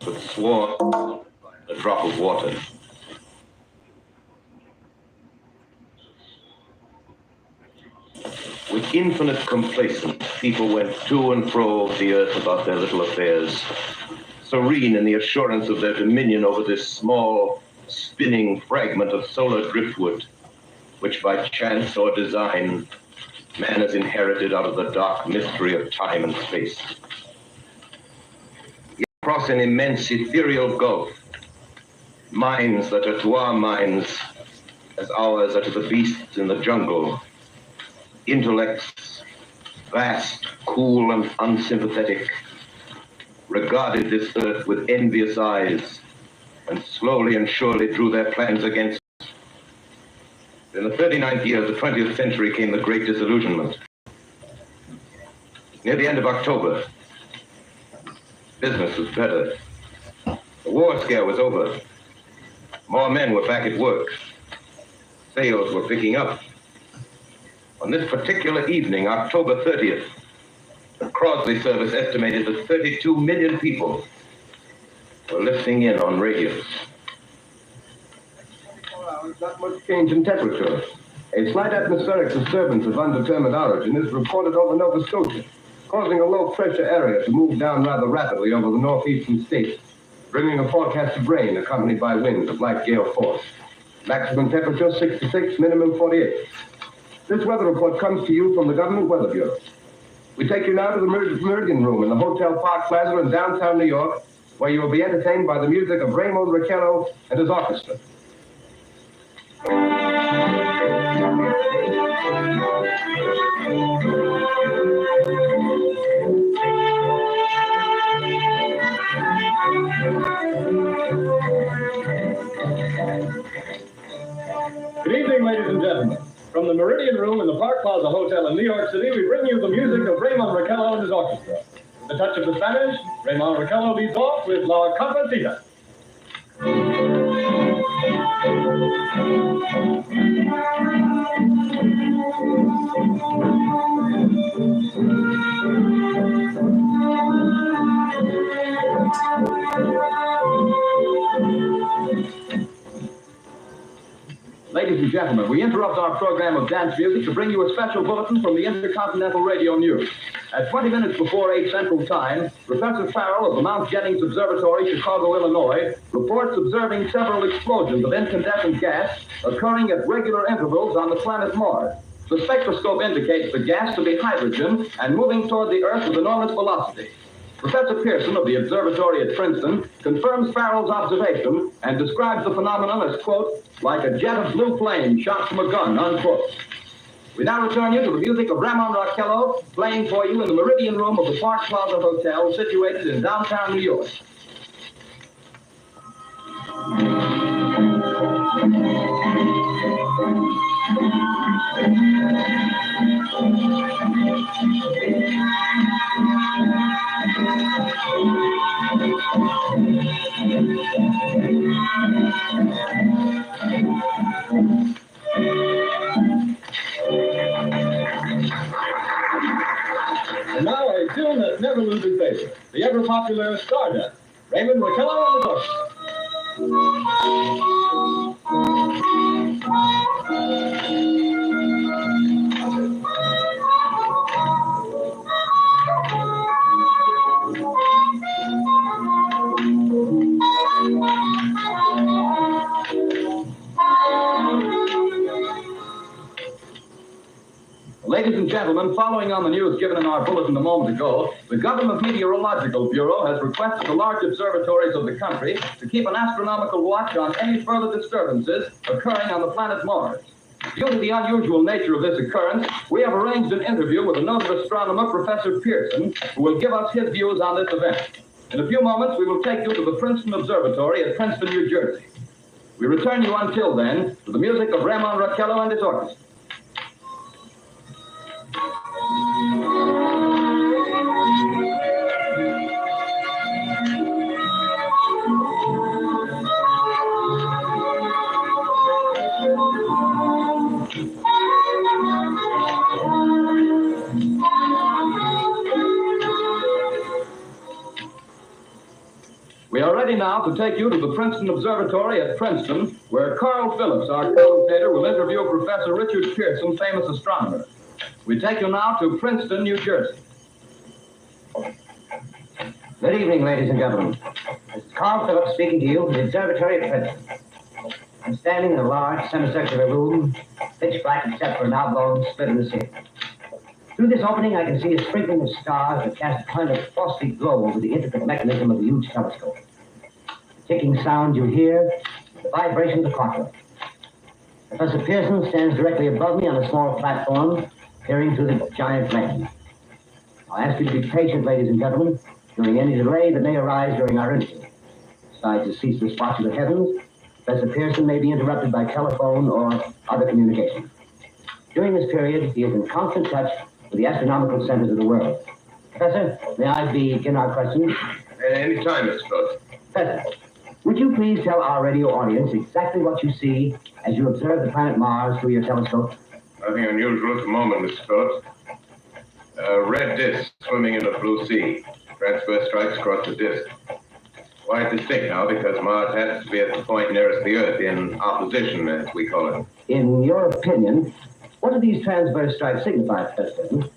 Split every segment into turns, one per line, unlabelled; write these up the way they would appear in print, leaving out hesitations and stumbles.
but swore a drop of water. With infinite complacence, people went to and fro the earth about their little affairs, serene in the assurance of their dominion over this small, spinning fragment of solar driftwood, which by chance or design, man has inherited out of the dark mystery of time and space. Yet across an immense ethereal gulf, minds that are to our minds as ours are to the beasts in the jungle, intellects, vast, cool, and unsympathetic, regarded this earth with envious eyes and slowly and surely drew their plans against us. In the 39th year of the 20th century came the Great Disillusionment. Near the end of October, business was better. The war scare was over. More men were back at work. Sales were picking up. On this particular evening, October 30th, the Crosley service estimated that 32 million people were listening in on radios. Not much change in temperature. A slight atmospheric disturbance of undetermined origin is reported over Nova Scotia, causing a low-pressure area to move down rather rapidly over the northeastern states, bringing a forecast of rain accompanied by winds of light gale force. Maximum temperature 66, minimum 48. This weather report comes to you from the Government Weather Bureau. We take you now to the Meridian Room in the Hotel Park Plaza in downtown New York, where you will be entertained by the music of Raymond Riccello and his orchestra.
Good evening, ladies and gentlemen. From the Meridian Room in the Park Plaza Hotel in New York City, we bring you the music of Raymond Riccello and his orchestra. With a touch of the Spanish, Raymond Riccello leads off with La Capacita. Ladies and gentlemen, we interrupt our program of dance music to bring you a special bulletin from the Intercontinental Radio News. At 20 minutes before 8 Central Time, Professor Farrell of the Mount Jennings Observatory, Chicago, Illinois, reports observing several explosions of incandescent gas occurring at regular intervals on the planet Mars. The spectroscope indicates the gas to be hydrogen and moving toward the Earth with enormous velocity. Professor Pearson of the observatory at Princeton confirms Farrell's observation and describes the phenomenon as, quote, like a jet of blue flame shot from a gun, unquote. We now return you to the music of Raymond Riccello, playing for you in the Meridian Room of the Park Plaza Hotel, situated in downtown New York. And now a tune that never loses favor, the ever-popular Stardust, Raymond Riccello and his orchestra. Ladies and gentlemen, following on the news given in our bulletin a moment ago, the Government Meteorological Bureau has requested the large observatories of the country to keep an astronomical watch on any further disturbances occurring on the planet Mars. Due to the unusual nature of this occurrence, we have arranged an interview with a noted astronomer, Professor Pearson, who will give us his views on this event. In a few moments, we will take you to the Princeton Observatory at Princeton, New Jersey. We return you until then to the music of Raymond Riccello and his orchestra. We are ready now to take you to the Princeton Observatory at Princeton, where Carl Phillips, our commentator, will interview Professor Richard Pearson, famous astronomer. We take you now to Princeton, New Jersey.
Good evening, ladies and gentlemen. This is Carl Phillips speaking to you from the observatory at Princeton. I'm standing in a large semicircular room, pitch black except for an oblong split in the ceiling. Through this opening, I can see a sprinkling of stars that cast a kind of frosty glow over the intricate mechanism of the huge telescope. The ticking sound you hear is the vibration of the clockwork. Professor Pearson stands directly above me on a small platform, peering through the giant lens. I'll ask you to be patient, ladies and gentlemen, during any delay that may arise during our interview. Besides the ceaseless watch of the heavens, Professor Pearson may be interrupted by telephone or other communication. During this period, he is in constant touch with the astronomical centers of the world. Professor, may I begin our questions?
Any time, Mr. Phillips.
Professor, would you please tell our radio audience exactly what you see as you observe the planet Mars through your telescope?
Nothing unusual at the moment, Mr. Phillips. A red disk swimming in a blue sea. Transverse strikes across the disk. Quite distinct now because Mars happens to be at the point nearest the Earth in opposition, as we call it.
In your opinion, what do these transverse strikes signify, Professor?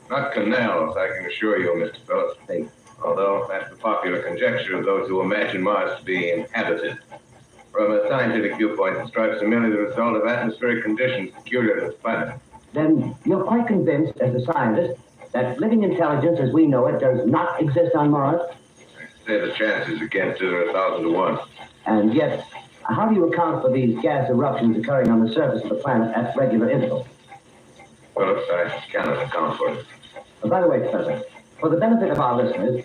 Not canals, I can assure you, Mr. Phillips.
They
Although that's the popular conjecture of those who imagine Mars to be inhabited. From a scientific viewpoint, the stripes are merely the result of atmospheric conditions peculiar to the planet.
Then you're quite convinced, as a scientist, that living intelligence as we know it does not exist on Mars?
I say the chances against it are 1,000 to 1.
And yet, how do you account for these gas eruptions occurring on the surface of the planet at regular intervals?
Phillips, I cannot account for it.
By the way, Professor, for the benefit of our listeners,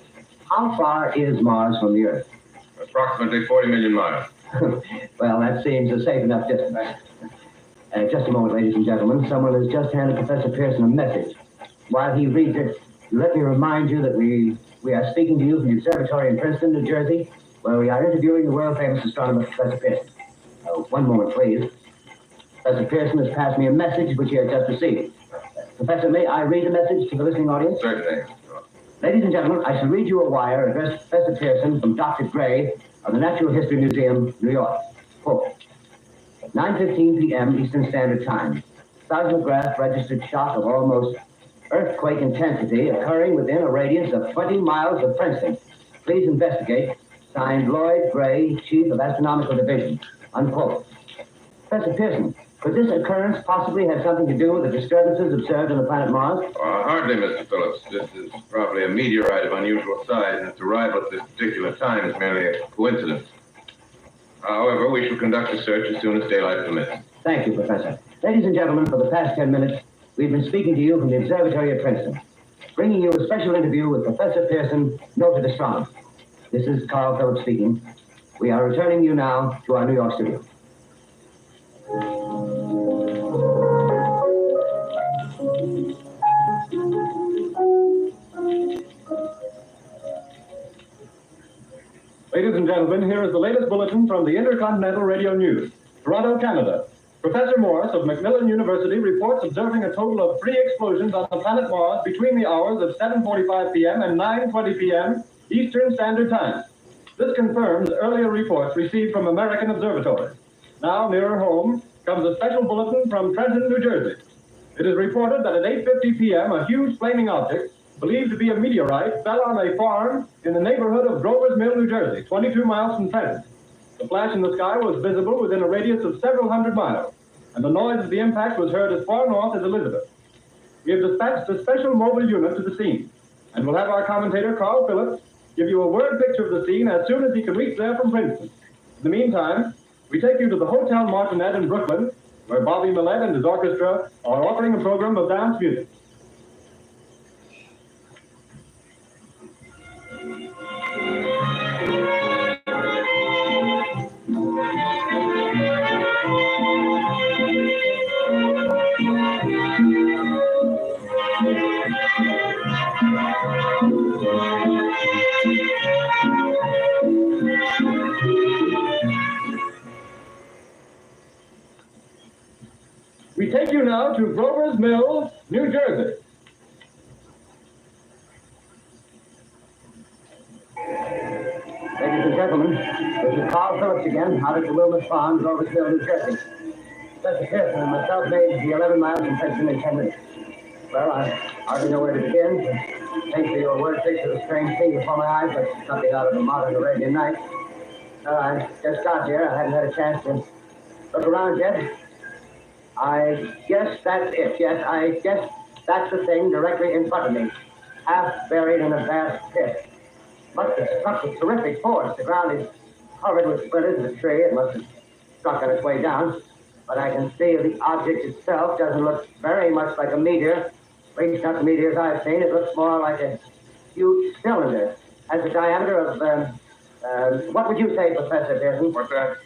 how far is Mars from the Earth?
Approximately 40 million miles.
Well, that seems a safe enough distance. Just a moment, ladies and gentlemen. Someone has just handed Professor Pearson a message. While he reads it, let me remind you that we are speaking to you from the observatory in Princeton, New Jersey, where we are interviewing the world-famous astronomer, Professor Pearson. One moment, please. Professor Pearson has passed me a message which he has just received. Professor, may I read the message to the listening audience?
Certainly.
Ladies and gentlemen, I shall read you a wire addressed to Professor Pearson from Dr. Gray of the Natural History Museum, New York. Quote, 9:15 p.m. Eastern Standard Time. Seismograph registered shock of almost earthquake intensity occurring within a radius of 20 miles of Princeton. Please investigate. Signed, Lloyd Gray, Chief of Astronomical Division. Unquote. Professor Pearson, could this occurrence possibly have something to do with the disturbances observed on the planet Mars?
Hardly, Mr. Phillips. This is probably a meteorite of unusual size, and its arrival at this particular time is merely a coincidence. However, we shall conduct a search as soon as daylight permits.
Thank you, Professor. Ladies and gentlemen, for the past 10 minutes, we've been speaking to you from the observatory at Princeton, bringing you a special interview with Professor Pearson, noted astronomer. This is Carl Phillips speaking. We are returning you now to our New York studio.
Ladies and gentlemen, here is the latest bulletin from the Intercontinental Radio News. Toronto, Canada. Professor Morris of Macmillan University reports observing a total of 3 explosions on the planet Mars between the hours of 7:45 p.m. and 9:20 p.m. Eastern Standard Time. This confirms earlier reports received from American observatories. Now, nearer home, comes a special bulletin from Trenton, New Jersey. It is reported that at 8:50 p.m., a huge flaming object, believed to be a meteorite, fell on a farm in the neighborhood of Grover's Mill, New Jersey, 22 miles from Trenton. The flash in the sky was visible within a radius of several hundred miles, and the noise of the impact was heard as far north as Elizabeth. We have dispatched a special mobile unit to the scene, and we'll have our commentator, Carl Phillips, give you a word picture of the scene as soon as he can reach there from Princeton. In the meantime, we take you to the Hotel Martian in Brooklyn, where Bobby Millett and his orchestra are offering a program of dance music. We take you now to Grover's Mill, New Jersey.
Ladies and gentlemen, coast again, out at the Wilmot Farm, Groversville, New Jersey. Professor Pearson and myself made the 11 miles from Princeton in 10 minutes. Well, I hardly know where to begin. Thanks for your word picture of a strange thing before my eyes, but something out of a modern Arabian night. Well, I just got here. I hadn't had a chance to look around yet. I guess that's it. Yes, I guess that's the thing directly in front of me. Half buried in a vast pit. Must have struck with terrific force. The ground is covered with splinters of a tree. It must have struck on its way down. But I can see the object itself doesn't look very much like a meteor. At least not the meteors I've seen. It looks more like a huge cylinder. Has a diameter of, what would you say, Professor Pearson?
What's that?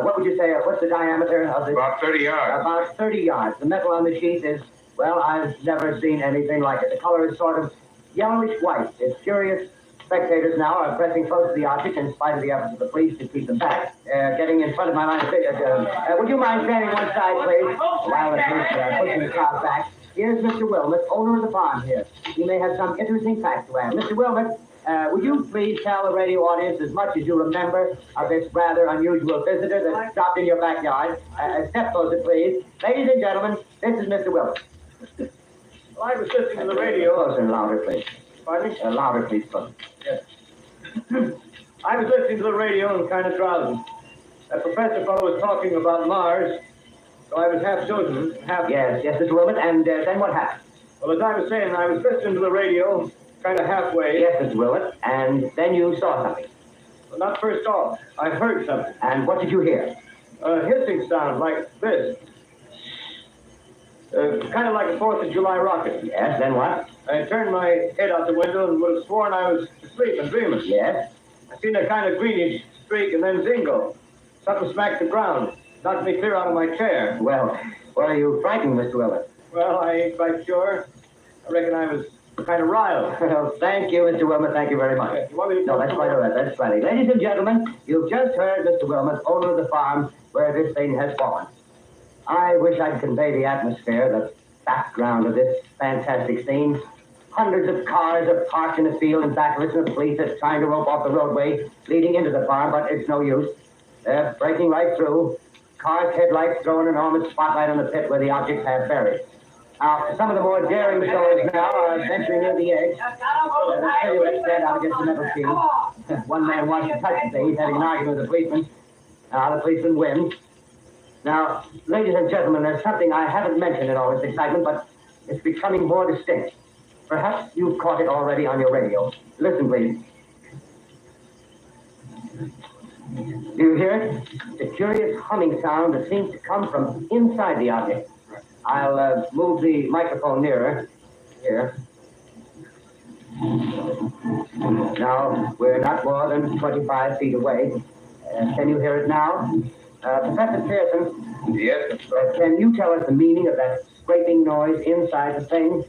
What would you say, what's the diameter of this?
About 30 yards.
About 30 yards. The metal on the sheath is, well, I've never seen anything like it. The color is sort of yellowish white. It's curious. Spectators now are pressing close to the object in spite of the efforts of the police to keep them back. Getting in front of my line of vision. Would you mind standing one side, please? While the police pushing the crowd back. Here's Mr. Wilmot, owner of the farm here. He may have some interesting facts to add. Mr. Wilmot, would you please tell the radio audience as much as you remember of this rather unusual visitor that stopped in your backyard? Step closer, please. Ladies and gentlemen, this is Mr. Wilmot.
Well, I was listening to the radio.
Closer and louder, please.
Pardon me?
Louder, please, closer.
Yes. I was listening to the radio and kind of drowsing. That professor fellow was talking about Mars, so I was half chosen, half...
Yes, Mr. Wilmot, and then what happened?
Well, as I was saying, I was listening to the radio, kind of halfway.
Yes, Mr. Wilmot, and then you saw something.
Well, not first off. I heard something.
And what did you hear?
A hissing sound like this. Kind of like a 4th of July rocket.
Yes, then what?
I turned my head out the window and would have sworn I was asleep and dreaming.
Yes?
I seen a kind of greenish streak and then zingo. Something smacked the ground. Knocked me clear out of my chair.
Well, are you frightened, Mr. Wilmot?
Well, I ain't quite sure. I reckon I was kind of riled.
Well, thank you, Mr. Wilmot. Thank you very much.
You want me to
No, that's quite all right. That's plenty. Ladies and gentlemen, you've just heard Mr. Wilmot, owner of the farm where this thing has fallen. I wish I'd convey the atmosphere, the background of this fantastic scene. Hundreds of cars are parked in the field in back of us, and the police are trying to rope off the roadway leading into the farm, but it's no use. They're breaking right through. Cars' headlights throw an enormous spotlight on the pit where the objects have buried. Now, some of the more daring souls now are venturing near the edge. The silhouettes stand out against the metal sheet. One man wants to touch the thing. He's having an argument with the policeman. The policeman wins. Now, ladies and gentlemen, there's something I haven't mentioned in all this excitement, but it's becoming more distinct. Perhaps you've caught it already on your radio. Listen, please. Do you hear it? It's a curious humming sound that seems to come from inside the object. I'll move the microphone nearer. Here. Now, we're not more than 25 feet away. Can you hear it now? Professor Pearson?
Yes?
Can you tell us the meaning of that scraping noise inside the thing?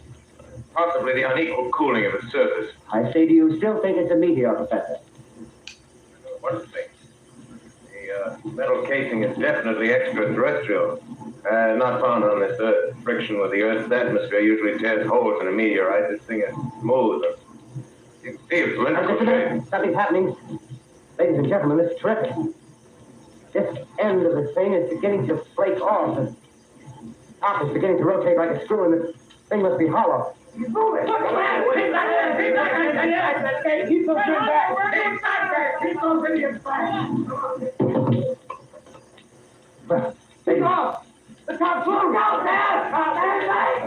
Possibly the unequal cooling of its surface.
I say, do you still think it's a meteor, Professor?
What do you think? The metal casing is definitely extraterrestrial. Not found on this Earth. Friction with the Earth's atmosphere usually tears holes in a meteorite. This thing is smooth. You can see it's cylindrical.
Something's happening. Ladies and gentlemen, this is terrific. This end of the thing is beginning to break off. The top is beginning to rotate like a screw, and the thing must be hollow. He's moving. Keep on back. Keep on the top floor.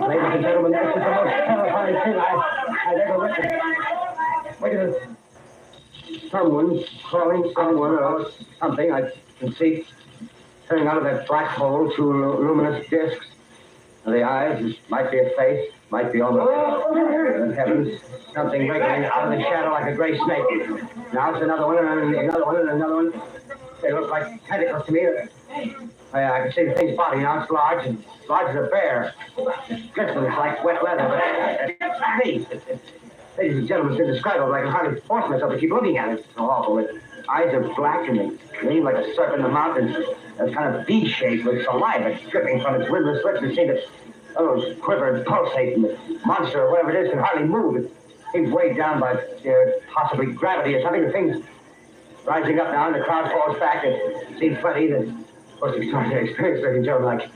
Ladies and gentlemen, this is the most terrifying thing I've ever witnessed. Look at this. Someone crawling somewhere or something. I can see turning out of that black hole two luminous discs. The eyes, might be a face, might be almost. Good heavens, something wriggling out of the shadow like a gray snake. Now it's another one, and another one, and another one. They look like tentacles to me. I can see the thing's body now. It's large as a bear. It glistens like wet leather, but it's face. Ladies and gentlemen, it's indescribable. I can hardly force myself to keep looking at it. It's so awful. Its eyes are black and they gleam like a serpent in the mountains. It's kind of V-shaped with saliva dripping from its windless lips. It seems to quiver and pulsate, and the monster or whatever it is can hardly move. It seems weighed down by possibly gravity or something. The thing's rising up now, and the crowd falls back. It seems funny that, of course, extraordinary experience, ladies and gentlemen, like,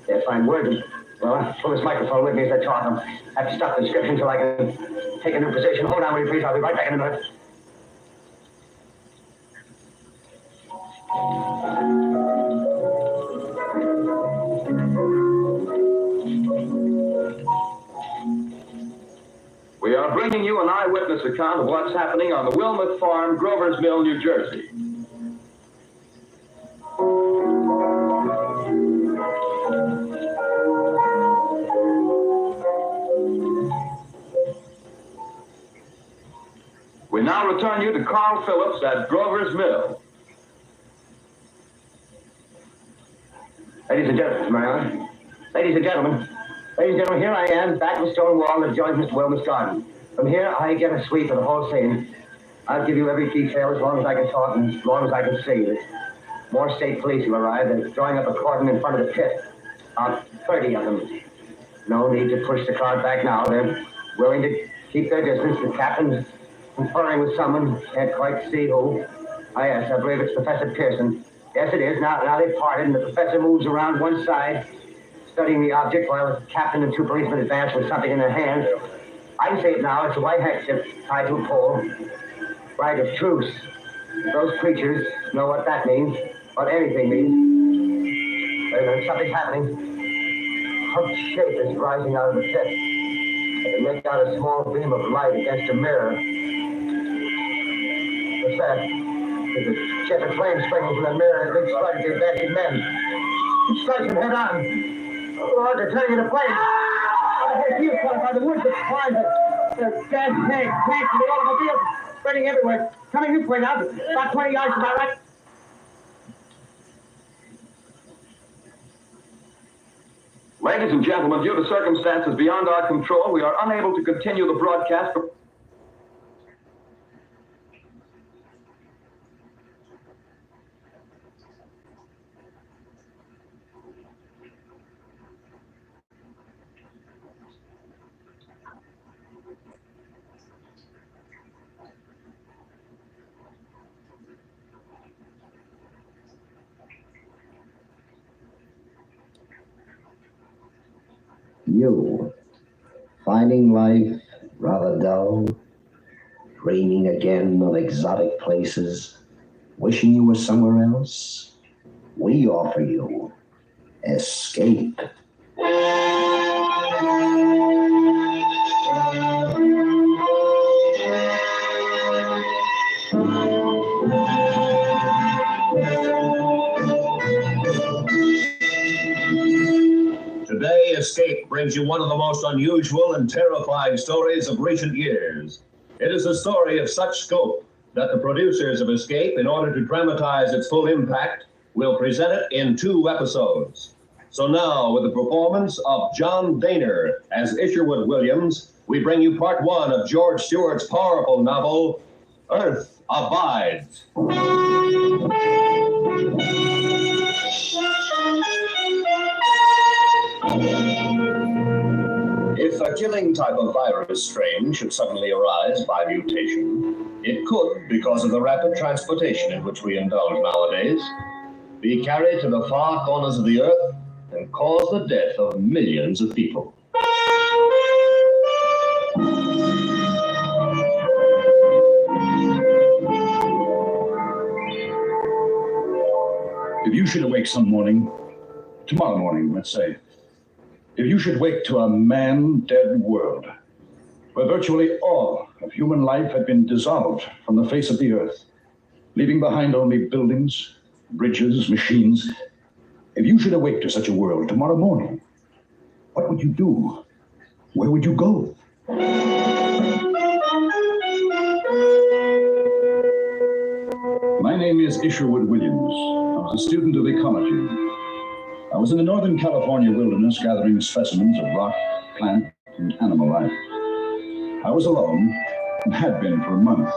they're fine words. Well, I'll pull this microphone with me as I talk. I have to stop the description until I can take a new position. Hold on, will you please? I'll be right back in a minute.
We are bringing you an eyewitness account of what's happening on the Wilmouth Farm, Grover's Mill, New Jersey. We now return you to Carl Phillips at Grover's Mill.
Ladies and gentlemen, Marion. Ladies and gentlemen, here I am, back of the stone wall that joins Mr. Wilmot's garden. From here, I get a sweep of the whole scene. I'll give you every detail as long as I can talk and as long as I can see. More state police have arrived. They're drawing up a cordon in front of the pit. About 30 of them. No need to push the crowd back now. They're willing to keep their distance. The captain's conferring with someone. Can't quite see who. Ah, yes, I believe it's Professor Pearson. Yes, it is. Now they've parted, and the professor moves around one side, studying the object while the captain and two policemen advance with something in their hands. I can see it now. It's a white handkerchief tied to a pole. Flag of truce. Those creatures know what that means, what anything means. Wait a minute, something's happening. A humped shape is rising out of the pit. I can make out a small beam of light against a mirror. What's that? There's a jet of flame springing from the mirror and it strikes the advancing men. It strikes them head on. Oh, Lord, they're turning into flames. I hear fuel caught by the woods that climb it. There's gas tanks, and the automobiles spreading everywhere. Coming this way now, about 20 yards to my right.
Ladies and gentlemen, due to circumstances beyond our control, we are unable to continue the broadcast.
You, finding life rather dull, dreaming again of exotic places, wishing you were somewhere else? We offer you escape.
Today, Escape brings you one of the most unusual and terrifying stories of recent years. It is a story of such scope that the producers of Escape, in order to dramatize its full impact, will present it in 2 episodes. So now, with the performance of John Daner as Isherwood Williams, we bring you part 1 of George Stewart's powerful novel, Earth Abides. If a killing type of virus strain should suddenly arise by mutation, it could, because of the rapid transportation in which we indulge nowadays, be carried to the far corners of the earth and cause the death of millions of people.
If you should awake some morning, tomorrow morning, let's say, if you should wake to a man-dead world, where virtually all of human life had been dissolved from the face of the earth, leaving behind only buildings, bridges, machines, if you should awake to such a world tomorrow morning, what would you do? Where would you go? My name is Isherwood Williams. I was a student of ecology. I was in the Northern California wilderness gathering specimens of rock, plant, and animal life. I was alone and had been for a month.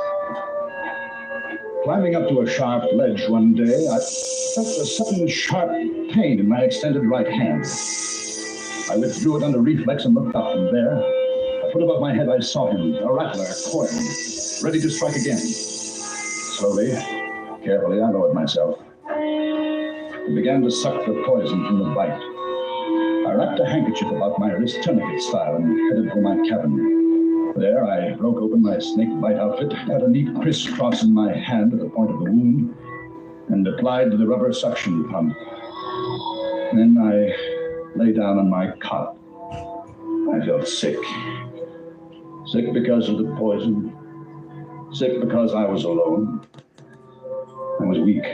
Climbing up to a sharp ledge one day, I felt a sudden sharp pain in my extended right hand. I withdrew it under reflex and looked up, and there, a foot above my head, I saw him, a rattler, coiled, ready to strike again. Slowly, Carefully, I lowered myself and began to suck the poison from the bite. I wrapped a handkerchief about my wrist, tourniquet style, and headed for my cabin. There, I broke open my snake bite outfit, cut a neat crisscross in my hand at the point of the wound, and applied the rubber suction pump. Then I lay down on my cot. I felt sick. Sick because of the poison. Sick because I was alone. I was weak.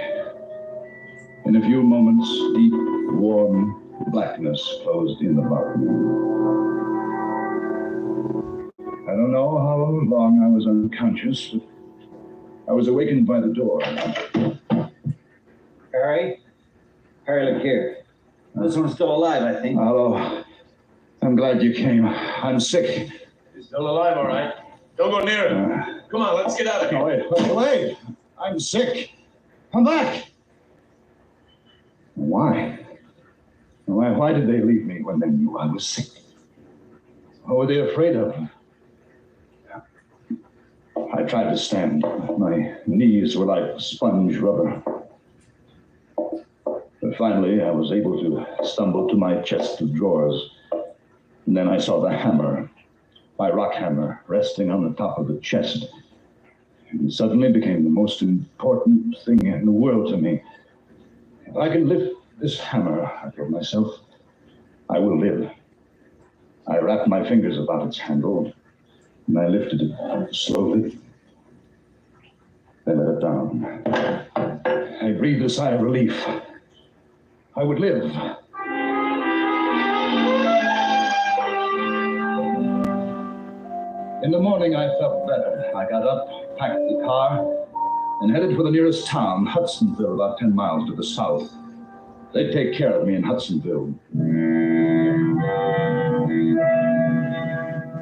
In a few moments, deep, warm blackness closed in above me. I don't know how long I was unconscious, but I was awakened by the door.
Harry? Harry, look here. This one's still alive, I think.
Hello. I'm glad you came. I'm sick.
He's still alive, all right. Don't go near him. Come on, let's get out of here.
No, wait. I'm sick. Come back. Why? Why did they leave me when they knew I was sick? What were they afraid of? I tried to stand. My knees were like sponge rubber. But finally, I was able to stumble to my chest of drawers. And then I saw the hammer, my rock hammer, resting on the top of the chest. It suddenly became the most important thing in the world to me. If I can lift this hammer, I told myself, I will live. I wrapped my fingers about its handle, and I lifted it slowly. Then let it down. I breathed a sigh of relief. I would live. In the morning, I felt better. I got up, packed the car, and headed for the nearest town, Hudsonville, about 10 miles to the south. They'd take care of me in Hudsonville.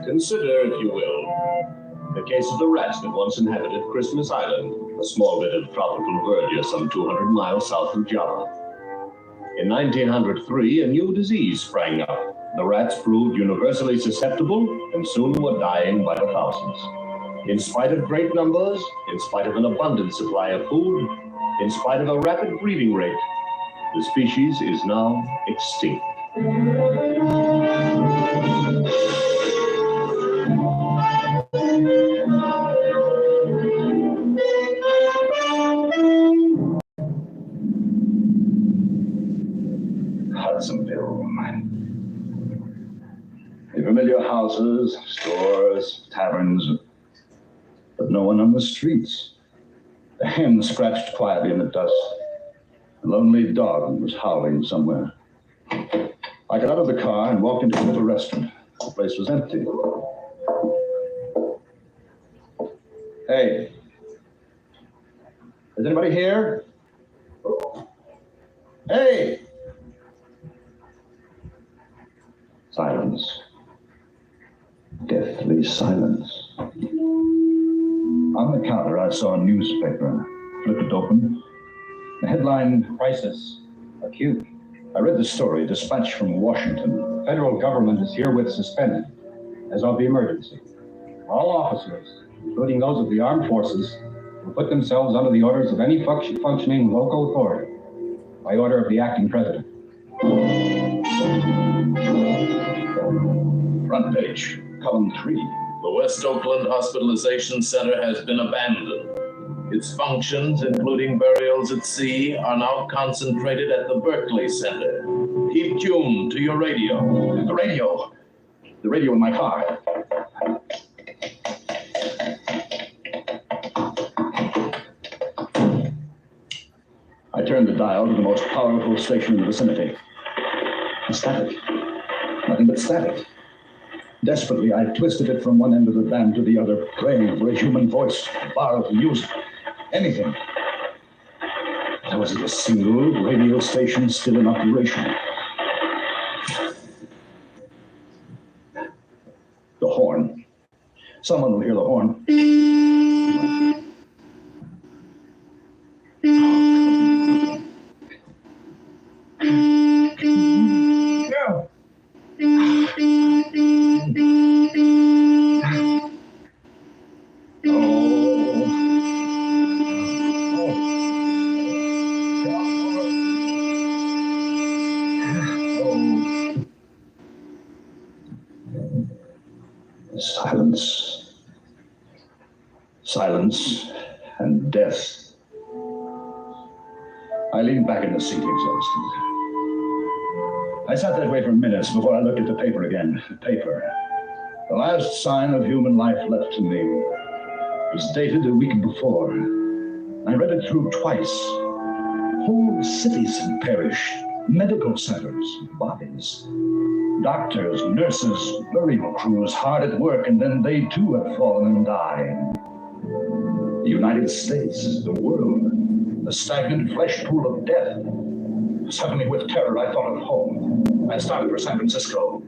Consider, if you will, the case of the rats that once inhabited Christmas Island, a small bit of tropical verdure some 200 miles south of Java. In 1903, a new disease sprang up. The rats proved universally susceptible and soon were dying by the thousands. In spite of great numbers, in spite of an abundant supply of food, in spite of a rapid breeding rate, the species is now extinct.
Hudsonville. The familiar houses, stores, taverns, but no one on the streets. The hen scratched quietly in the dust. A lonely dog was howling somewhere. I got out of the car and walked into a little restaurant. The place was empty. Hey, is anybody here? Hey! Silence. Deathly silence. On the counter, I saw a newspaper. Flipped it open. The headline, Crisis. Acute. I read the story, dispatched from Washington.
The federal government is herewith suspended as of the emergency. All officers, including those of the armed forces, will put themselves under the orders of any functioning local authority by order of the acting president.
Front page, column 3.
The West Oakland Hospitalization Center has been abandoned. Its functions, including burials at sea, are now concentrated at the Berkeley Center. Keep tuned to your radio.
The radio. The radio in my car. I turned the dial to the most powerful station in the vicinity. Static. Nothing but static. Desperately, I twisted it from one end of the band to the other, praying for a human voice, a bar of music, anything. There wasn't a single radio station still in operation. The horn. Someone will hear the horn. Silence. Silence and death. I leaned back in the seat exhausted. I sat that way for minutes before I looked at the paper again. The paper. The last sign of human life left to me. It was dated a week before. I read it through twice. Whole cities had perished. Medical centers, bodies. Doctors, nurses, burial crews hard at work, and then they too have fallen and died. The United States, the world, a stagnant flesh pool of death. Suddenly, with terror, I thought of home. I started for San Francisco.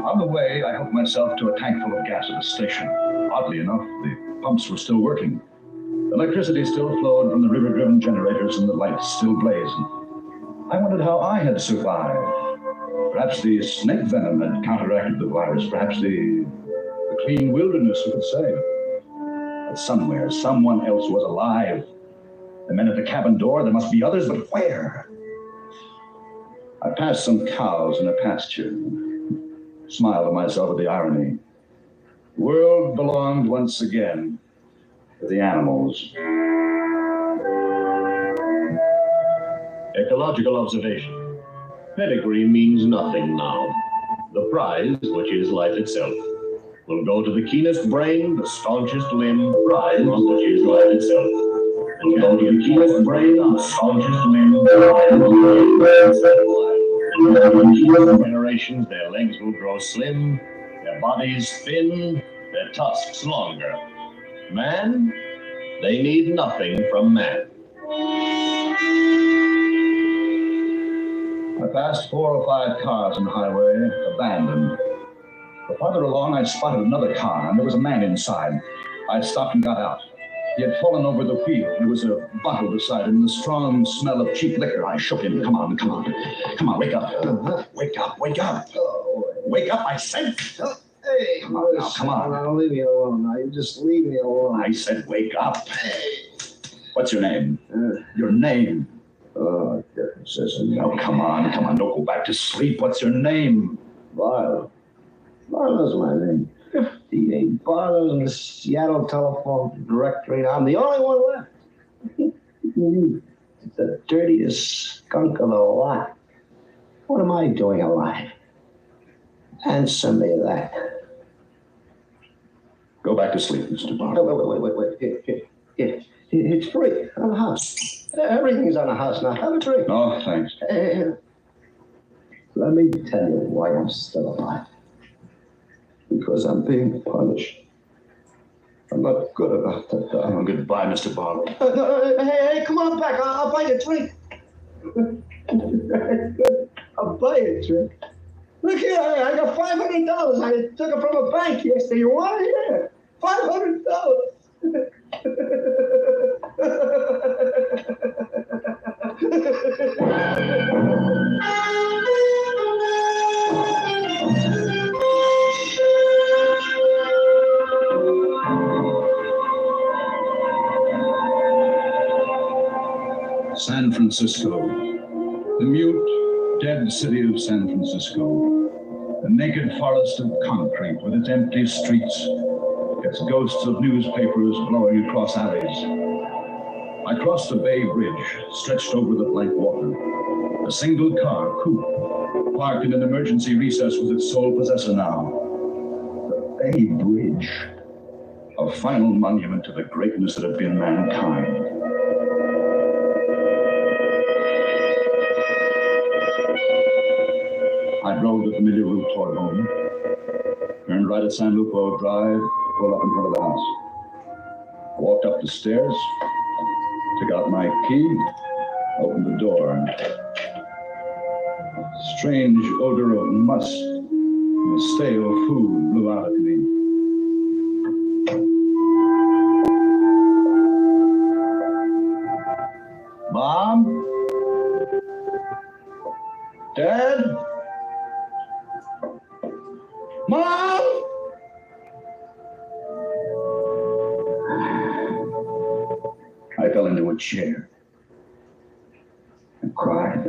On the way, I helped myself to a tank full of gas at the station. Oddly enough, the pumps were still working. Electricity still flowed from the river-driven generators and the lights still blazed. I wondered how I had survived. Perhaps the snake venom had counteracted the virus. Perhaps the clean wilderness, who could say. But somewhere, someone else was alive. The men at the cabin door, there must be others, but where? I passed some cows in a pasture. Smiled to myself at the irony. The world belonged once again to the animals.
Ecological observation. Pedigree means nothing now. The prize, which is life itself, will go to the keenest brain, the staunchest limb. Prize, which is life itself, will go to the keenest brain, the staunchest limb. Prize, which is life itself. In generations, their legs will grow slim, their bodies thin, their tusks longer. Man, they need nothing from man.
I passed 4 or 5 cars on the highway, abandoned. But farther along, I spotted another car, and there was a man inside. I stopped and got out. He had fallen over the wheel. There was a bottle beside him, and the strong smell of cheap liquor. I shook him. Come on. Come on, wake up. Wake up. Wake up, I said.
Hey,
come on now, come on.
Now, leave me alone. Now, you just leave me alone.
I said wake up. Hey. What's your name? Your name?
Oh,
Oh, come on. Don't go back to sleep. What's your name?
Barlow. Barlow's my name. 58 Barlows in the Seattle telephone directory. I'm the only one left. The dirtiest skunk of the lot. What am I doing alive? Answer me that.
Go back to sleep, Mr. Barlow.
Wait. It's free on the house. Everything's on the house now. Have a drink.
No, thanks.
Let me tell you why I'm still alive. Because I'm being punished. I'm not good about that.
Oh, goodbye, Mr. Barlow.
Hey, come on back. I'll buy you a drink. I'll buy you a drink. Look here, I got $500. I took it from a bank yesterday. You want it? Yeah. $500.
San Francisco. The mute, dead city of San Francisco. A naked forest of concrete with its empty streets, its ghosts of newspapers blowing across alleys. I crossed the Bay Bridge, stretched over the blank water. A single car, coupe, parked in an emergency recess with its sole possessor now. The Bay Bridge, a final monument to the greatness that had been mankind. I drove the familiar route toward home, turned right at San Lupo Drive, pulled up in front of the house. Walked up the stairs, took out my key, opened the door. Strange odor of musk and stale food blew out at me. Mom? Dad? Mom! I fell into a chair and cried.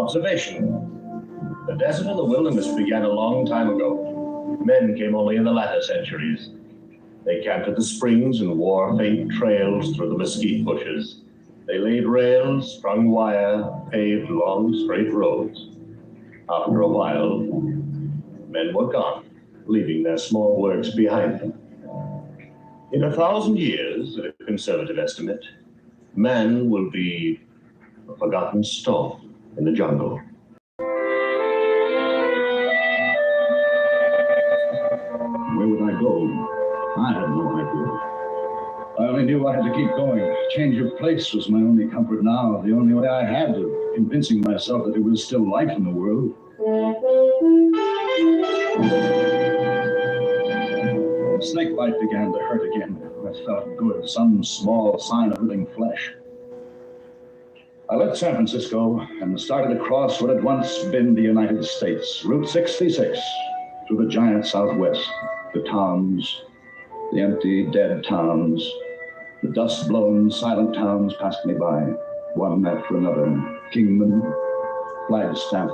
Observation. The desert and the wilderness began a long time ago. Men came only in the latter centuries. They camped at the springs and wore faint trails through the mesquite bushes. They laid rails, strung wire, paved long, straight roads. After a while, men were gone, leaving their small works behind them. In 1,000 years, a conservative estimate, man will be a forgotten stone in the jungle.
Where would I go? I had no idea. I only knew I had to keep going. Change of place was my only comfort now, the only way I had of convincing myself that there was still life in the world. The snake bite began to hurt again. I felt good, some small sign of living flesh. I left San Francisco and started across what had once been the United States, Route 66, through the giant Southwest, the towns, the empty, dead towns, the dust-blown, silent towns passed me by, one after another. Kingman, Flagstaff,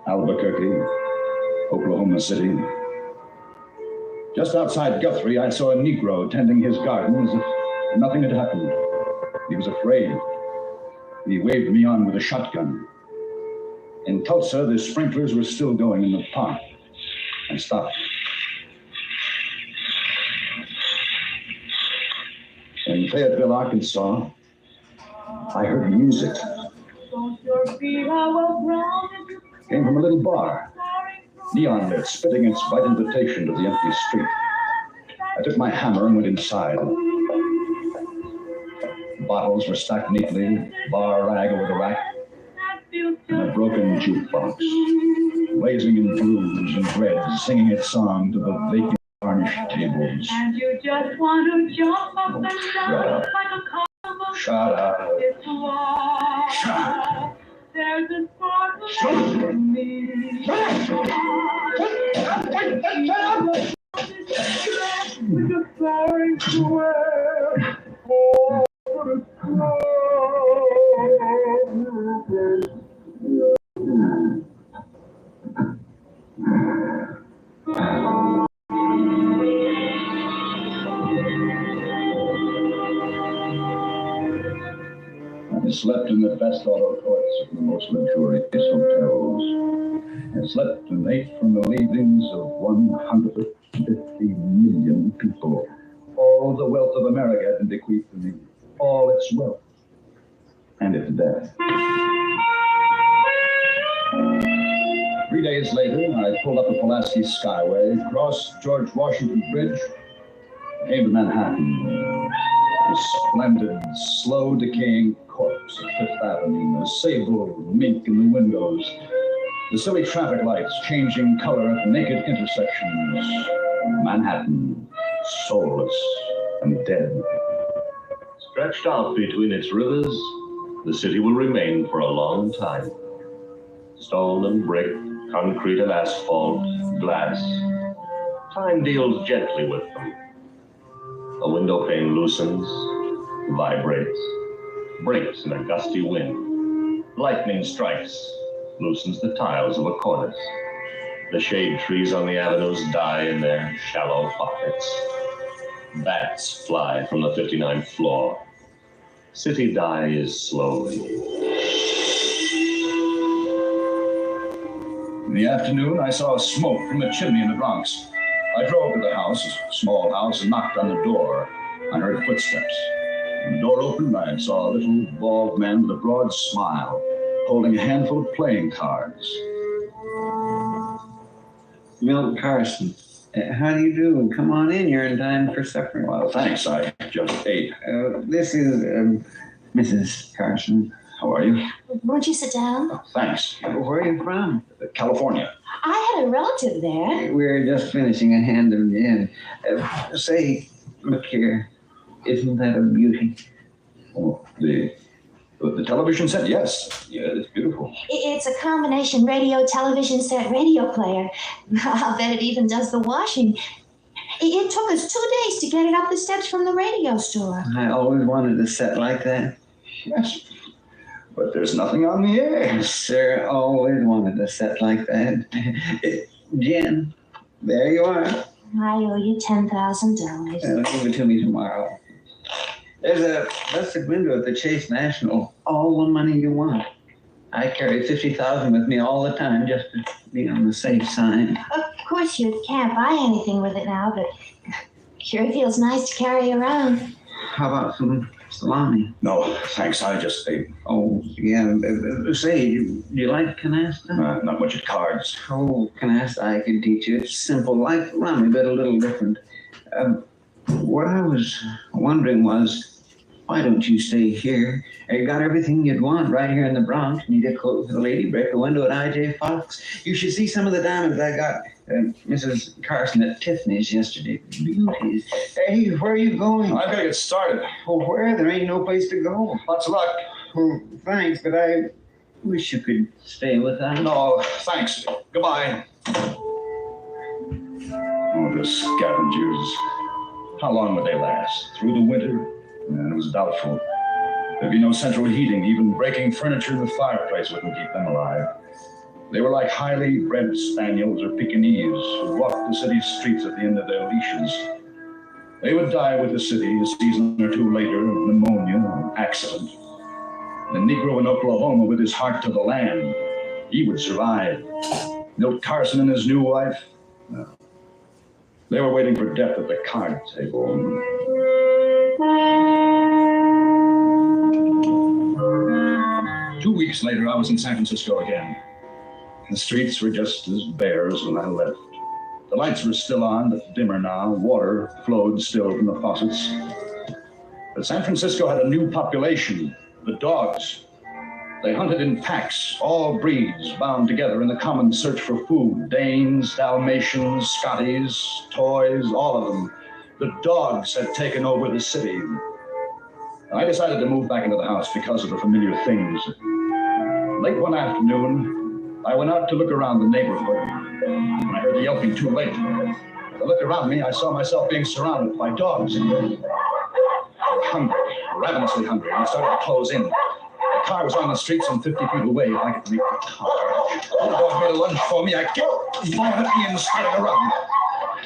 Albuquerque, Oklahoma City. Just outside Guthrie, I saw a Negro tending his garden as if nothing had happened. He was afraid. He waved me on with a shotgun. In Tulsa, the sprinklers were still going in the park. I stopped. In Fayetteville, Arkansas, I heard music. Came from a little bar, neon lit, spitting its bright invitation to the empty street. I took my hammer and went inside. Bottles were stacked neatly, bar rag over the rack, and a broken jukebox, blazing in blues and red, singing its song to the vacant varnished tables.
And you just want to jump up and down like a carnival.
Shut up.
It's wild.
Shut up.
There's a sparkle in me. With the flying square. Oh,
I slept in the best auto courts of the most luxurious hotels. I slept and ate from the leavings of 150 million people. All the wealth of America had been bequeathed to me. All its wealth. And its death. 3 days later, I pulled up the Pulaski Skyway, crossed George Washington Bridge, came to Manhattan. The splendid, slow-decaying corpse of Fifth Avenue, the sable mink in the windows, the silly traffic lights changing color at naked intersections. Manhattan, soulless and dead.
Stretched out between its rivers, the city will remain for a long time. Stone and brick, concrete and asphalt, glass. Time deals gently with them. A window pane loosens, vibrates, breaks in a gusty wind. Lightning strikes, loosens the tiles of a cornice. The shade trees on the avenues die in their shallow pockets. Bats fly from the 59th floor. City dies slowly.
In the afternoon, I saw smoke from a chimney in the Bronx. I drove to the house, a small house, and knocked on the door. I heard footsteps. When the door opened, I saw a little bald man with a broad smile, holding a handful of playing cards.
Milt Carson. How do you do? Come on in. You're in time for supper.
Well, thanks. I just ate.
This is Mrs. Carson.
How are you?
Won't you sit down?
Oh, thanks.
Where are you from?
California.
I had a relative there.
We're just finishing a hand in the inn. Say, look here. Isn't that a beauty?
Oh, the television set? Yes. Yeah, it's beautiful.
It's a combination radio, television set, radio player. I'll bet it even does the washing. It took us 2 days to get it up the steps from the radio store.
I always wanted a set like that.
Yes. But there's nothing on the air.
Sir, always wanted a set like that. Jen, there you are.
I owe you $10,000.
Give it to me tomorrow. There's a vested window at the Chase National. All the money you want. I carry $50,000 with me all the time just to be on the safe side.
Of course, you can't buy anything with it now, but sure feels nice to carry around.
How about some salami?
No, thanks. I just ate.
Oh, yeah. Say, do you like canasta?
Not much at cards.
Oh, canasta I can teach you. It's simple, like rummy, but a little different. What I was wondering was, why don't you stay here? You got everything you'd want right here in the Bronx. Need a coat for the lady, break a window at I.J. Fox. You should see some of the diamonds I got Mrs. Carson at Tiffany's yesterday. Beauties. Hey, where are you going?
I gotta get started.
Oh, where? There ain't no place to go.
Lots of luck.
Oh, thanks, but I wish you could stay with us.
No, thanks. Goodbye. Oh, the scavengers. How long would they last? Through the winter? It was doubtful. There'd be no central heating. Even breaking furniture in the fireplace wouldn't keep them alive. They were like highly bred spaniels or Pekingese who walked the city streets at the end of their leashes. They would die with the city a season or two later of pneumonia or accident. The Negro in Oklahoma with his heart to the land, he would survive. Milt Carson and his new wife, no. They were waiting for death at the card table. 2 weeks later, I was in San Francisco again. The streets were just as bare as when I left. The lights were still on, but dimmer now. Water flowed still from the faucets. But San Francisco had a new population, the dogs. They hunted in packs, all breeds bound together in the common search for food. Danes, Dalmatians, Scotties, toys, all of them. The dogs had taken over the city. I decided to move back into the house because of the familiar things. Late one afternoon, I went out to look around the neighborhood. I heard the yelping too late. As I looked around me, I saw myself being surrounded by dogs. They were hungry, ravenously hungry, and I started to close in. The car was on the street some 50 feet away. If I could make the car. The dog made a lunge for me. I kicked violently and started to run.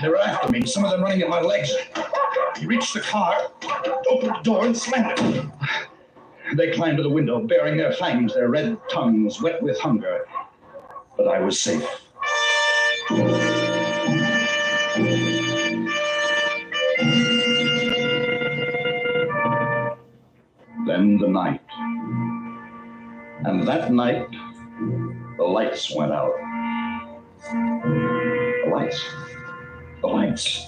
They were after me, some of them running at my legs. He reached the car, opened the door, and slammed it. They climbed to the window, baring their fangs, their red tongues wet with hunger. But I was safe. Then the night. And that night, the lights went out. The lights. The lights.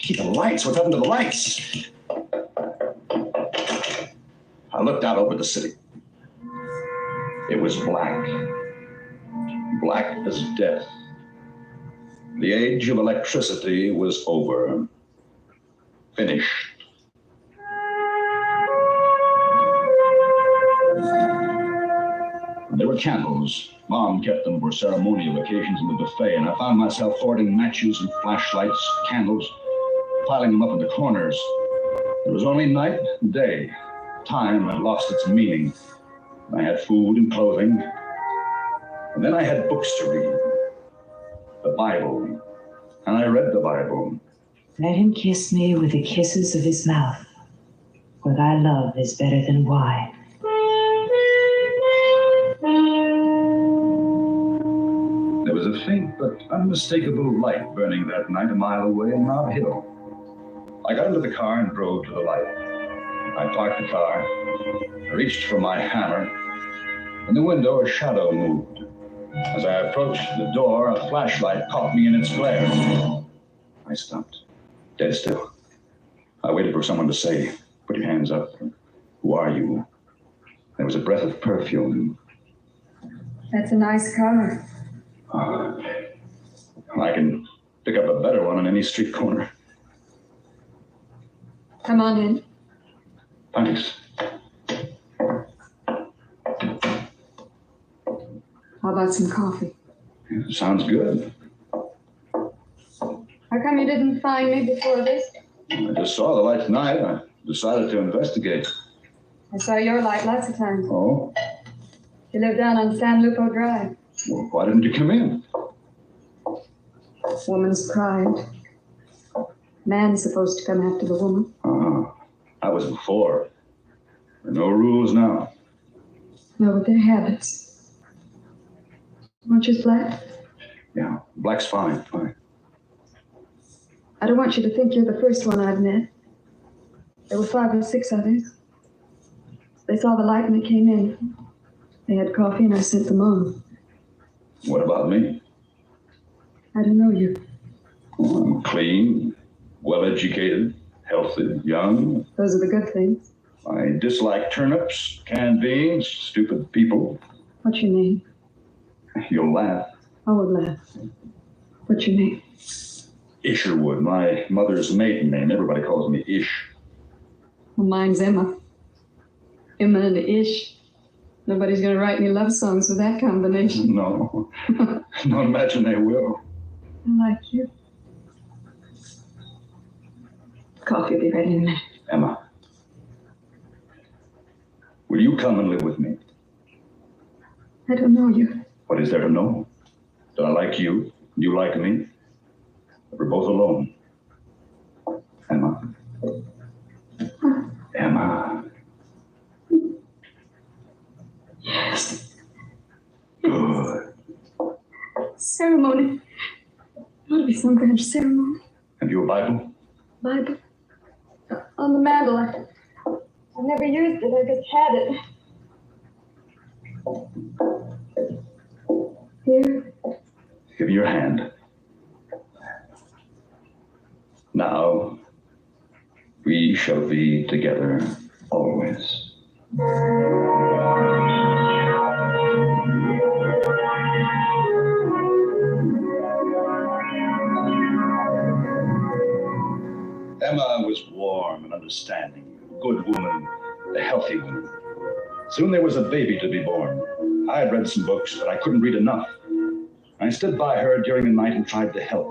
The lights. What happened to the lights? I looked out over the city. It was black. Black as death. The age of electricity was over. Finished. There were candles. Mom kept them for ceremonial occasions in the buffet, and I found myself hoarding matches and flashlights, candles, piling them up in the corners. There was only night and day. Time had lost its meaning. I had food and clothing. And then I had books to read. The Bible. And I read the Bible.
Let him kiss me with the kisses of his mouth, for thy love is better than wine.
There was a faint but unmistakable light burning that night a mile away in Nob Hill. I got into the car and drove to the light. I parked the car. I reached for my hammer. In the window, a shadow moved. As I approached the door, a flashlight caught me in its glare. I stopped, dead still. I waited for someone to say, "Put your hands up. Who are you?" There was a breath of perfume.
That's a nice color.
I can pick up a better one on any street corner.
Come on in.
Thanks.
How about some coffee?
Sounds good.
How come you didn't find me before this?
I just saw the light tonight. I decided to investigate.
I saw your light lots of times.
Oh?
You live down on San Lupo Drive.
Well, why didn't you come in?
Woman's pride. Man's supposed to come after the woman.
That was before. There are no rules now.
No, but they're habits. Want yours black?
Yeah, black's fine.
I don't want you to think you're the first one I've met. There were 5 or 6 others. They saw the light when it came in. They had coffee and I sent them on.
What about me?
I don't know you.
Well, I'm clean, well-educated, healthy, young.
Those are the good things.
I dislike turnips, canned beans, stupid people.
What's your name?
You'll laugh.
I would laugh. What's your name?
Isherwood, my mother's maiden name. Everybody calls me Ish.
Well, mine's Emma. Emma and Ish. Nobody's going to write any love songs with that combination.
No. Don't imagine they will.
I like you. Coffee will be ready in a minute.
Emma, will you come and live with me?
I don't know you.
What is there to know? Do I like you? You like me? We're both alone. Emma. Emma.
Yes.
Good.
Ceremony. It ought to be some kind of ceremony.
Have you a Bible?
Bible? On the mantle. I never used it. I just had it. Here.
Give me your hand. Now, we shall be together always. Emma was warm and understanding, a good woman, a healthy woman. Soon there was a baby to be born. I had read some books, but I couldn't read enough. I stood by her during the night and tried to help.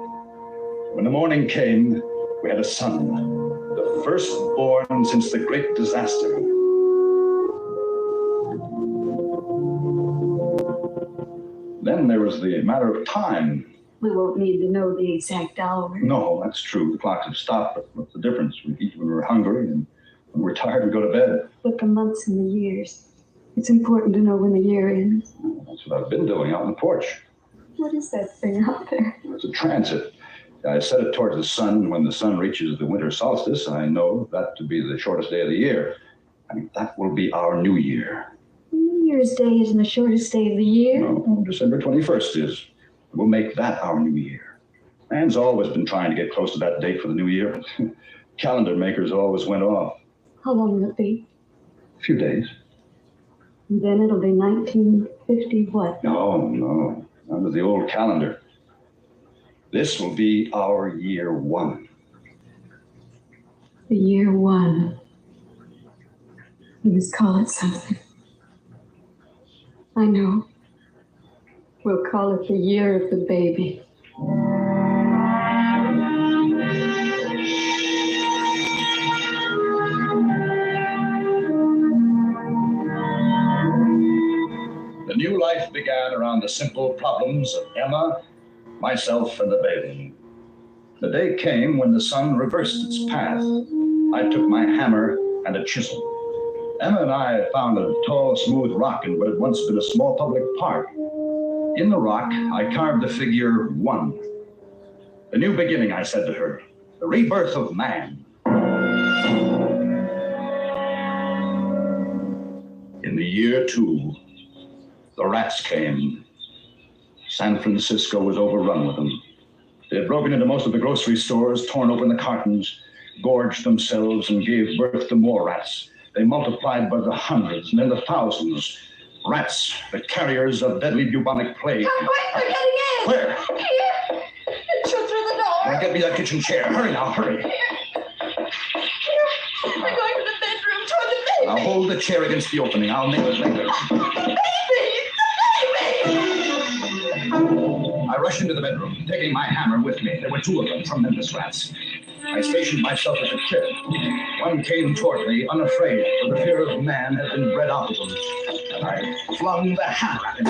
When the morning came, we had a son, the firstborn since the great disaster. Then there was the matter of time.
We won't need to know the exact hour.
No, that's true. The clocks have stopped, but what's the difference? We eat when we're hungry, and when we're tired, we go to bed.
Look, the months and the years. It's important to know when the year ends.
That's what I've been doing out on the porch.
What is that thing out there?
It's a transit. I set it towards the sun, and when the sun reaches the winter solstice, I know that to be the shortest day of the year. I mean, that will be our new year.
New Year's Day isn't the shortest day of the year.
No, December 21st is. We'll make that our new year. Man's always been trying to get close to that date for the new year. Calendar makers always went off.
How long will it be?
A few days.
And then it'll be 1950 what?
No. Under the old calendar. This will be our year 1.
The year 1. We must call it something. I know. We'll call it the year of the baby.
The new life began around the simple problems of Emma, myself, and the baby. The day came when the sun reversed its path. I took my hammer and a chisel. Emma and I had found a tall, smooth rock in what had once been a small public park. In the rock, I carved the figure 1. The new beginning, I said to her, the rebirth of man. In the year 2, the rats came. San Francisco was overrun with them. They had broken into most of the grocery stores, torn open the cartons, gorged themselves, and gave birth to more rats. They multiplied by the hundreds and then the thousands. Rats, the carriers of deadly bubonic plague.
Oh, wait, they're getting in!
Where?
Here! Shoot through the door!
Now get me that kitchen chair. Hurry now, hurry.
Here! We're going to the bedroom, toward the baby!
Now hold the chair against the opening. I'll nail it later.
The baby!
I rushed into the bedroom, taking my hammer with me. There were 2 of them, tremendous rats. I stationed myself at the crib. One came toward me, unafraid, for the fear of man had been bred out of them. And I flung the hammer at him.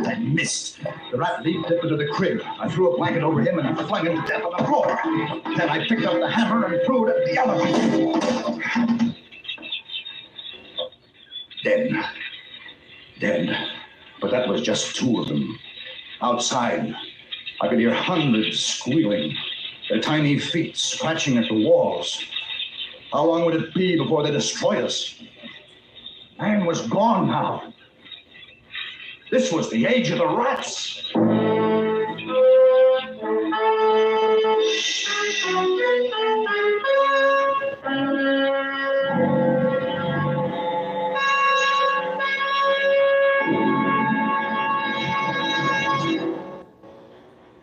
I missed. The rat leaped into the crib. I threw a blanket over him and flung him to death on the floor. Then I picked up the hammer and threw it at the other one. Dead. But that was just two of them. Outside, I could hear hundreds squealing, their tiny feet scratching at the walls. How long would it be before they destroyed us? Man was gone now. This was the age of the rats.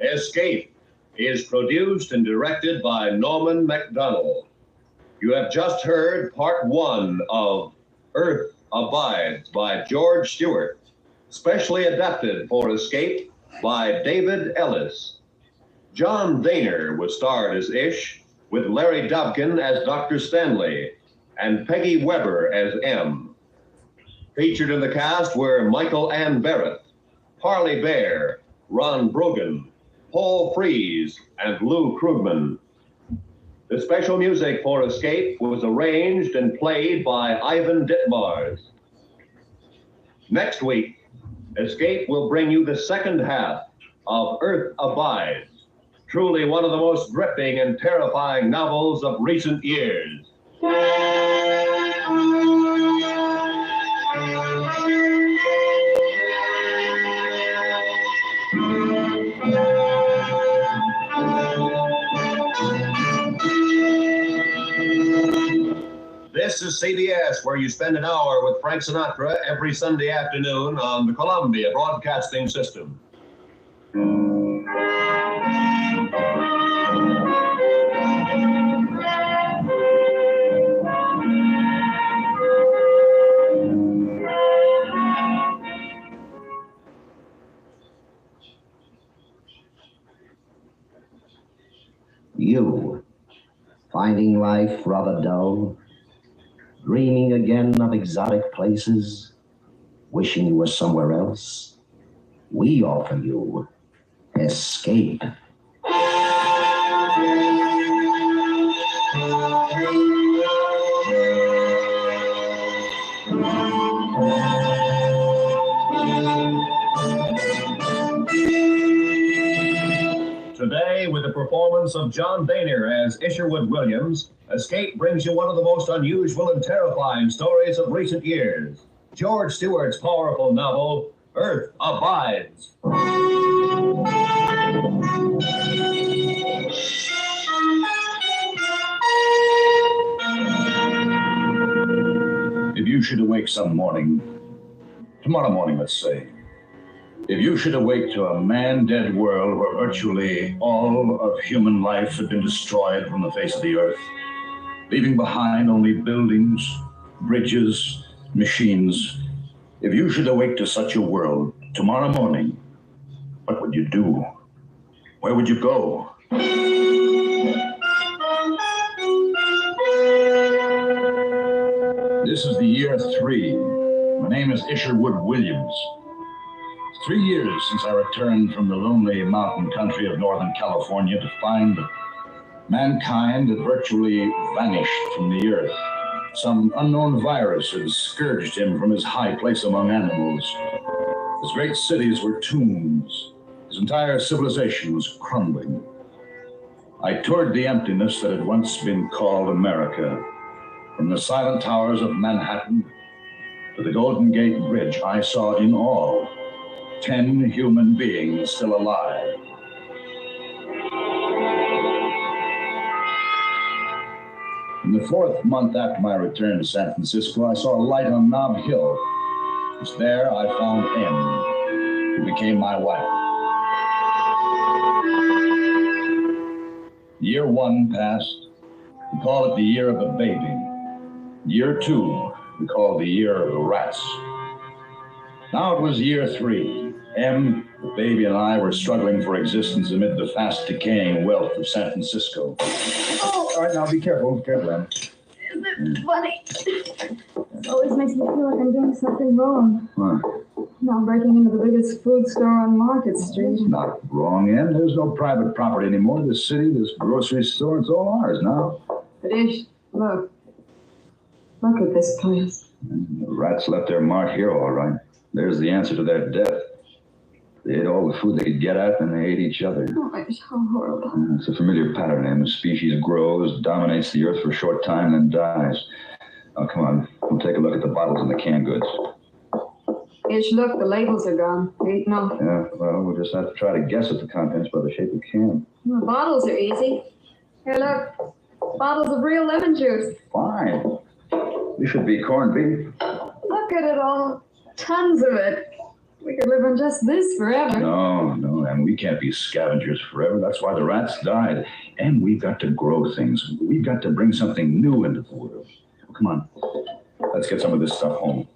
Escape is produced and directed by Norman MacDonald. You have just heard part one of Earth Abides by George Stewart, specially adapted for Escape by David Ellis. John Daner was starred as Ish, with Larry Dobkin as Dr. Stanley, and Peggy Weber as M. Featured in the cast were Michael Ann Barrett, Parley Bear, Ron Brogan, Paul Frees, and Lou Krugman. The special music for Escape was arranged and played by Ivan Ditmars. Next week, Escape will bring you the second half of Earth Abides, truly one of the most gripping and terrifying novels of recent years. This is CBS, where you spend an hour with Frank Sinatra every Sunday afternoon on the Columbia Broadcasting System.
You, finding life rather dull, dreaming again of exotic places, wishing you were somewhere else, we offer you Escape.
Today, with the performance of John Daner as Isherwood Williams, Escape brings you one of the most unusual and terrifying stories of recent years. George Stewart's powerful novel, Earth Abides.
If you should awake some morning, tomorrow morning, let's say, if you should awake to a man-dead world where virtually all of human life had been destroyed from the face of the earth, leaving behind only buildings, bridges, machines, if you should awake to such a world tomorrow morning, what would you do? Where would you go? This is the year 3. My name is Isherwood Williams. 3 years since I returned from the lonely mountain country of Northern California to find that mankind had virtually vanished from the earth. Some unknown virus had scourged him from his high place among animals. His great cities were tombs. His entire civilization was crumbling. I toured the emptiness that had once been called America. From the silent towers of Manhattan to the Golden Gate Bridge, I saw in all 10 human beings still alive. In the 4th month after my return to San Francisco, I saw a light on Nob Hill. It was there I found M, who became my wife. Year 1 passed. We call it the year of the baby. Year 2, we call the year of the rats. Now it was year 3. M The baby and I were struggling for existence amid the fast decaying wealth of San Francisco.
Oh,
All right, now be careful. Careful, Em.
is it funny? It always makes me feel like I'm doing something wrong.
What?
Now breaking into the biggest food store on Market Street.
It's not wrong, Em. There's no private property anymore. This city, this grocery store, it's all ours now.
It is. Look. Look at this place.
The rats left their mark here, all right. There's the answer to their death. They ate all the food they could get at, and they ate each other.
Oh, it's how horrible.
It's a familiar pattern, Em. The species grows, dominates the earth for a short time, then dies. Now, come on. We'll take a look at the bottles and the canned goods.
Hitch, look, the labels are gone. They eaten off.
Yeah, well, we'll just have to try to guess at the contents by the shape of the can.
The bottles are easy. Here, look. Bottles of real lemon juice.
Fine. This should be corned beef.
Look at it all. Tons of it. We could live on just this forever.
No, and we can't be scavengers forever. That's why the rats died. And we've got to grow things. We've got to bring something new into the world. Well, come on. Let's get some of this stuff home.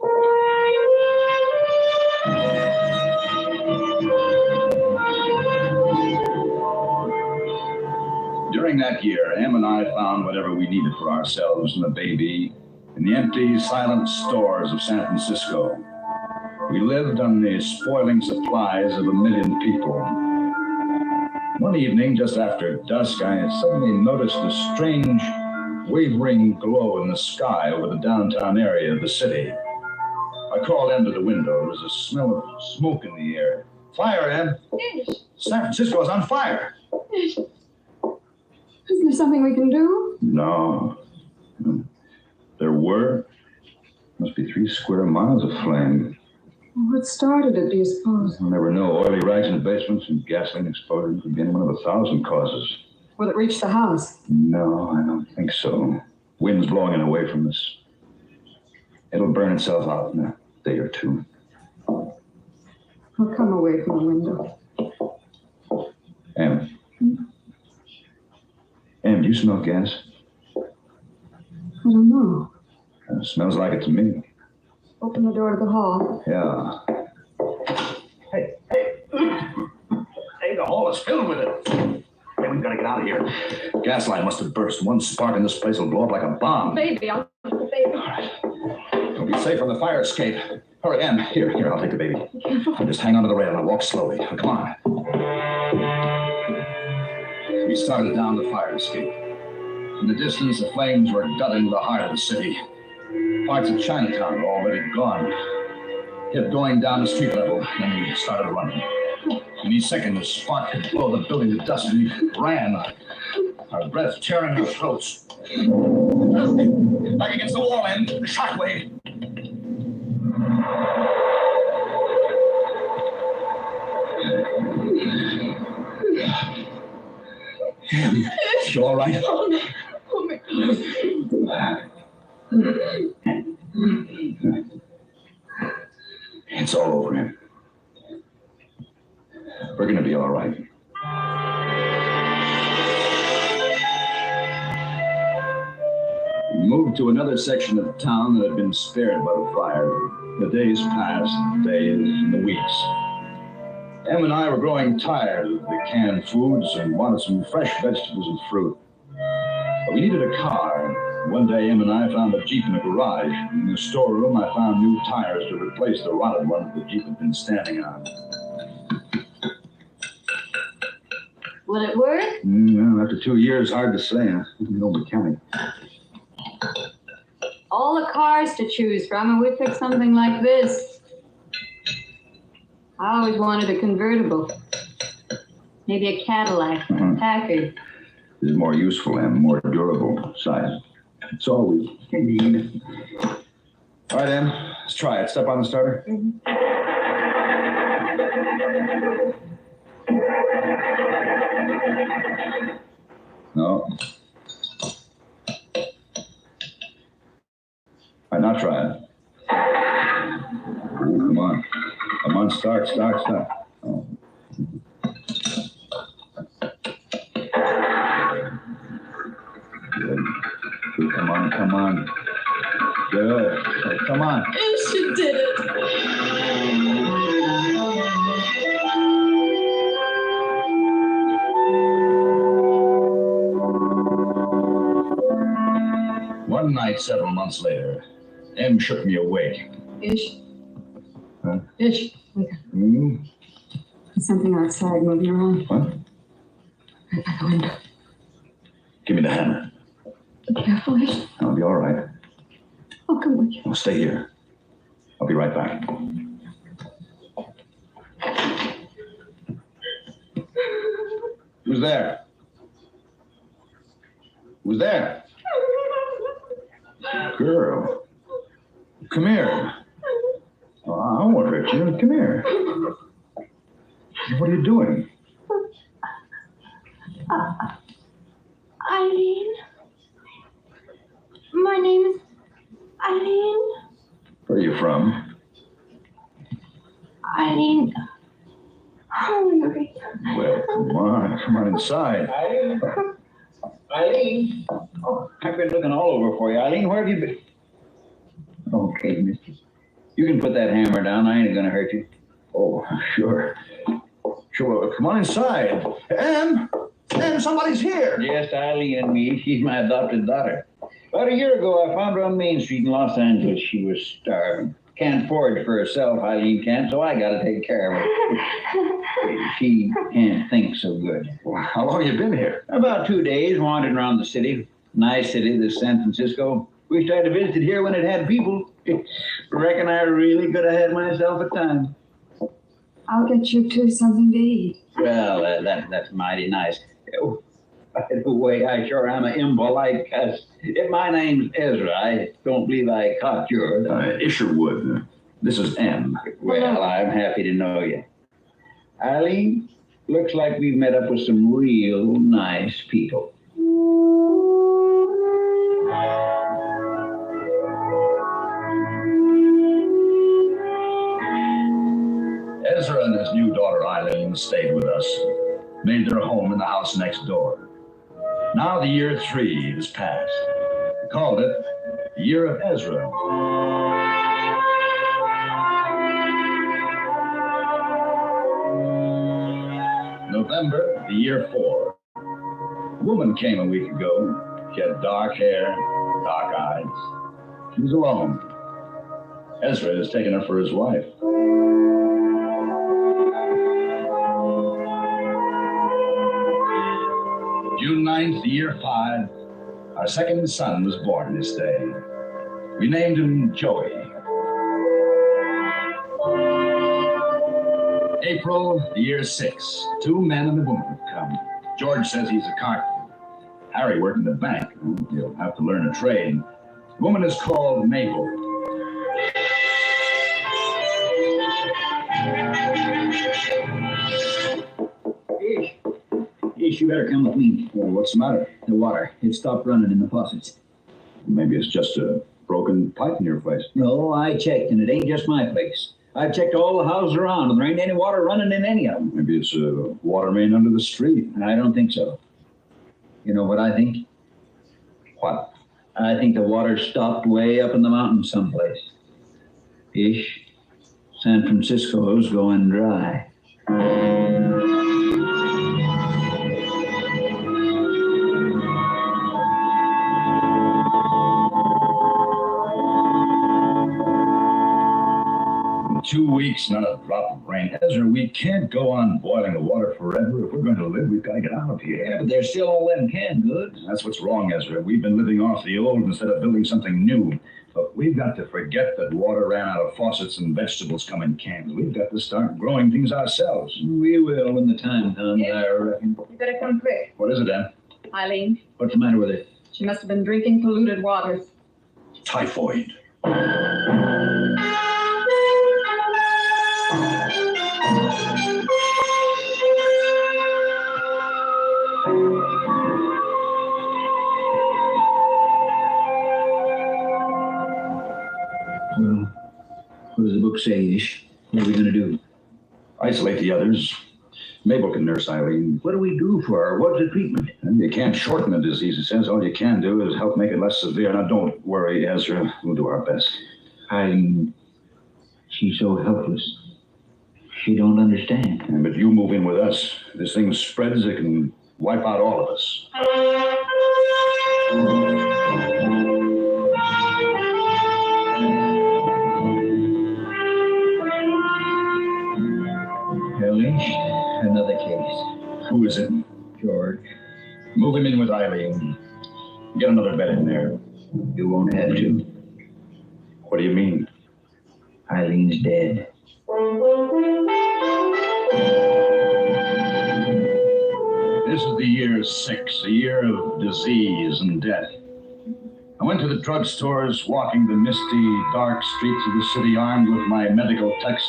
During that year, Em and I found whatever we needed for ourselves and the baby in the empty, silent stores of San Francisco. We lived on the spoiling supplies of 1 million people. One evening, just after dusk, I suddenly noticed a strange, wavering glow in the sky over the downtown area of the city. I crawled into the window. There was a smell of smoke in the air. Fire, Em!
Hitch.
San Francisco is on fire!
Hitch. Isn't there something we can do?
No. There were. Must be 3 square miles of flame.
What started it, do you suppose?
And there were no oily rags in the basements, and gasoline explosion could be any one of 1,000 causes.
Will it reach the house?
No, I don't think so. Wind's blowing it away from us. It'll burn itself out in a day or two.
I'll come away from the window.
Em. Em, do you smell gas?
I don't know.
It smells like it to me.
Open the door to the hall.
Yeah. Hey. Hey, the hall is filled with it. Hey, we've got to get out of here. Gas line must have burst. One spark in this place will blow up like a bomb.
Baby, I'll take the baby.
All right. We'll be safe from the fire escape. Hurry, Em. Here, I'll take the baby. I'll just hang onto the rail and I'll walk slowly. Come on. We started down the fire escape. In the distance, the flames were gutting the heart of the city. Parts of Chinatown were already gone. Kept going down the street level, then we started running. In each second, the spark could blow the building to dust, and we ran, our breath tearing our throats. Back against the wall, Em, the shockwave. You all right?
Oh, no. Oh, my God.
It's all over, Em. We're going to be all right. We moved to another section of town that had been spared by the fire. The days passed, the days and the weeks. Em and I were growing tired of the canned foods and wanted some fresh vegetables and fruit. But we needed a car. One day, Em and I found a Jeep in a garage. In the storeroom, I found new tires to replace the rotted ones the Jeep had been standing on.
Will it work?
Well, after 2 years, hard to say. I'm no mechanic.
All the cars to choose from, and we picked something like this. I always wanted a convertible. Maybe a Cadillac, Packard.
This is more useful and more durable size. It's all we need. All right, Em, let's try it. Step on the starter. No. All right, now try it. Ooh, come on. Come on, start. Oh. Good. Come on. Good. Come on.
She did it.
One night, several months later, Em shook me awake.
Ish.
Huh?
Ish. Wake up.
Hmm?
There's something outside moving around.
What?
Right by the window.
Give me the hammer.
Be careful, Ish.
I'll be all right.
I'll come with you.
I'll stay here. I'll be right back. Who's there? Who's there? Girl. Come here. Oh, I won't hurt you. Come here. What are you doing?
Eileen. My name is Eileen.
Where are you from?
Eileen. Hungry.
Well, come on inside.
Eileen? Eileen? Oh, I've been looking all over for you. Eileen, where have you been? Okay, mister. You can put that hammer down. I ain't gonna hurt you.
Oh, sure. Sure, well, come on inside. Em, somebody's here.
Yes, Eileen and me. She's my adopted daughter. About a year ago, I found her on Main Street in Los Angeles. She was starving. Can't forage for herself, Eileen can't, so I gotta take care of her. She can't think so good.
Well, how long you been here?
About 2 days, wandering around the city. Nice city, this San Francisco. Wished I'd have visited here when it had people. Reckon I really could have had myself a time.
I'll get you two something to eat.
Well, that's mighty nice. By the way, I sure am an impolite cuss. If my name's Ezra, I don't believe I caught yours.
Isherwood. This is Em.
Well, I'm happy to know you. Eileen, looks like we've met up with some real nice people.
Ezra and his new daughter Eileen stayed with us, made their home in the house next door. Now the year 3 has passed. We called it the Year of Ezra. November, the year 4. A woman came a week ago. She had dark hair, dark eyes. She was alone. Ezra has taken her for his wife. June 9th, the year 5, our second son was born this day. We named him Joey. April, the year 6, 2 men and a woman have come. George says he's a carpenter. Harry worked in the bank. He'll have to learn a trade. The woman is called Mabel.
You better come with me.
Well, what's the matter?
The water. It stopped running in the faucets.
Maybe it's just a broken pipe in your place.
No, I checked, and it ain't just my place. I've checked all the houses around, and there ain't any water running in any of them.
Maybe it's a water main under the street.
I don't think so. You know what I think?
What?
I think the water stopped way up in the mountains someplace. Ish. San Francisco's going dry.
2 weeks, not a drop of rain. Ezra, we can't go on boiling the water forever. If we're going to live, we've got to get out of here.
Yeah, but there's still all them canned goods.
That's what's wrong, Ezra. We've been living off the old instead of building something new. But we've got to forget that water ran out of faucets and vegetables come in cans. We've got to start growing things ourselves.
We will when the time comes, I reckon.
You better come quick.
What is it, Ann?
Eileen,
What's the matter with it?
she must have been drinking polluted waters.
Typhoid.
Well, what does the book say, Ish? What are we going to do?
Isolate the others. Mabel can nurse Eileen.
What do we do for her? What's the treatment?
And you can't shorten the disease. It says all you can do is help make it less severe. Now, don't worry, Ezra. We'll do our best.
Eileen, she's so helpless. She don't understand.
Yeah, but you move in with us. If this thing spreads, it can wipe out all of us. Move him in with Eileen. Get another bed in there.
You won't have to.
What do you mean?
Eileen's dead.
This is the year 6, a year of disease and death. I went to the drugstores, walking the misty, dark streets of the city armed with my medical text,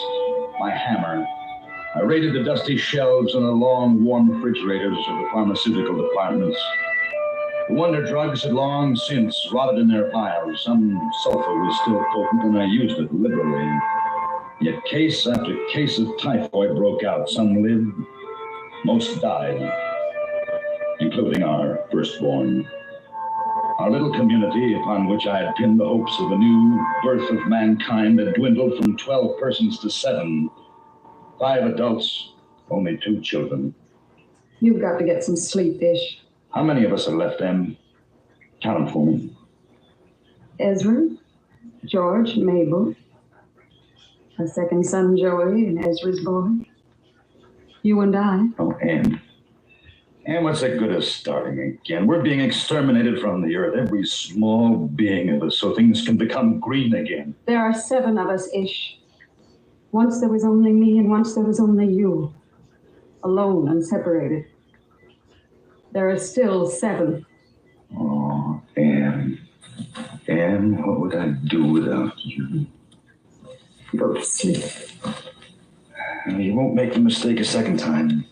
my hammer. I raided the dusty shelves and the long, warm refrigerators of the pharmaceutical departments. The wonder drugs had long since rotted in their vials. Some sulfur was still potent, and I used it liberally. Yet case after case of typhoid broke out. Some lived, most died, including our firstborn. Our little community, upon which I had pinned the hopes of a new birth of mankind, had dwindled from 12 persons to 7. 5 adults, only 2 children.
You've got to get some sleep, Ish.
How many of us are left, Em? Count them for me.
Ezra, George, Mabel, a second son, Joey, and Ezra's boy. You and I.
Oh, Em. And what's the good of starting again? We're being exterminated from the earth, every small being of us, so things can become green again.
There are 7 of us, Ish. Once there was only me, and once there was only you. Alone and separated. There are still 7.
Oh, Em. Em, what would I do without you?
Go to sleep.
You won't make the mistake a second time.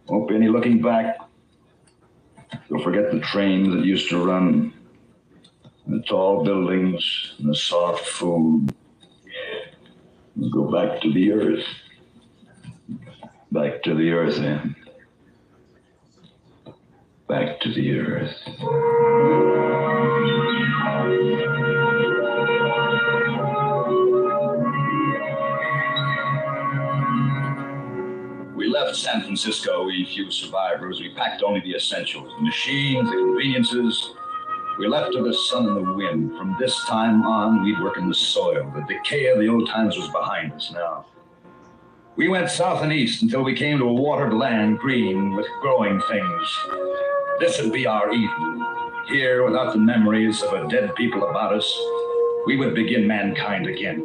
Won't be any looking back. You'll forget the trains that used to run, the tall buildings, and the soft food. You'll go back to the earth. Back to the earth, Em. Back to the earth. We left San Francisco, we few survivors. We packed only the essentials, the machines, the conveniences. We left to the sun and the wind. From this time on, we'd work in the soil. The decay of the old times was behind us now. We went south and east until we came to a watered land, green with growing things. This would be our Eden. Here, without the memories of a dead people about us, we would begin mankind again.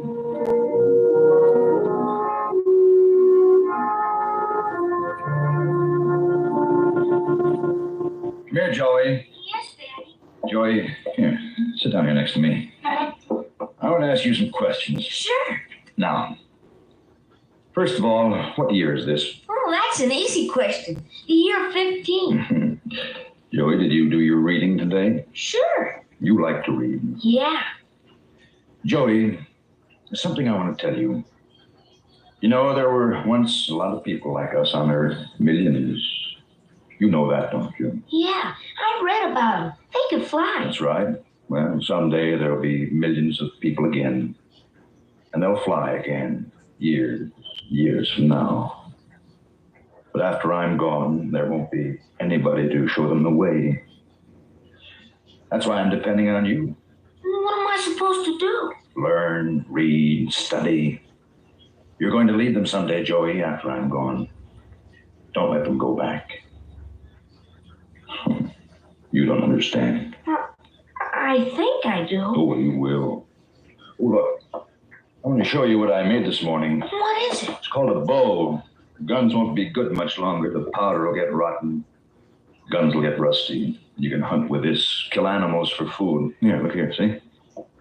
Come here, Joey.
Yes, Daddy.
Joey, here, sit down here next to me. I want to ask you some questions.
Sure.
Now, first of all, what year is this?
Oh, that's an easy question. The year 15.
Joey, did you do your reading today?
Sure.
You like to read.
Yeah.
Joey, there's something I want to tell you. You know, there were once a lot of people like us on Earth, millions. You know that, don't you?
Yeah, I read about them. They could fly.
That's right. Well, someday there'll be millions of people again. And they'll fly again, years from now. But after I'm gone, there won't be anybody to show them the way. That's why I'm depending on you.
What am I supposed to do?
Learn, read, study. You're going to lead them someday, Joey, after I'm gone. Don't let them go back. You don't understand.
I think I do.
Oh, you will. Oh, look. I want to show you what I made this morning.
What is it?
It's called a bow. Guns won't be good much longer. The powder will get rotten. Guns will get rusty. You can hunt with this, kill animals for food. Here, look here, see?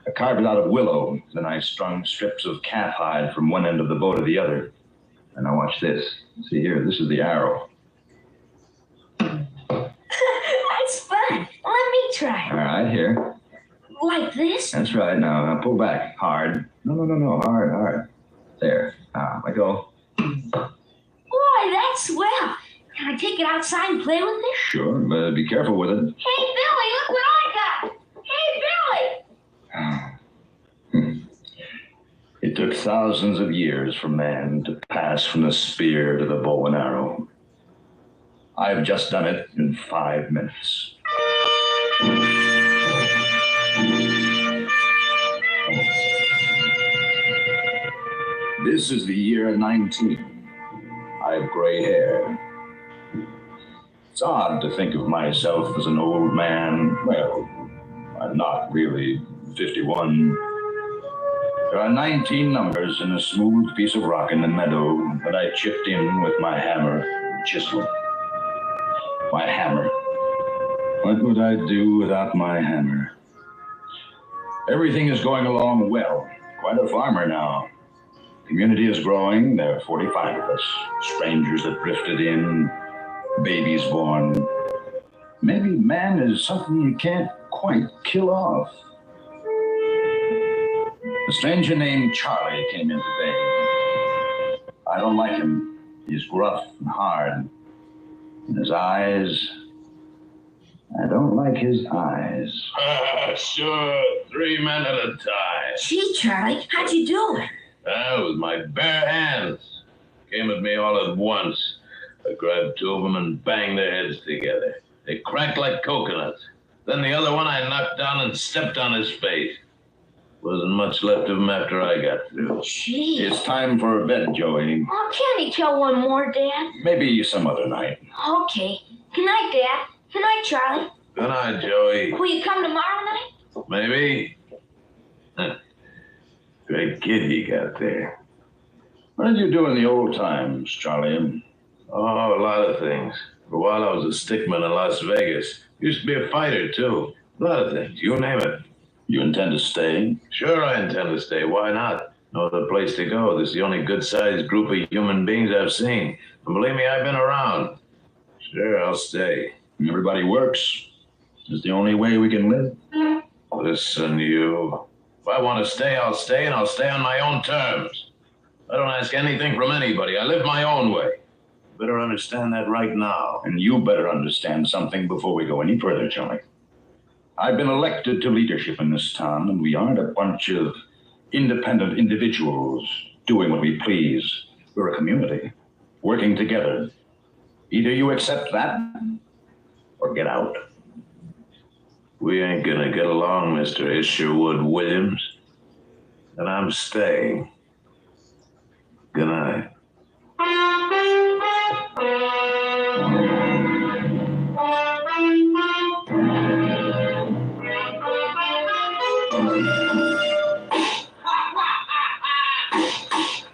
I carved it out of willow. Then I strung strips of calf hide from one end of the bow to the other. And now watch this. See here, this is the arrow.
That's fun. Let me try.
All right, here.
Like this?
That's right. Now pull back. Hard. No. Hard. There. Now, let go.
Boy, that's swell. Can I take it outside and play with it?
Sure, but be careful with it.
Hey, Billy, look what I got. Hey, Billy.
It took thousands of years for man to pass from the spear to the bow and arrow. I've just done it in 5 minutes. This is the year 19. I have gray hair. It's odd to think of myself as an old man. Well, I'm not really 51. There are 19 numbers in a smooth piece of rock in the meadow that I chipped in with my hammer and chisel. My hammer. What would I do without my hammer? Everything is going along well. Quite a farmer now. Community is growing. There are 45 of us. Strangers that drifted in. Babies born. Maybe man is something you can't quite kill off. A stranger named Charlie came in today. I don't like him. He's gruff and hard. And his eyes, I don't like his eyes.
Sure, 3 men at a time.
Gee, Charlie, how'd you do it?
With my bare hands. Came at me all at once. I grabbed 2 of them and banged their heads together. They cracked like coconuts. Then the other one I knocked down and stepped on his face. Wasn't much left of him after I got through.
Gee.
It's time for bed, Joey.
Oh, can't he kill one more, Dad?
Maybe some other night.
Okay. Good night, Dad. Good night, Charlie.
Good night, Joey.
Will you come tomorrow night?
Maybe. Great kid you got there.
What did you do in the old times, Charlie?
Oh, a lot of things. For a while I was a stickman in Las Vegas. Used to be a fighter, too. A lot of things. You name it.
You intend to stay?
Sure I intend to stay. Why not? No other place to go. This is the only good-sized group of human beings I've seen. And believe me, I've been around. Sure, I'll stay.
Everybody works. It's the only way we can live.
Listen, you. If I want to stay, I'll stay, and I'll stay on my own terms. I don't ask anything from anybody. I live my own way. You better understand that right now.
And you better understand something before we go any further, Charlie. I've been elected to leadership in this town, and we aren't a bunch of independent individuals doing what we please. We're a community, working together. Either you accept that, or get out.
We ain't gonna get along, Mr. Isherwood Williams. And I'm staying. Good night.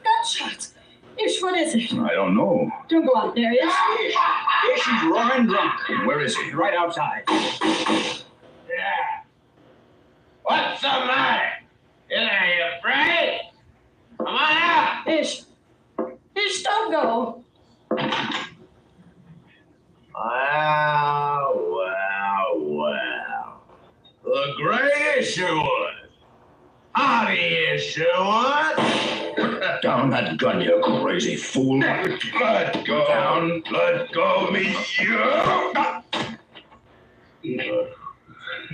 Gunshots. Ish, what is it?
I don't know.
Don't go out there, Ish.
Ish, he's roaring drunk.
Where is he?
Right outside.
Yeah. What's the matter? Are you afraid? Come on out.
Ish. Ish, don't go.
Wow. The great Isherwood. Howdy, Isherwood.
Put down that gun, you crazy fool.
Let go.
Down.
Let go of me, you.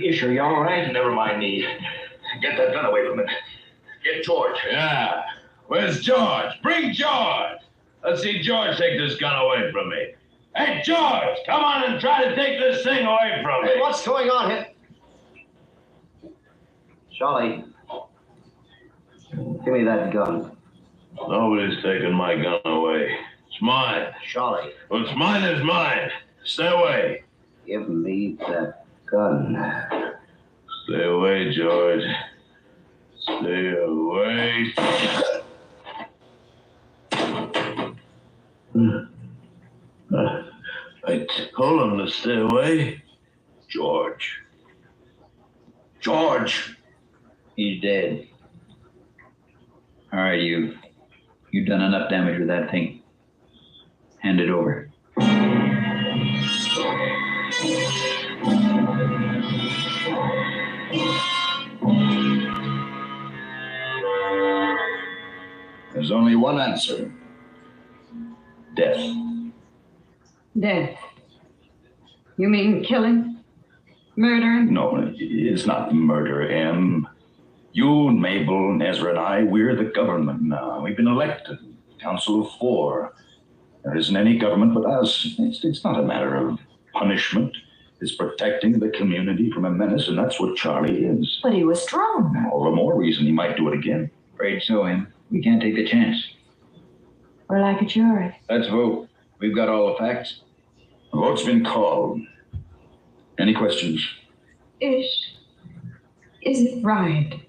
Ish, are you all right?
Never mind me. Get that gun away from him. Get George.
Yeah. Where's George? Bring George. Let's see George take this gun away from me. Hey, George, come on and try to take this thing away from me.
Hey, what's going on here? Charlie, give me that gun.
Nobody's taking my gun away. It's mine.
Charlie.
What's mine is mine. Stay away.
Give me that gun.
Stay away, George. Stay away. I told him to stay away.
George. George!
He's dead. All right, you've done enough damage with that thing. Hand it over.
There's only one answer. Death.
Death. You mean killing? Murdering?
No, it's not murder, Em. You, Mabel, and Ezra and I, we're the government now. We've been elected. Council of 4. There isn't any government but us. It's not a matter of punishment. It's protecting the community from a menace, and that's what Charlie is.
But he was strong.
All the more reason he might do it again.
Afraid so, Em. We can't take the chance.
We're like a jury.
Let's vote. We've got all the facts.
The vote's been called. Any questions?
Is it right?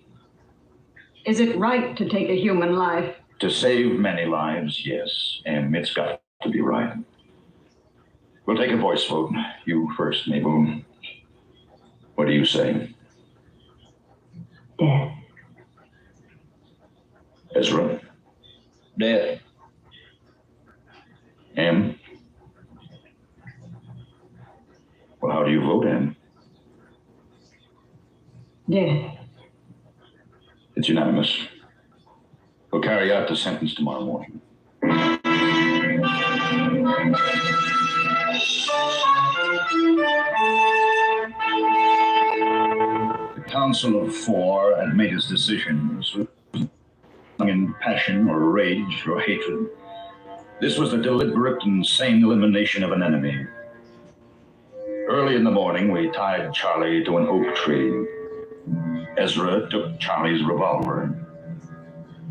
Is it right to take a human life?
To save many lives, yes. And it's got to be right. We'll take a voice vote. You first, Mabel. What do you say?
Death.
Ezra?
Death.
Em? Well, how do you vote, Em?
Death.
It's unanimous. We'll carry out the sentence tomorrow morning. The Council of Four had made its decisions in passion or rage or hatred. This was the deliberate and sane elimination of an enemy. Early in the morning, we tied Charlie to an oak tree. Ezra took Charlie's revolver.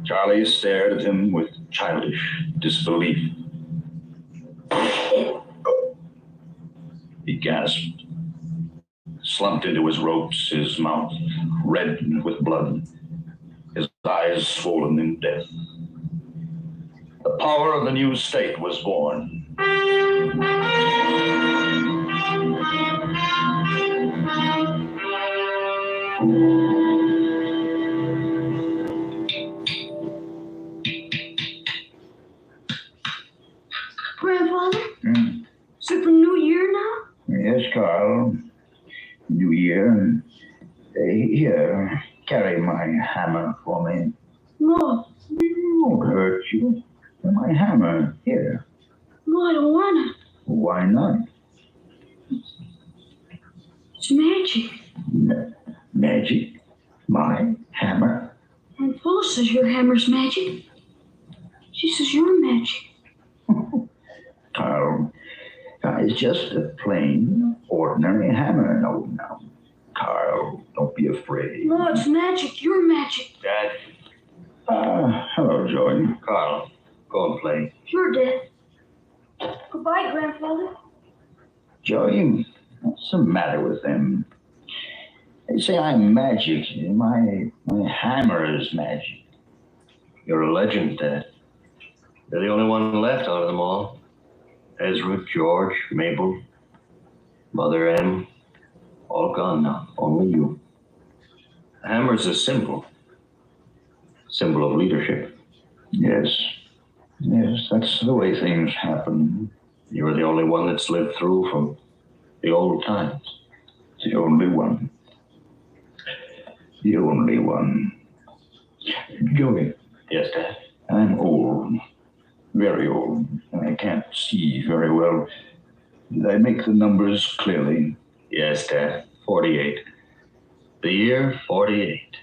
Charlie stared at him with childish disbelief. He gasped, slumped into his ropes, his mouth red with blood, his eyes swollen in death. The power of the new state was born.
Grandfather? Is it the new year now?
Yes, Carl. New Year. Here, carry my hammer for me.
No.
It won't hurt you. My hammer, here.
No, I don't want it.
Why not?
It's magic.
Magic? My hammer?
Aunt Paula says your hammer's magic. She says you're magic.
Carl, it's just a plain, ordinary hammer. No. Carl, don't be afraid.
No, it's magic. You're magic.
Dad.
Hello, Joy.
Carl, go and play.
Sure, Dad. Goodbye, Grandfather.
Joey, what's the matter with them? They say I'm magic. My hammer is magic.
You're a legend, Dad. You're the only one left out of them all. Ezra, George, Mabel, Mother Em, all gone now. Only you. The hammer's a symbol of leadership.
Yes, that's the way things happen.
You were the only one that's lived through from the old times.
The only one. The only one. Joey.
Yes, Dad?
I'm old. Very old. And I can't see very well. Did I make the numbers clearly?
Yes, Dad. 48. The year 48.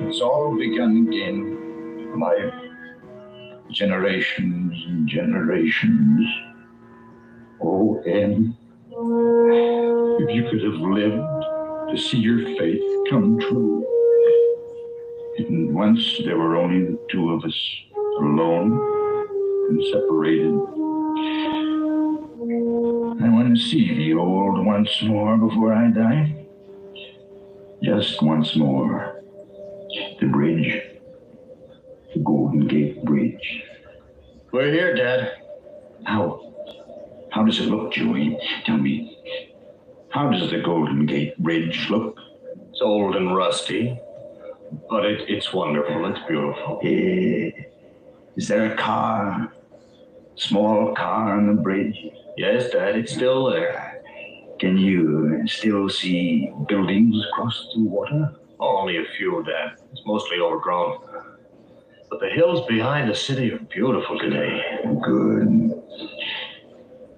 It's all begun again. Life. Generations and generations. Oh, Em. If you could have lived to see your faith come true. And once there were only the two of us, alone and separated. I want to see the old once more before I die. Just once more. The bridge. The Golden Gate Bridge.
We're here, Dad.
How does it look, Joey? Tell me. How does the Golden Gate Bridge look?
It's old and rusty, but it's wonderful. It's beautiful.
Is there a car? Small car on the bridge?
Yes, Dad, it's still there.
Can you still see buildings across the water?
Only a few, Dad. It's mostly overgrown. But the hills behind the city are beautiful today.
Good.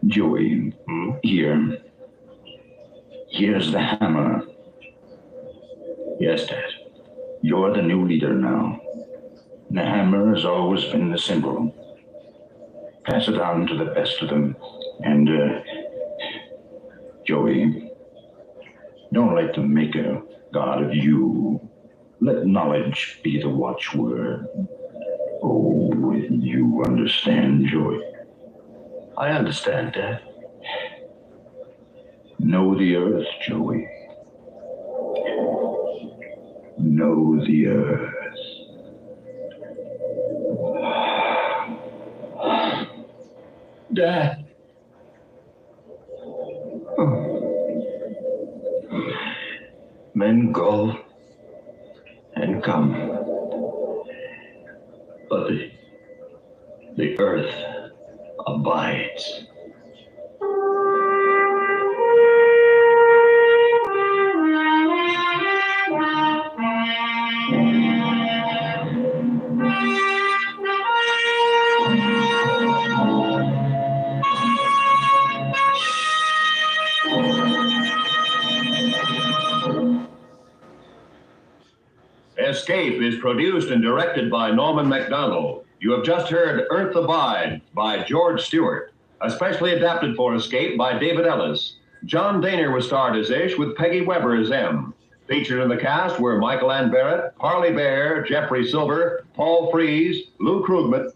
Joey, here. Here's the hammer.
Yes, Dad.
You're the new leader now. The hammer has always been the symbol. Pass it on to the best of them. And, Joey, don't let them make a god of you. Let knowledge be the watchword. Oh, when you understand, Joey.
I understand, Dad.
Know the earth, Joey. Know the earth.
Dad.
Men go and come, but the earth abides.
Escape is produced and directed by Norman MacDonald. You have just heard Earth Abides by George Stewart, especially adapted for Escape by David Ellis. John Daner was starred as Ish with Peggy Weber as M. Featured in the cast were Michael Ann Barrett, Parley Bear, Jeffrey Silver, Paul Frees, Lou Krugman.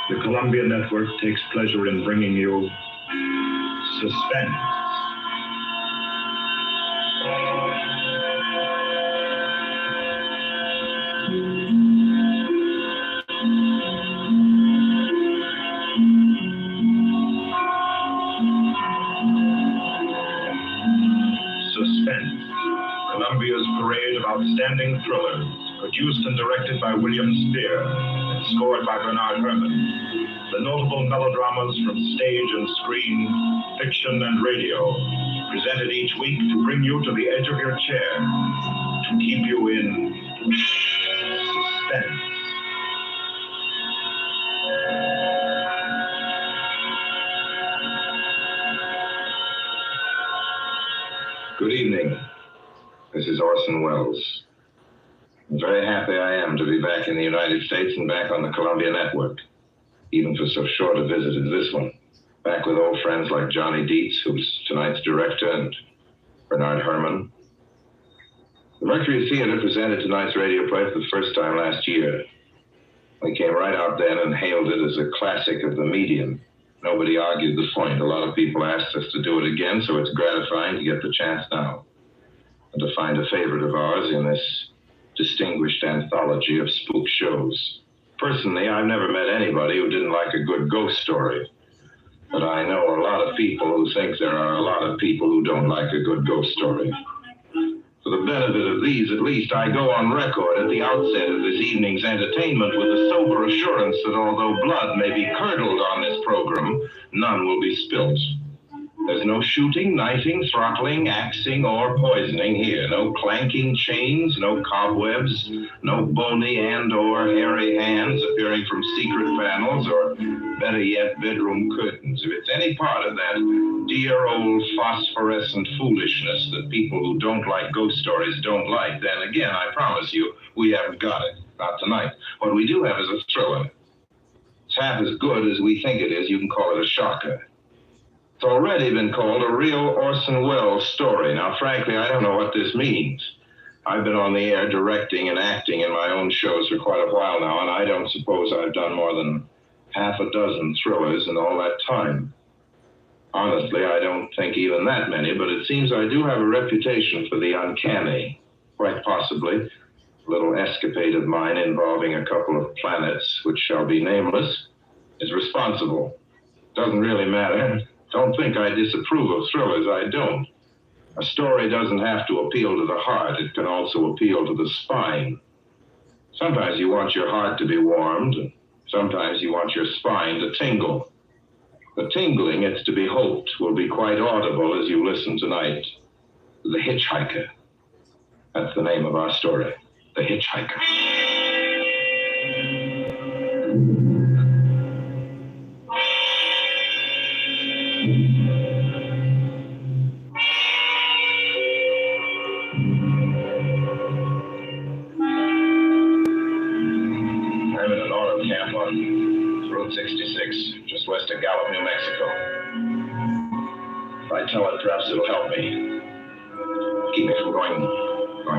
The Columbia Network takes pleasure in bringing you Suspense. Suspense, Columbia's parade of outstanding thrillers, produced and directed by William Spear, and scored by Bernard Herrmann. The notable melodramas from stage and screen, fiction and radio, presented each week to bring you to the edge of your chair, to keep you in suspense.
Good evening. This is Orson Welles. I'm very happy I am to be back in the United States and back on the Columbia Network, even for so short a visit as this one. Back with old friends like Johnny Dietz, who's tonight's director, and Bernard Herrmann. The Mercury Theater presented tonight's radio play for the first time last year. We came right out then and hailed it as a classic of the medium. Nobody argued the point. A lot of people asked us to do it again, so it's gratifying to get the chance now and to find a favorite of ours in this distinguished anthology of spook shows. Personally, I've never met anybody who didn't like a good ghost story, but I know a lot of people who think there are a lot of people who don't like a good ghost story. For the benefit of these, at least, I go on record at the outset of this evening's entertainment with the sober assurance that although blood may be curdled on this program, none will be spilt. There's no shooting, knifing, throttling, axing, or poisoning here. No clanking chains, no cobwebs, no bony and or hairy hands appearing from secret panels, or better yet, bedroom curtains. If it's any part of that dear old phosphorescent foolishness that people who don't like ghost stories don't like, then again, I promise you, we haven't got it. Not tonight. What we do have is a thriller. It's half as good as we think it is. You can call it a shocker. It's already been called a real Orson Welles story. Now, frankly, I don't know what this means. I've been on the air directing and acting in my own shows for quite a while now, and I don't suppose I've done more than half a dozen thrillers in all that time. Honestly, I don't think even that many, but it seems I do have a reputation for the uncanny. Quite possibly, a little escapade of mine involving a couple of planets, which shall be nameless, is responsible. Doesn't really matter. Don't think I disapprove of thrillers. I don't. A story doesn't have to appeal to the heart. It can also appeal to the spine. Sometimes you want your heart to be warmed, and sometimes you want your spine to tingle. The tingling, it's to be hoped, will be quite audible as you listen tonight. The Hitchhiker. That's the name of our story. The Hitchhiker. I'm in an auto camp on Route 66, just west of
tell it, perhaps it'll help me. Keep me from going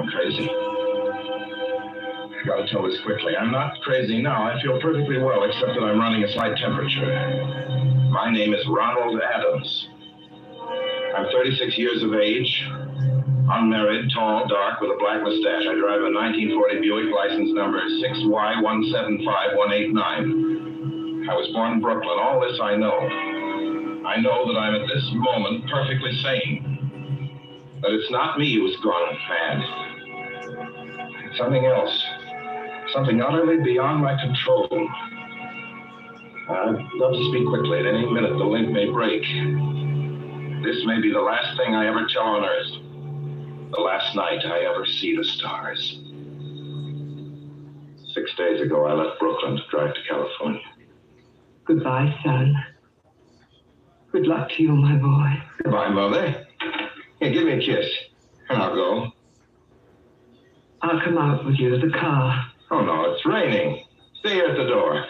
crazy. I gotta tell this quickly. I'm not crazy now. I feel perfectly well, except that I'm running a slight temperature. My name is Ronald Adams. I'm 36 years of age, unmarried, tall, dark, with a black mustache. I drive a 1940 Buick, license number 6Y175189. I was born in Brooklyn. All this I know. I know that I'm at this moment perfectly sane. That it's not me who's gone mad. It's something else. Something utterly beyond my control. I'd love to speak quickly. At any minute, the link may break. This may be the last thing I ever tell on Earth. The last night I ever see the stars. 6 days ago, I left Brooklyn to drive to California.
Goodbye, son. Good luck to you, my boy.
Goodbye, Mother. Here, give me a kiss, and I'll go.
I'll come out with you to the car.
Oh, no, it's raining. Stay here at the door.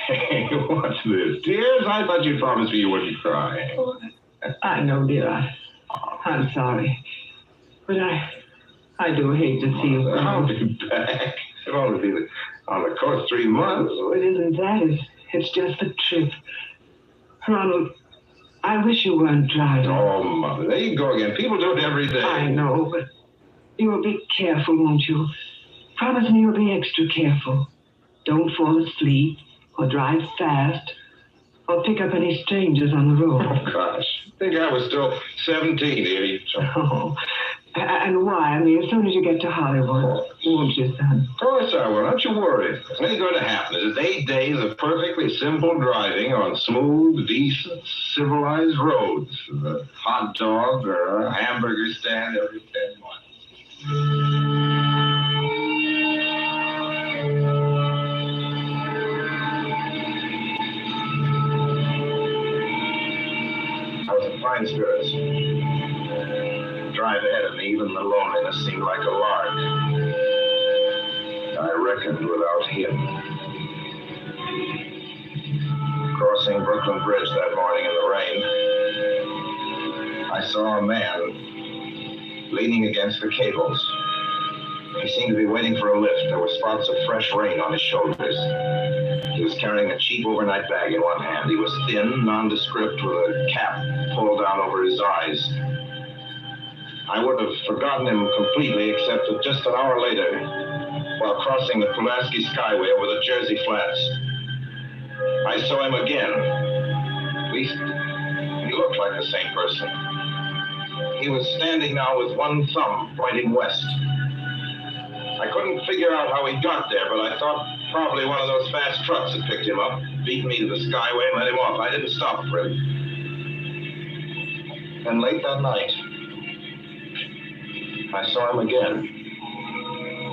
Hey, what's this? Tears? I thought you promised me you wouldn't cry.
I know, dear. I'm sorry. But I do hate to see you go.
I'll be back. It'll only be on the coast 3 months.
Oh, it isn't that. It's just the trip. Ronald, I wish you weren't driving.
Oh, Mother, there you go again. People do it every day.
I know, but you'll be careful, won't you? Promise me you'll be extra careful. Don't fall asleep, or drive fast, or pick up any strangers on the road.
Oh, gosh. I think I was still 17 here.
Oh, and why? I mean, as soon as you get to Hollywood, won't you, son?
Of course I will. Don't you worry. What's going to happen is 8 days of perfectly simple driving on smooth, decent, civilized roads. With a hot dog or a hamburger stand every 10 miles. I was in fine spirits. The drive ahead of me, even the loneliness seemed like a lark. I reckoned without him. Crossing Brooklyn Bridge that morning in the rain, I saw a man leaning against the cables. He seemed to be waiting for a lift. There were spots of fresh rain on his shoulders. He was carrying a cheap overnight bag in one hand. He was thin, nondescript, with a cap pulled down over his eyes. I would have forgotten him completely, except that just an hour later, while crossing the Pulaski Skyway over the Jersey Flats, I saw him again. At least, he looked like the same person. He was standing now with one thumb pointing west. I couldn't figure out how he got there, but I thought probably one of those fast trucks had picked him up, beat me to the Skyway, and let him off. I didn't stop for him. And late that night, I saw him again.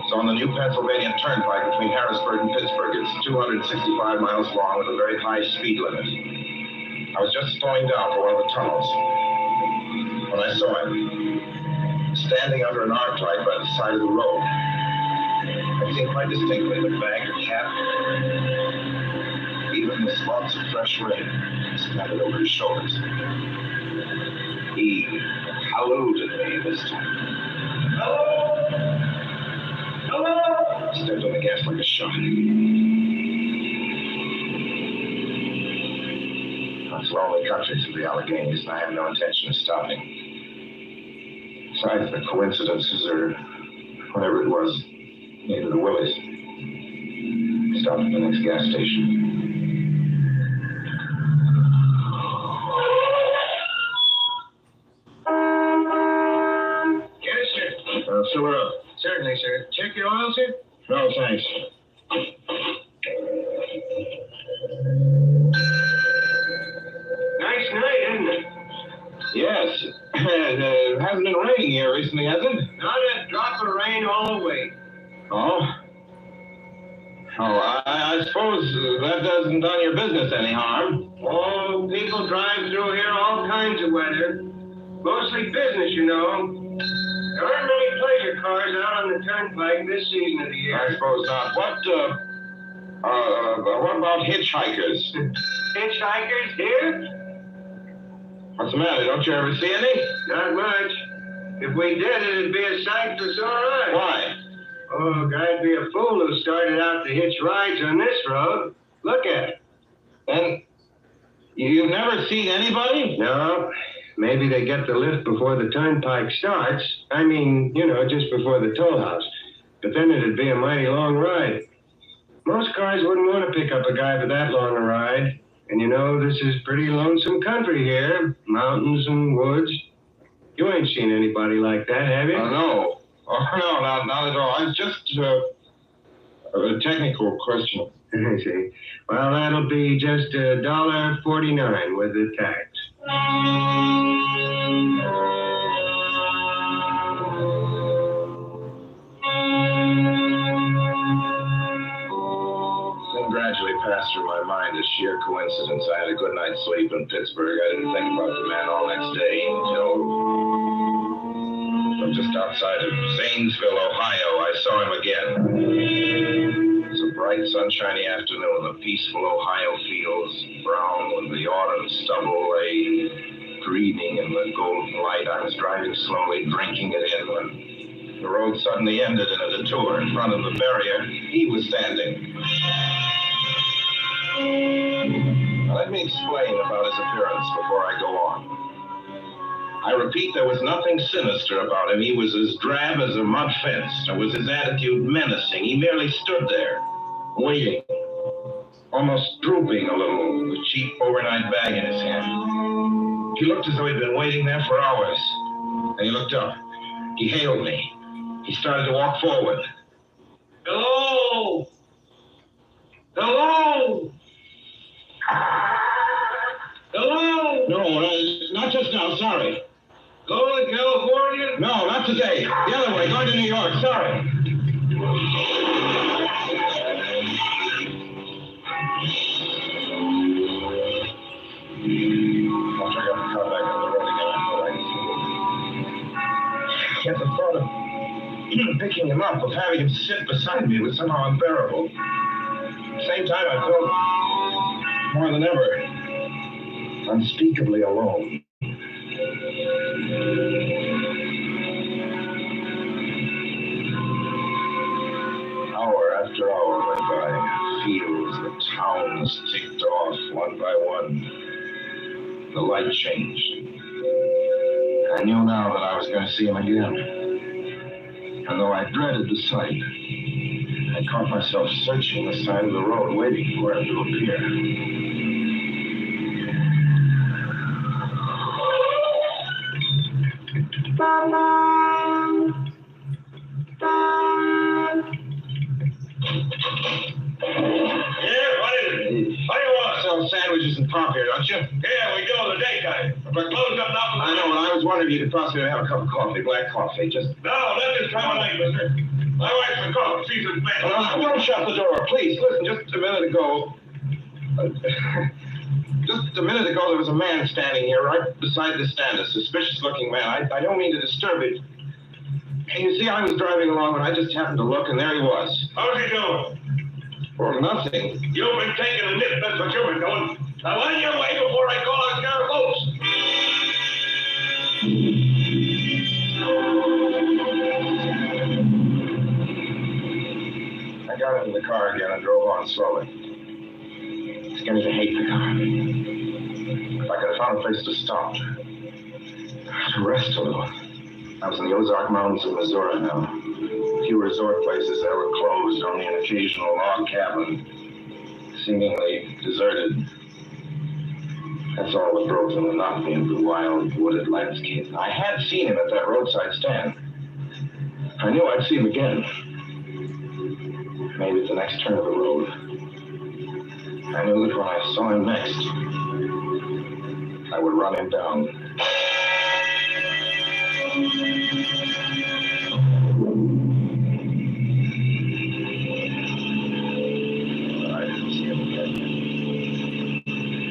It's on the new Pennsylvania Turnpike between Harrisburg and Pittsburgh. It's 265 miles long with a very high speed limit. I was just slowing down for one of the tunnels when I saw him, standing under an arc light by the side of the road. I seen quite distinctly the bag, the cap, even the spots of fresh rain scattered over his shoulders. He hallooed at me this time. Hello! Hello! I stepped on the gas like a shot. It's lonely country through the Alleghenies, and I had no intention of stopping. Besides the coincidences, or whatever it was, maybe the Willies. Stopped at the next gas station.
Yes, sir.
Fill her up.
Certainly, sir. Check your oil, sir?
No, thanks.
Nice night, isn't it?
Yes. It hasn't been raining here recently, has it?
Not a drop of rain all the way.
Oh? Oh, I suppose that doesn't done your business any harm.
Oh, people drive through here all kinds of weather. Mostly business, you know. There aren't many pleasure cars out on the turnpike this season of the year.
I suppose not. What about hitchhikers?
Hitchhikers here? What's the matter? Don't you ever see any? Not much. If we did, it'd be a sight for sore eyes. Why? Oh, guy'd be a fool who started out to hitch rides on this road. Look at it.
And you've never seen anybody?
No. Maybe they get the lift before the turnpike starts. I mean, you know, just before the toll house. But then it'd be a mighty long ride. Most cars wouldn't want to pick up a guy for that long a ride. And you know, this is pretty lonesome country here. Mountains and woods. You ain't seen anybody like that, have you?
No. Oh, no, not at all. It's just a technical question.
I see. Well, that'll be just $1.49 with the tax.
Then gradually passed through my mind a sheer coincidence. I had a good night's sleep in Pittsburgh. I didn't think about the man all next day until from just outside of Zanesville, Ohio, I saw him again. It was a bright, sunshiny afternoon. The peaceful Ohio fields, brown with the autumn stubble, lay dreaming in the golden light. I was driving slowly, drinking it in, when the road suddenly ended in a detour. In front of the barrier, he was standing. Now, let me explain about his appearance before I go on. I repeat, there was nothing sinister about him. He was as drab as a mud fence. Nor was his attitude menacing. He merely stood there, waiting, almost drooping a little, with a cheap overnight bag in his hand. He looked as though he'd been waiting there for hours. And he looked up. He hailed me. He started to walk forward.
Hello! Hello! Hello!
No, not just now, sorry.
Going to California?
No, not today. The other way, going to New York, sorry. I'll check out the car back on the road again. I thought I see. Yet the thought of picking him up, of having him sit beside me, was somehow unbearable. At the same time, I felt more than ever unspeakably alone. Hour after hour went by. Fields, the towns ticked off one by one. The light changed. I knew now that I was going to see him again. And though I dreaded the sight, I caught myself searching the side of the road, waiting for him to appear. Sandwiches and pop here, don't you?
Yeah, we do in the daytime. We're closed up now.
I know, but I was wondering if you could possibly have a cup of coffee, black coffee, just...
No, not this time of night, mister. My wife's a cook. She's a man.
Don't shut the door, please. Listen, just a minute ago... just a minute ago, there was a man standing here right beside the stand, a suspicious-looking man. I don't mean to disturb it. And you see, I was driving along, and I just happened to look, and there he was.
How's he doing?
Well, nothing.
You've been taking a nip, that's what you've been doing. Now, on your way before I call our sheriff folks.
I got into the car again and drove on slowly. It's beginning to hate the car. If I could have found a place to stop, to rest a little. I was in the Ozark Mountains of Missouri now. A few resort places that were closed, only an occasional log cabin, seemingly deserted. That's all that broke the monotony of the wild, wooded landscape. I had seen him at that roadside stand. I knew I'd see him again. Maybe at the next turn of the road. I knew that when I saw him next, I would run him down.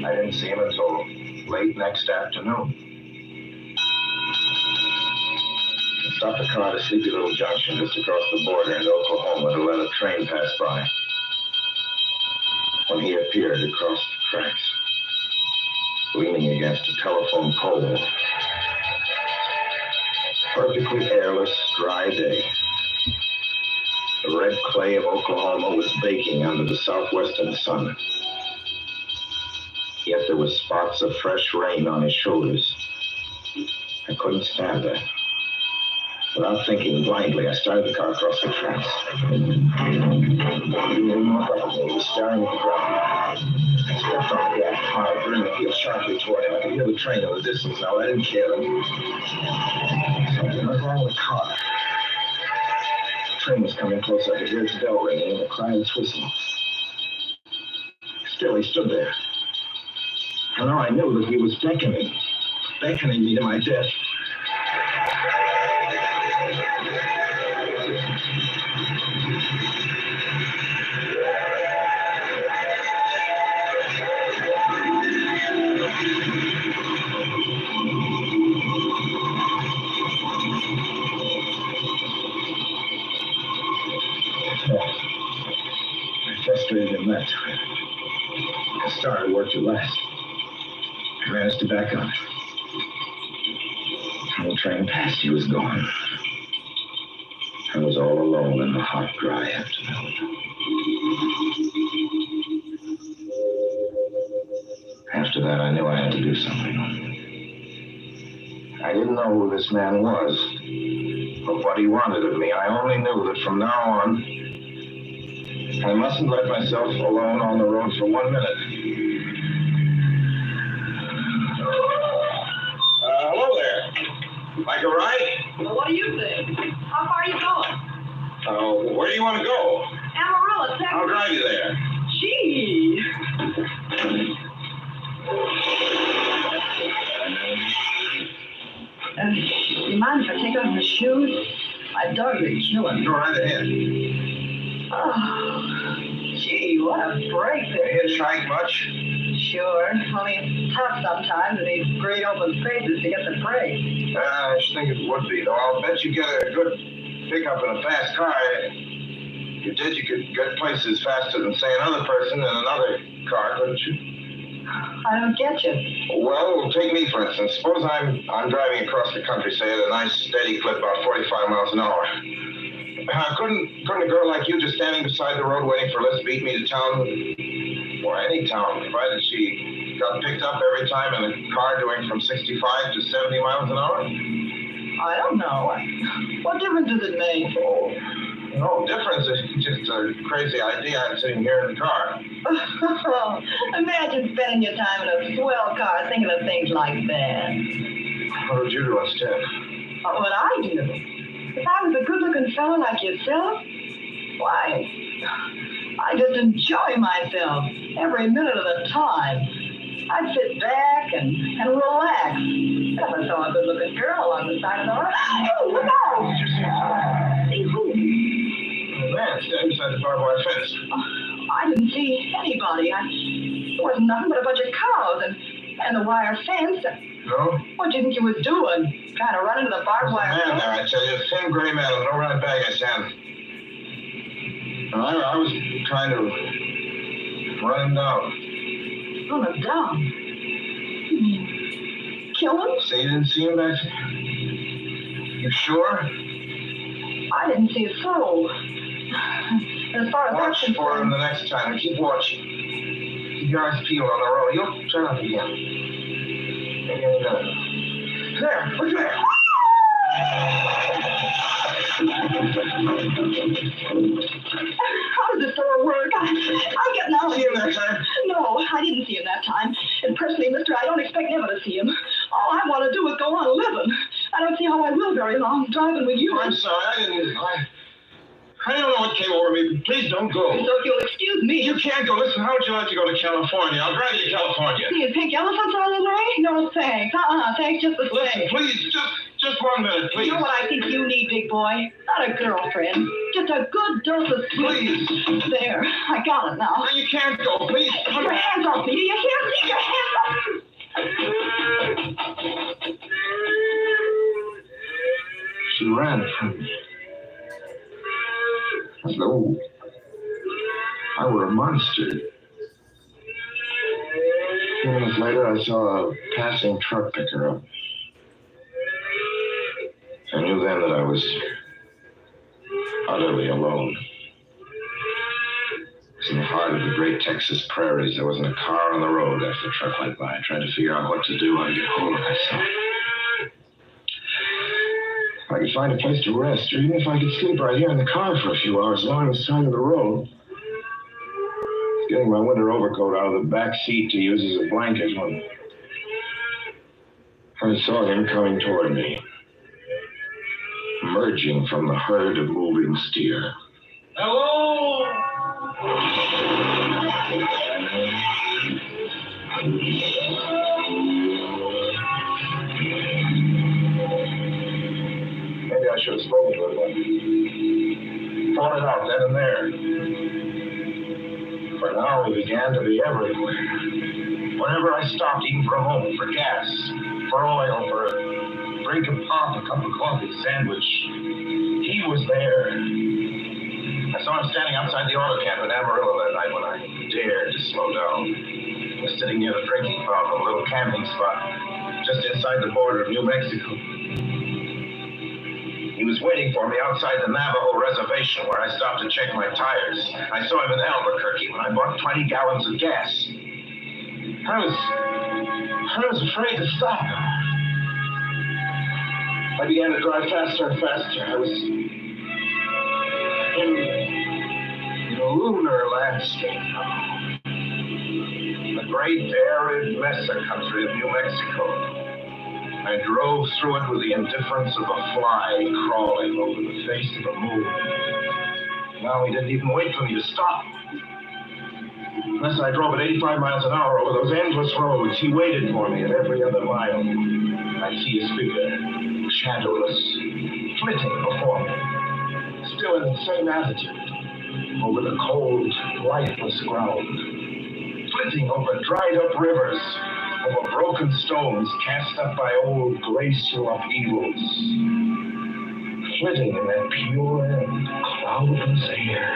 I didn't see him until late next afternoon. I stopped the car at a sleepy little junction just across the border into Oklahoma to let a train pass by. When he appeared across the tracks.
leaning against a telephone pole. Perfectly airless, dry day. The red clay of Oklahoma was baking under the southwestern sun. Yet there were spots of fresh rain on his shoulders. I couldn't stand that. Without thinking blindly, I started the car across the tracks. He was staring at the ground. I stepped on the gas hard, turning the wheel sharply toward him. I could hear the train in the distance now. I didn't care. Something was wrong with the car. The train was coming closer. I could hear its bell ringing and the cry was whistling. Still, he stood there. And now I knew that he was beckoning me to my death. I frustrated him that time. The star had worked at last. I managed to back up. When the train passed, he was gone. I was all alone in the hot, dry afternoon. After that, I knew I had to do something. I didn't know who this man was, or what he wanted of me. I only knew that from now on, I mustn't let myself alone on the road for 1 minute. Hello there. Like a ride?
Well, what do you think? How far are you going?
Where do you want to go?
Amarillo, Texas.
I'll drive you there.
Gee. You mind if I take off my shoes? My dogs are chilling.
Go right ahead.
Oh, gee, what a break there.
Hitchhike much?
Sure. Only it's tough sometimes in these great open spaces to get the break.
I should think it would be, though. I'll bet you get a good pickup in a fast car. If you did, you could get places faster than, say, another person in another car, couldn't you?
I don't get you.
Well, take me, for instance. Suppose I'm driving across the country, say, at a nice, steady clip, about 45 miles an hour. Couldn't a girl like you just standing beside the road waiting for a lift beat me to town? Or any town, provided she got picked up every time in a car doing from 65 to 70 miles an hour?
I don't know. What difference does it make?
Oh, no difference. It's just a crazy idea. I'm sitting here in the car.
Imagine spending your time in a swell car thinking of things like that.
What would you do instead?
What I do? If I was a good-looking fellow like yourself, why, I just enjoy myself every minute of the time. I'd sit back and relax. If I saw a good-looking girl on the side of the road, oh, look out! See who?
Oh, man, standing beside the barbed wire fence.
I didn't see anybody. There wasn't nothing but a bunch of cows and the wire fence.
No?
What do you think you was doing? Trying to run into the barbed wire
man
fence?
there, I tell you, a thin gray man with no right bag in his hand. I was trying to run him down.
Run him down? Kill him?
Say you didn't see him back there? You sure?
I didn't see a soul. As far as
Watch for him the next time and keep watching. Keep your eyes peeled on the road. He'll turn up again. Maybe any minute. There, look there.
How does this door work? I get now.
See him that time?
No, I didn't see him that time. And personally, mister, I don't expect never to see him. All I want to do is go on living. I don't see how I will very long driving with you.
I'm sorry, I don't know what came over me. Please don't go.
So if you'll excuse me.
You can't go. Listen, how would you like to go to California? I'll drive you to California.
See pink elephants on the way? No, thanks. Thanks just the same.
Listen, please, just 1 minute, please.
You know what I think you need, big boy? Not a girlfriend. Just a good dose of sweet.
Please.
There, I got it now.
No, you can't go. Please.
Keep your hands off me. Do you hear me? Keep your hands off me.
She ran from me. As though I were a monster. A few minutes later, I I saw a passing truck pick her up. I knew then that I was utterly alone. I was in the heart of the great Texas prairies. There wasn't a car on the road after the truck went by. I tried to figure out what to do, how to get hold of myself. If I could find a place to rest, or even if I could sleep right here in the car for a few hours along the side of the road. Getting my winter overcoat out of the back seat to use as a blanket when I saw him coming toward me, emerging from the herd of moving steer.
Hello!
Maybe I should have spoken to him. Fought it out then and there. For now, he began to be everywhere. Whenever I stopped, even for a moment, for gas, for oil, for a drink of pop, a cup of coffee, sandwich, he was there. I saw him standing outside the auto camp in Amarillo that night when I dared to slow down. I was sitting near the drinking fountain, a little camping spot, just inside the border of New Mexico. He was waiting for me outside the Navajo reservation where I stopped to check my tires. I saw him in Albuquerque when I bought 20 gallons of gas. I was afraid to stop. I began to drive faster and faster. I was in the lunar landscape. The great arid mesa country of New Mexico. I drove through it with the indifference of a fly crawling over the face of the moon. Now he didn't even wait for me to stop. Unless I drove at 85 miles an hour over those endless roads, he waited for me at every other mile. I'd see his figure, shadowless, flitting before me, still in the same attitude, over the cold, lifeless ground, flitting over dried-up rivers, over broken stones cast up by old glacial upheavals, flitting in that pure and cloudless air.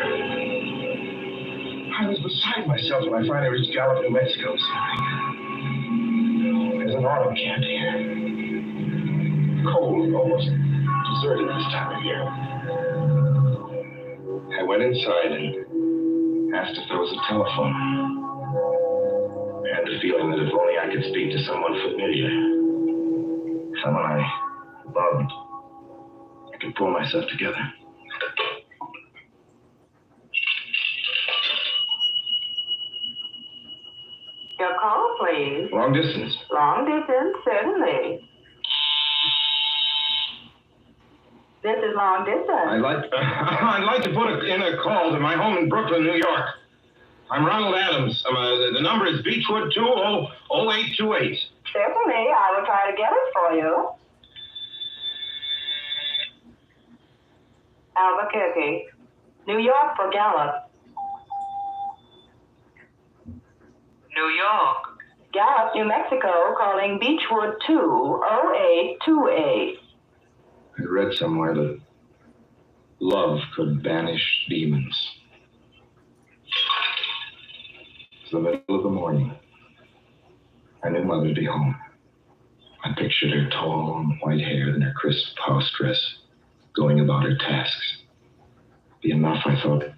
I was beside myself when I finally reached Gallup, New Mexico. There's an auto camp here. Cold, almost deserted this time of year. I went inside and asked if there was a telephone. I had the feeling that if only I could speak to someone familiar, someone I loved, I could pull myself together.
Your call, please.
Long distance.
Long distance, certainly. This is long distance.
I'd like to put in a call to my home in Brooklyn, New York. I'm Ronald Adams. The number is Beechwood 200828.
Certainly, I will try to get it for you. Albuquerque, New York for Gallup. New York. Gallup, New Mexico, calling Beechwood 20828.
I read somewhere that love could banish demons. It's the middle of the morning. I knew Mother'd be home. I pictured her tall and white-haired in her crisp house dress, going about her tasks. It'd be enough, I thought,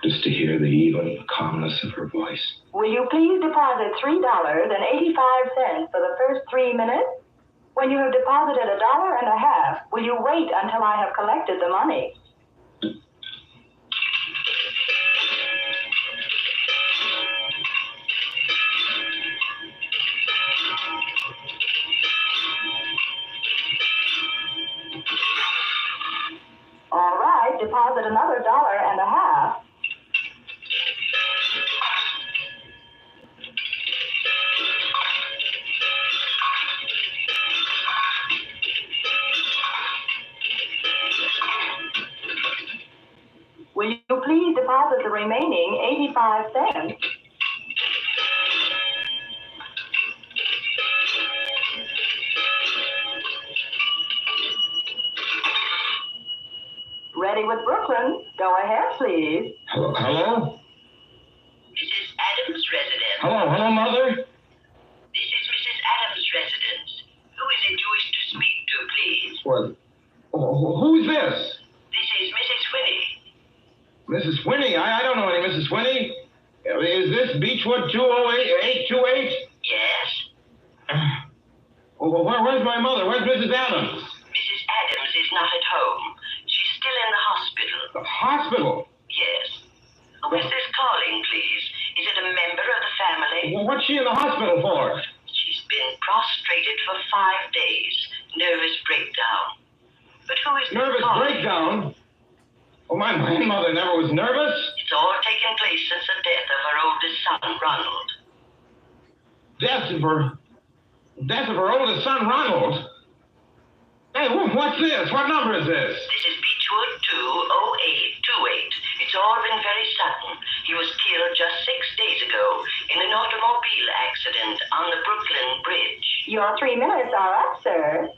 just to hear the even calmness of her voice.
Will you please deposit $3.85 for the first 3 minutes? When you have deposited $1.50, will you wait until I have collected the money? All right, deposit another $1.50. Will you please deposit the remaining 85 cents? Ready with Brooklyn. Go ahead, please.
Hello?
This is Adams' residence.
Hello, Mother?
This is residence. Who is it you wish to speak to, please?
Well, who's this?
This is Mrs. Winnie.
Mrs. Winnie? I don't know any Mrs. Winnie. Is this Beechwood 208-828?
Yes?
Where's my mother? Where's Mrs. Adams?
Mrs. Adams is not at home. She's still in the hospital.
The hospital?
Yes. Who is this calling, please? Is it a member of the family?
Well, what's she in the hospital for?
She's been prostrated for 5 days. Nervous breakdown. But who is this
Nervous
calling?
breakdown? Oh, my mother never was nervous.
It's all taken place since the death of her oldest son, Ronald.
Death of her oldest son, Ronald? Hey, what's this? What number is this?
This is Beechwood 20828. It's all been very sudden. He was killed just 6 days ago in an automobile accident on the Brooklyn Bridge.
Your 3 minutes are up, sir.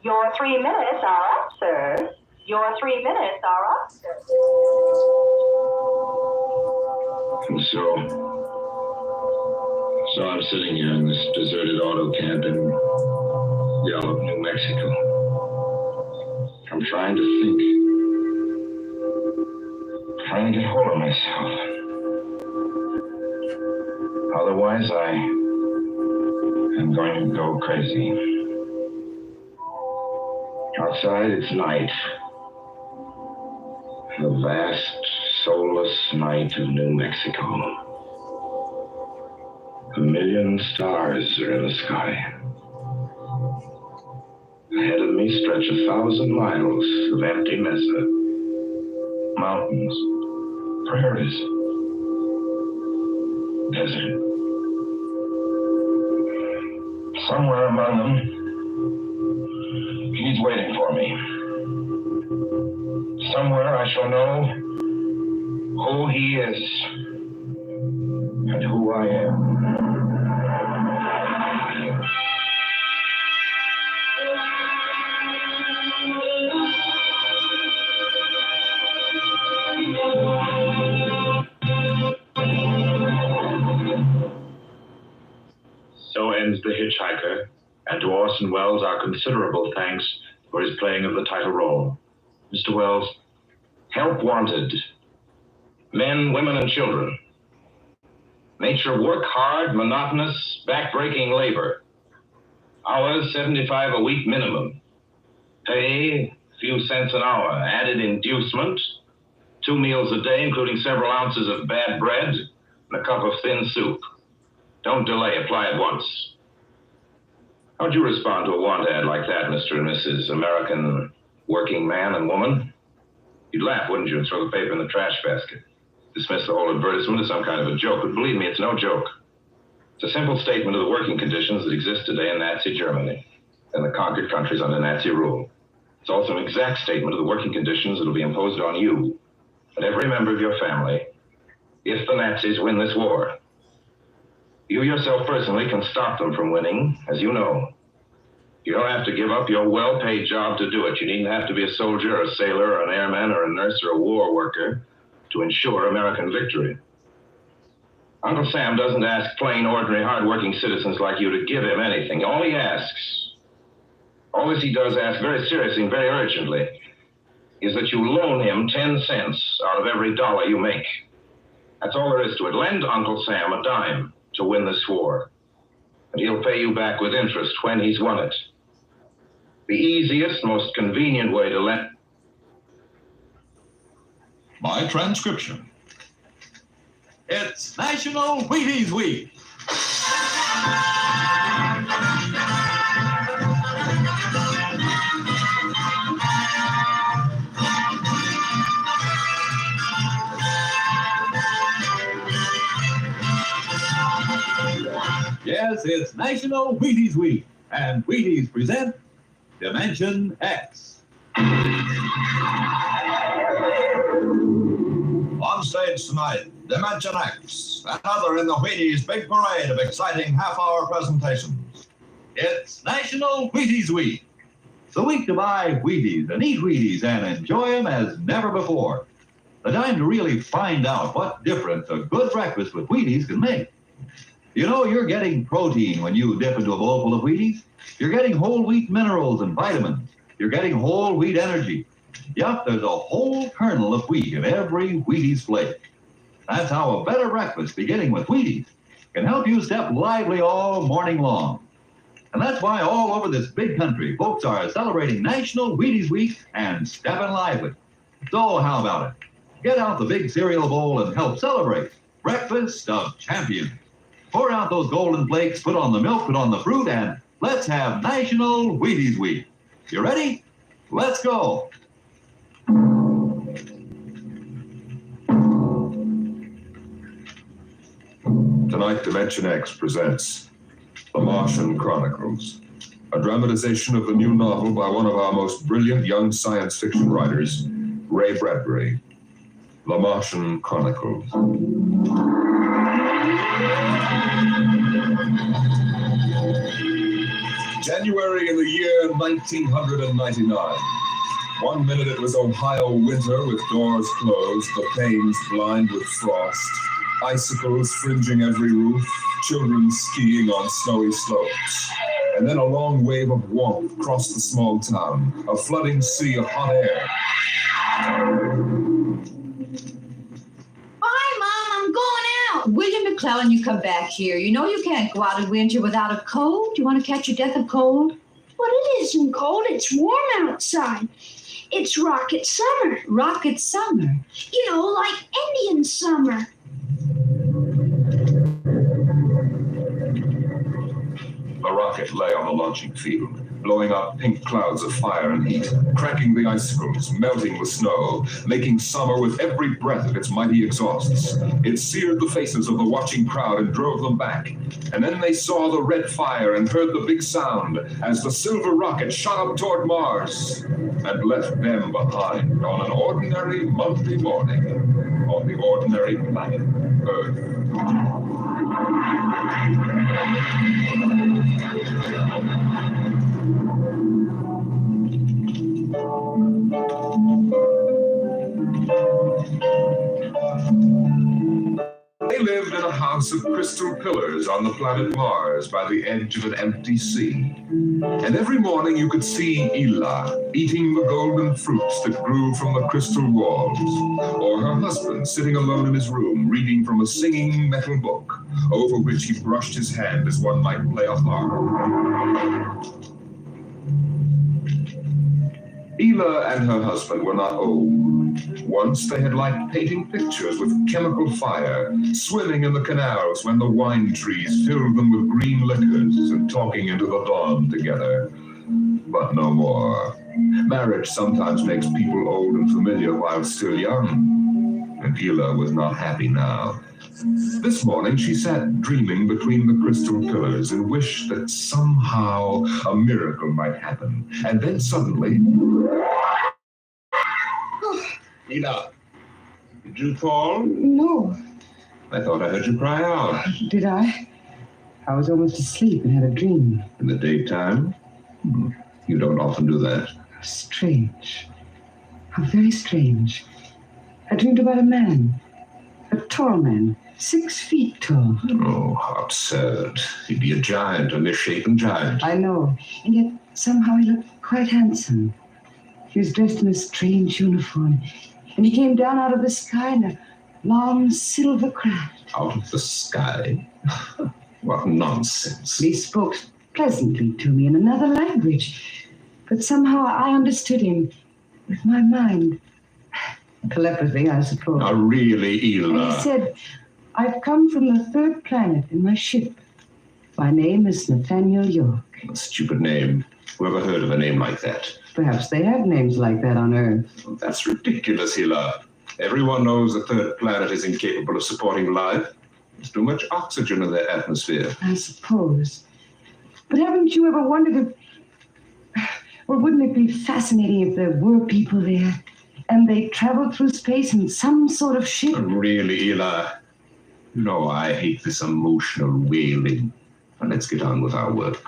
Your 3 minutes are up, sir. Your 3 minutes are up, sir.
And so I'm sitting here in this deserted auto camp in Gallup, New Mexico. I'm trying to think. Trying to get hold of myself. Otherwise, I am going to go crazy. Outside, it's night. The vast, soulless night of New Mexico. A million stars are in the sky. Ahead of me stretch 1,000 miles of empty mesa. Mountains, prairies, desert. Somewhere among them, he's waiting for me. Somewhere I shall know who he is and who I am.
So ends The Hitchhiker, and to Orson Welles our considerable thanks for his playing of the title role. Mr. Welles, help wanted. Men, women, and children. Nature work hard, monotonous, back-breaking labor. Hours 75 a week minimum. Pay, a few cents an hour. Added inducement, 2 meals a day, including several ounces of bad bread and a cup of thin soup. Don't delay, apply at once. How'd you respond to a want ad like that, Mr. and Mrs. American working man and woman? You'd laugh, wouldn't you, and throw the paper in the trash basket. Dismiss the whole advertisement as some kind of a joke, but believe me, it's no joke. It's a simple statement of the working conditions that exist today in Nazi Germany and the conquered countries under Nazi rule. It's also an exact statement of the working conditions that will be imposed on you and every member of your family if the Nazis win this war. You yourself personally can stop them from winning, as you know. You don't have to give up your well-paid job to do it. You needn't have to be a soldier or a sailor or an airman or a nurse or a war worker to ensure American victory. Uncle Sam doesn't ask plain, ordinary, hard-working citizens like you to give him anything. All he asks, all this he does ask very seriously and very urgently, is that you loan him 10 cents out of every dollar you make. That's all there is to it. Lend Uncle Sam a dime to win this war, and he'll pay you back with interest when he's won it. The easiest, most convenient way to lend.
By transcription. It's National Wheaties Week. Yes, it's National Wheaties Week, and Wheaties present Dimension X. On stage tonight, Dimension X, another in the Wheaties big parade of exciting half-hour presentations. It's National Wheaties Week. It's the week to buy Wheaties and eat Wheaties and enjoy them as never before. The time to really find out what difference a good breakfast with Wheaties can make. You know, you're getting protein when you dip into a bowl full of Wheaties. You're getting whole wheat minerals and vitamins. You're getting whole wheat energy. Yup, there's a whole kernel of wheat in every Wheaties flake. That's how a better breakfast, beginning with Wheaties, can help you step lively all morning long. And that's why all over this big country, folks are celebrating National Wheaties Week and stepping lively. So how about it? Get out the big cereal bowl and help celebrate Breakfast of Champions. Pour out those golden flakes, put on the milk, put on the fruit, and let's have National Wheaties Week. You ready? Let's go.
Tonight, Dimension X presents The Martian Chronicles, a dramatization of the new novel by one of our most brilliant young science fiction writers, Ray Bradbury. The Martian Chronicles. January in the year 1999. 1 minute it was Ohio winter with doors closed, the panes blind with frost, icicles fringing every roof, children skiing on snowy slopes. And then a long wave of warmth crossed the small town, a flooding sea of hot air.
Bye, Mom, I'm going out. William McClellan, you come back here. You know you can't go out in winter without a coat. You want to catch your death of cold?
But it isn't cold. It's warm outside. It's rocket summer.
Rocket summer?
You know, like Indian summer.
The rocket lay on the launching field, blowing up pink clouds of fire and heat, cracking the icicles, melting the snow, making summer with every breath of its mighty exhausts. It seared the faces of the watching crowd and drove them back. And then they saw the red fire and heard the big sound as the silver rocket shot up toward Mars and left them behind on an ordinary Monday morning on the ordinary planet Earth. They lived in a house of crystal pillars on the planet Mars by the edge of an empty sea. And every morning you could see Ela eating the golden fruits that grew from the crystal walls, or her husband sitting alone in his room reading from a singing metal book, over which he brushed his hand as one might play a harp. Ela and her husband were not old. Once they had liked painting pictures with chemical fire, swimming in the canals when the wine trees filled them with green liquors, and talking into the dawn together. But no more. Marriage sometimes makes people old and familiar while still young. And Ela was not happy now. This morning she sat dreaming between the crystal pillars and wished that somehow a miracle might happen. And then suddenly... Ela, did you fall?
No.
I thought I heard you cry out.
Did I? I was almost asleep and had a dream.
In the daytime? You don't often do that.
Strange. How very strange. I dreamed about a man. A tall man. 6 feet tall.
Oh, how absurd. He'd be a giant, a misshapen giant.
I know. And yet somehow he looked quite handsome. He was dressed in a strange uniform. And he came down out of the sky in a long silver craft.
Out of the sky? What nonsense.
He spoke pleasantly to me in another language. But somehow I understood him with my mind. Telepathy, I suppose.
Now, really, Ela.
And he said, I've come from the 3rd planet in my ship. My name is Nathaniel York.
A stupid name. Who ever heard of a name like that?
Perhaps they have names like that on Earth.
That's ridiculous, Ela. Everyone knows the 3rd planet is incapable of supporting life. There's too much oxygen in their atmosphere.
I suppose. But haven't you ever wondered if... Well, wouldn't it be fascinating if there were people there and they traveled through space in some sort of ship?
Really, Ela. You know, I hate this emotional wailing. Now, let's get on with our work.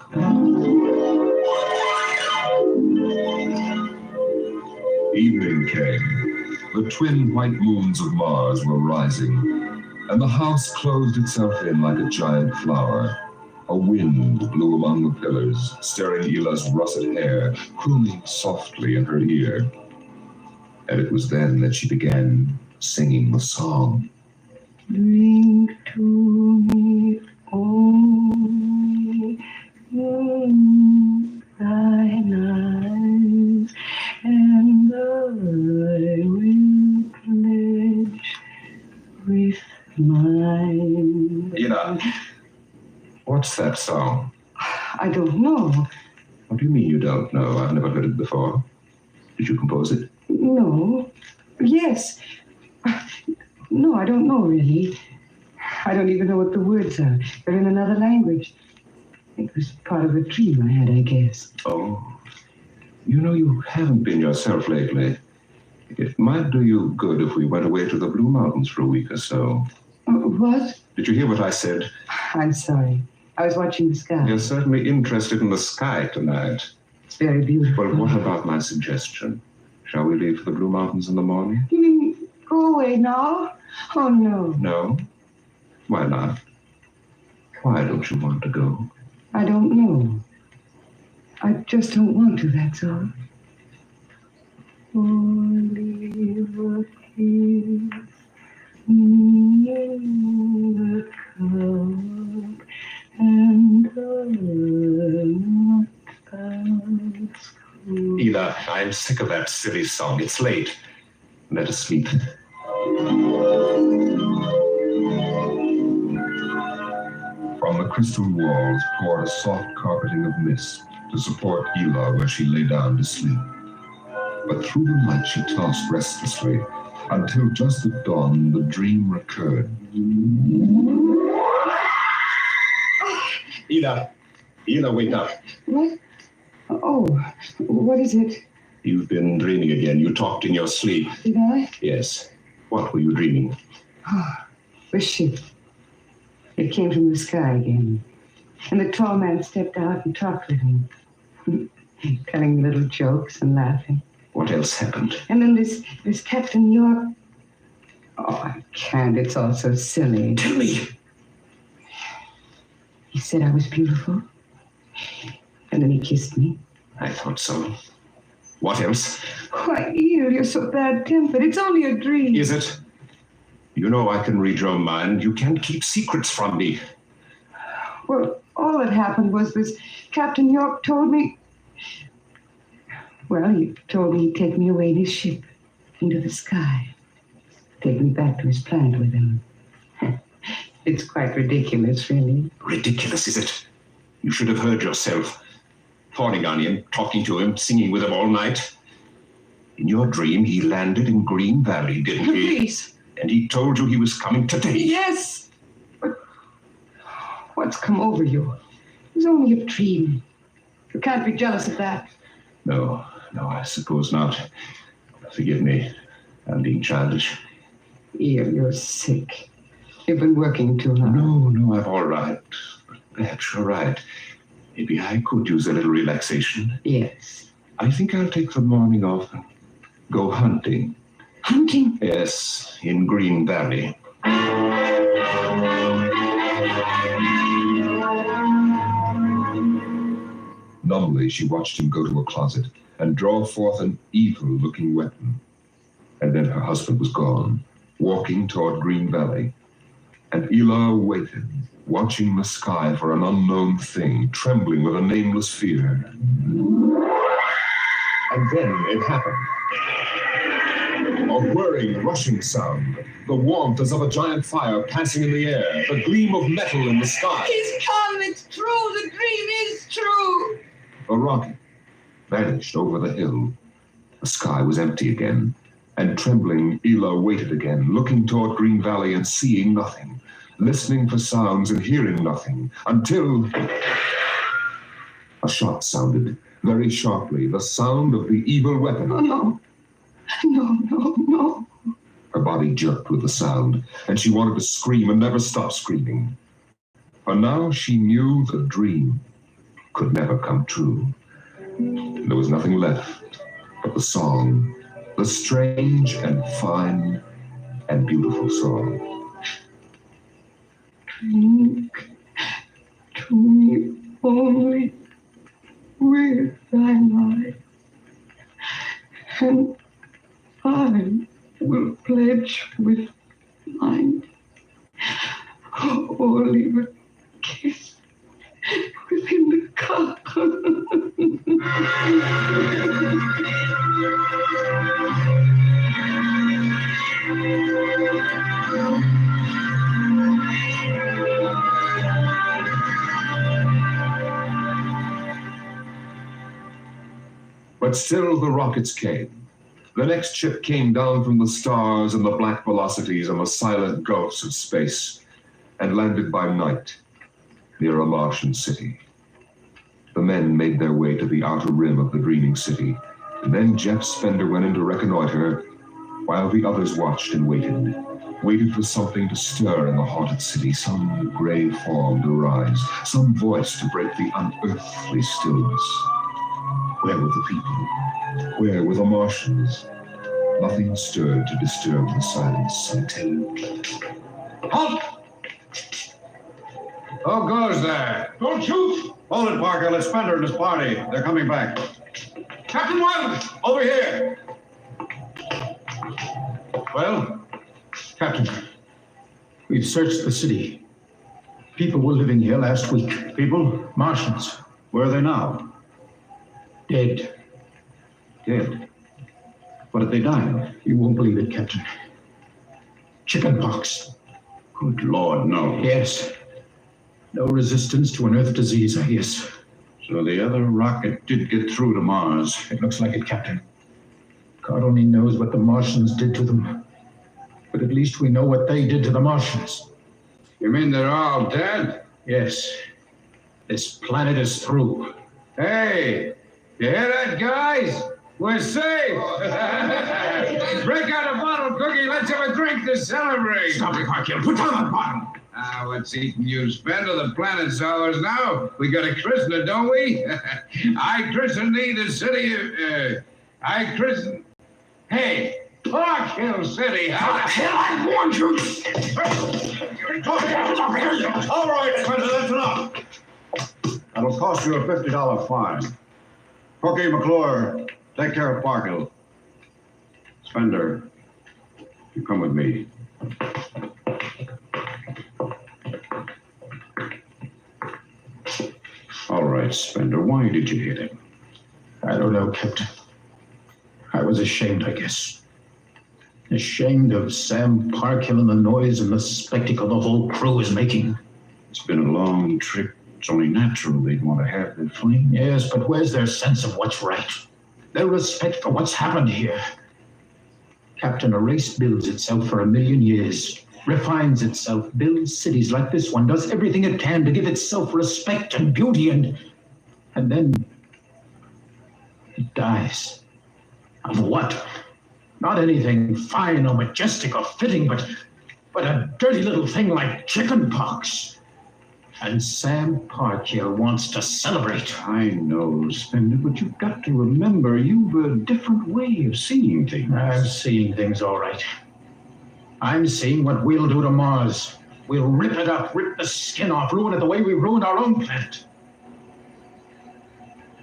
Evening came. The twin white moons of Mars were rising. and the house closed itself in like a giant flower. A wind blew among the pillars, stirring Hila's russet hair, crooning softly in her ear. And it was then that she began singing the song.
Drink to me, only thine eyes, and I will pledge with mine.
Hila, what's that song?
I don't know.
What do you mean you don't know? I've never heard it before. Did you compose it?
No. Yes. No, I don't know really. I don't even know what the words are. They're in another language. It was part of a dream I had, I guess.
Oh. You know, you haven't been yourself lately. It might do you good if we went away to the Blue Mountains for a week or so.
What?
Did you hear what I said?
I'm sorry. I was watching the sky.
You're certainly interested in the sky tonight.
It's very beautiful.
Well, what about my suggestion? Shall we leave for the Blue Mountains in the morning?
You mean go away now? Oh, no.
No? Why not? Why don't you want to go?
I don't know. I just don't want to, that's all. Oliver kiss in the cup, and
Hila, I'm sick of that silly song. It's late. Let us sleep. From the crystal walls poured a soft carpeting of mist to support Hila where she lay down to sleep. But through the night she tossed restlessly until just at dawn the dream recurred. Hila, wake up.
What? Oh, what is it?
You've been dreaming again. You talked in your sleep.
Did I?
Yes. What were you dreaming?
Oh, the ship. It came from the sky again. And the tall man stepped out and talked with me, telling little jokes and laughing.
What else happened?
And then this Captain York. Oh, I can't. It's all so silly.
Tell me.
He said I was beautiful. And then he kissed me.
I thought so. What else?
Why, Eel, you're so bad-tempered. It's only a dream.
Is it? You know I can read your mind. You can't keep secrets from me.
Well, all that happened was this Captain York told me... Well, he told me he'd take me away in his ship into the sky. Take me back to his planet with him. It's quite ridiculous, really.
Ridiculous, is it? You should have heard yourself. Fawning on him, talking to him, singing with him all night. In your dream, he landed in Green Valley, didn't he?
Please.
And he told you he was coming today.
Yes. But what's come over you? It was only a dream. You can't be jealous of that.
No, I suppose not. Forgive me. I'm being childish.
You're sick. You've been working too hard.
No, I'm all right. But perhaps you're right. Maybe I could use a little relaxation.
Yes.
I think I'll take the morning off and go hunting.
Hunting?
Yes, in Green Valley. Numbly, she watched him go to a closet and draw forth an evil-looking weapon. And then her husband was gone, walking toward Green Valley. And Hila waited, watching the sky for an unknown thing, trembling with a nameless fear. And then it happened. A whirring, rushing sound. The warmth as of a giant fire passing in the air. The gleam of metal in the sky.
He's come. It's true. The dream is true.
A rocket vanished over the hill. The sky was empty again. And trembling, Hila waited again, looking toward Green Valley and seeing nothing. Listening for sounds and hearing nothing. Until a shot sounded very sharply. The sound of the evil weapon.
Oh, no. No.
Her body jerked with the sound, and she wanted to scream and never stop screaming. For now she knew the dream could never come true. There was nothing left but the song, the strange and fine and beautiful song.
Cling to me only with thy life, and I will pledge with mine. Or leave a kiss within the cup.
But still the rockets came. The next ship came down from the stars and the black velocities and the silent gulfs of space, and landed by night near a Martian city. The men made their way to the outer rim of the dreaming city, and then Jeff Spender went in to reconnoiter, while the others watched and waited for something to stir in the haunted city, some gray form to rise, some voice to break the unearthly stillness. Where were the people? Where were the Martians? Nothing stirred to disturb the silence until...
Halt! Who goes there? Don't shoot! Hold it, Parker. Let's Spender and his party. They're coming back. Captain Wilde! Over here!
Well, Captain, we've searched the city. People were living here last week.
People?
Martians.
Where are they now?
Dead.
Dead? What did they die of?
You won't believe it, Captain. Chickenpox.
Good Lord, no.
Yes. No resistance to an Earth disease, I guess.
So the other rocket did get through to Mars.
It looks like it, Captain. God only knows what the Martians did to them. But at least we know what they did to the Martians.
You mean they're all dead?
Yes. This planet is through.
Hey, you hear that, guys? We're safe! Break out a bottle, Cookie. Let's have a drink to celebrate.
Stop it, Martian. Put down that bottle.
What's eating you, Spender? The planet's ours now. We got to christen it, don't we? I christen thee the city of... I christen... Hey, Park Hill City, huh?
Hell, I warned you!
All right, Spender, that's enough. That'll cost you a $50 fine. Cookie, McClure, take care of Park Hill. Spender, you come with me. All right, Spender, why did you hit him?
I don't know, Captain. I was ashamed, I guess. Ashamed of Sam Parkhill and the noise and the spectacle the whole crew is making.
It's been a long trip. It's only natural they'd want to have their fling.
Yes, but where's their sense of what's right? Their respect for what's happened here? Captain, a race builds itself for 1,000,000 years, refines itself, builds cities like this one, does everything it can to give itself respect and beauty, and then it dies. Of what? Not anything fine or majestic or fitting, but a dirty little thing like chickenpox. And Sam Parkhill wants to celebrate.
I know, Spender, but you've got to remember you've a different way of seeing things.
I'm seeing things all right. I'm seeing what we'll do to Mars. We'll rip it up, rip the skin off, ruin it the way we ruined our own planet.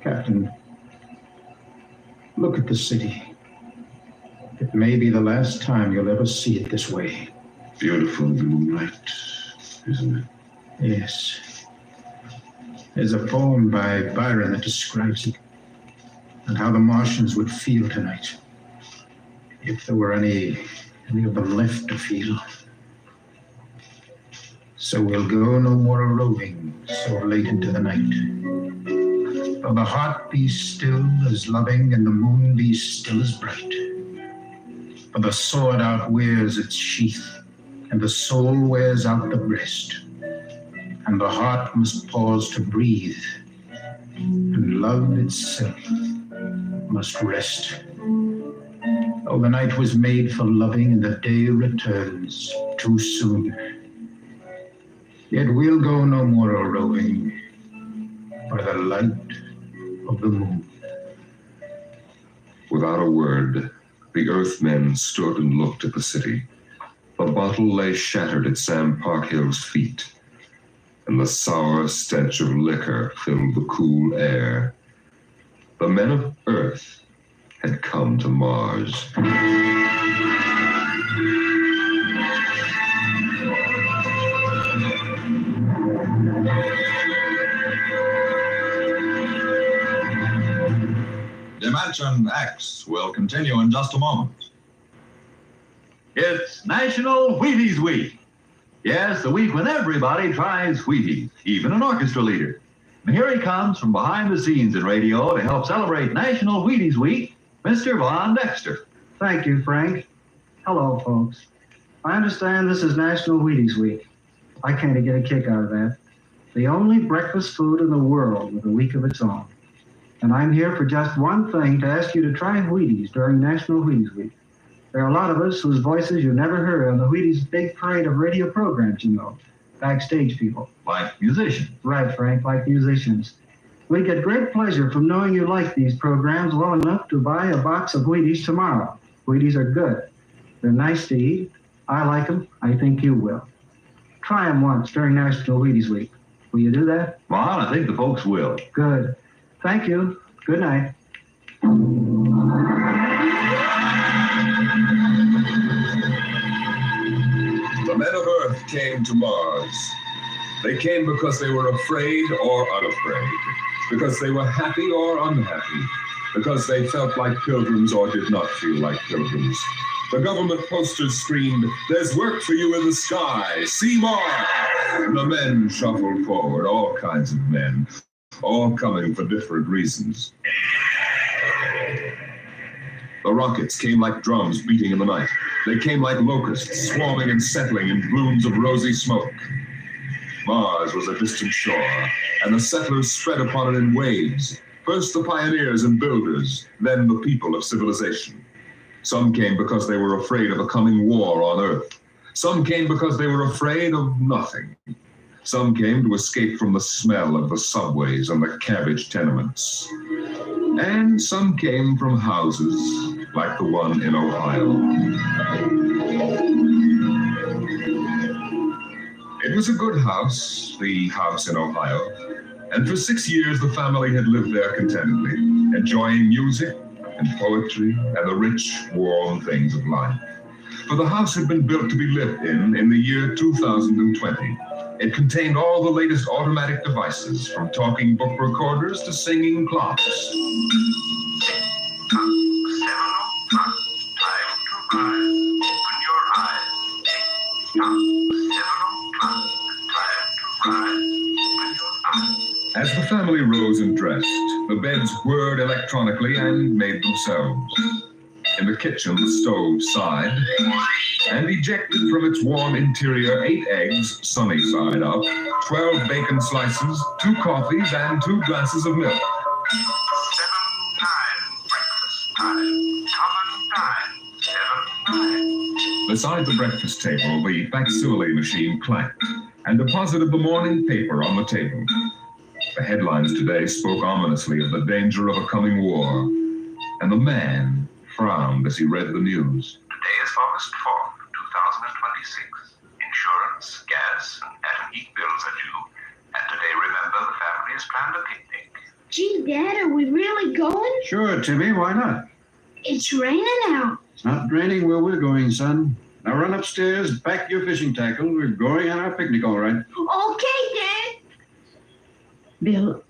Captain, look at the city. It may be the last time you'll ever see it this way.
Beautiful moonlight, isn't it?
Yes. There's a poem by Byron that describes it, and how the Martians would feel tonight, if there were any of them left to feel. So we'll go no more a-roving so late into the night. Though the heart be still as loving and the moon be still as bright. For the sword outwears its sheath, and the soul wears out the breast. And the heart must pause to breathe, and love itself must rest. Oh, the night was made for loving, and the day returns too soon. Yet we'll go no more a-roving by the light of the moon.
Without a word, the Earthmen stood and looked at the city. The bottle lay shattered at Sam Parkhill's feet. and the sour stench of liquor filled the cool air. The men of Earth had come to Mars.
Dimension X will continue in just a moment.
It's National Wheaties Week. Yes, the week when everybody tries Wheaties, even an orchestra leader. And here he comes from behind the scenes in radio to help celebrate National Wheaties Week, Mr. Von Dexter.
Thank you, Frank. Hello, folks. I understand this is National Wheaties Week. I kind of get a kick out of that. The only breakfast food in the world with a week of its own. And I'm here for just one thing, to ask you to try Wheaties during National Wheaties Week. There are a lot of us whose voices you never heard on the Wheaties big parade of radio programs, you know. Backstage people.
Like musicians.
Right, Frank, like musicians. We get great pleasure from knowing you like these programs well enough to buy a box of Wheaties tomorrow. Wheaties are good. They're nice to eat. I like them. I think you will. Try them once during National Wheaties Week. Will you do that?
Well, I think the folks will.
Good. Thank you. Good night.
The men of Earth came to Mars. They came because they were afraid or unafraid, because they were happy or unhappy, because they felt like pilgrims or did not feel like pilgrims. The government posters screamed, "There's work for you in the sky. See Mars!" And the men shuffled forward, all kinds of men, all coming for different reasons. The rockets came like drums beating in the night. They came like locusts, swarming and settling in plumes of rosy smoke. Mars was a distant shore, and the settlers spread upon it in waves. First the pioneers and builders, then the people of civilization. Some came because they were afraid of a coming war on Earth. Some came because they were afraid of nothing. Some came to escape from the smell of the subways and the cabbage tenements. And some came from houses like the one in Ohio. It was a good house, the house in Ohio, and for 6 years the family had lived there contentedly, enjoying music and poetry and the rich, warm things of life. For the house had been built to be lived in the year 2020. It contained all the latest automatic devices, from talking book recorders to singing clocks. As the family rose and dressed, the beds whirred electronically and made themselves. In the kitchen, the stove sighed and ejected from its warm interior 8 eggs, sunny side up, 12 bacon slices, 2 coffees, and 2 glasses of milk.
7, 9, breakfast time. Come and dine. 7, 9.
Beside the breakfast table, the facsimile machine clanked and deposited the morning paper on the table. The headlines today spoke ominously of the danger of a coming war, and the man frowned as he read the news.
Today is August 4th, 2026. Insurance, gas, and atom heat bills are due. And today, remember, the family has planned a picnic.
Gee, Dad, are we really going?
Sure, Timmy, why not?
It's raining out.
It's not raining where we're going, son. Now run upstairs, pack your fishing tackle. We're going on our picnic, all right.
Okay, Dad.
Bill,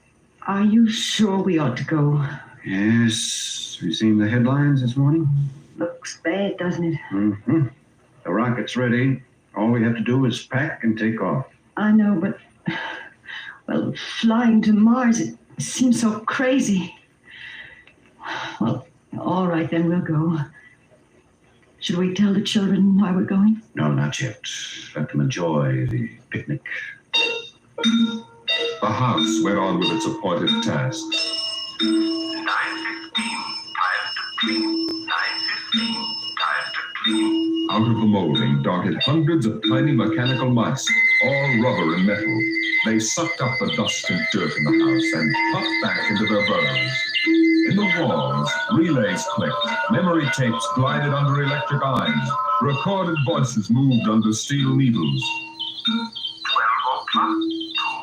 are you sure we ought to go?
Yes. Have you seen the headlines this morning?
Looks bad, doesn't it?
Mm-hmm. The rocket's ready. All we have to do is pack and take off.
I know, but, well, flying to Mars, it seems so crazy. Well, all right, then we'll go. Should we tell the children why we're going?
No, not yet. Let them enjoy the picnic.
The house went on with its appointed tasks.
9:15, time to clean. 9:15, time to clean.
Out of the molding darted hundreds of tiny mechanical mice, all rubber and metal. They sucked up the dust and dirt in the house and puffed back into their burrows. In the walls, relays clicked, memory tapes glided under electric eyes, recorded voices moved under steel needles.
12 o'clock, 2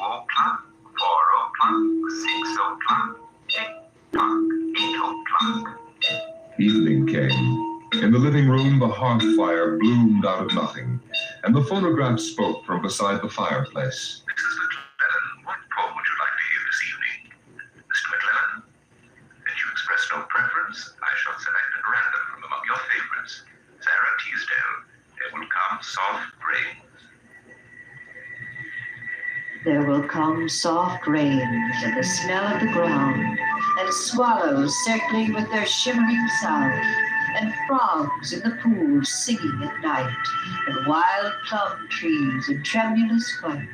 Evening came. In the living room, the hearth fire bloomed out of nothing, and the phonograph spoke from beside the fireplace.
Mrs. McLennan, what poem would you like to hear this evening? Mr. McLennan? If you express no preference, I shall select at random from among your favorites. Sarah Teasdale, There Will Come Soft Rains.
There will come soft rains and the smell of the ground, and swallows circling with their shimmering sound, and frogs in the pools singing at night, and wild plum trees in tremulous flight.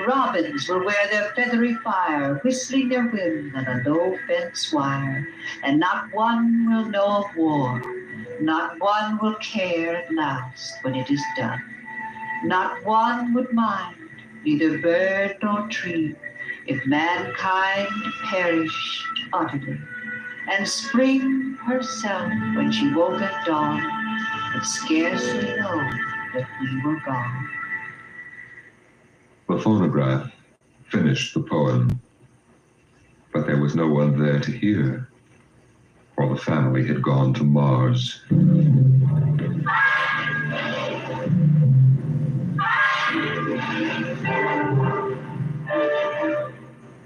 Robins will wear their feathery fire, whistling their whim on a low fence wire, and not one will know of war, not one will care at last when it is done. Not one would mind, neither bird nor tree, if mankind perished utterly. And spring herself, when she woke at dawn, would scarcely know that we were gone.
The phonograph finished the poem, but there was no one there to hear, for the family had gone to Mars.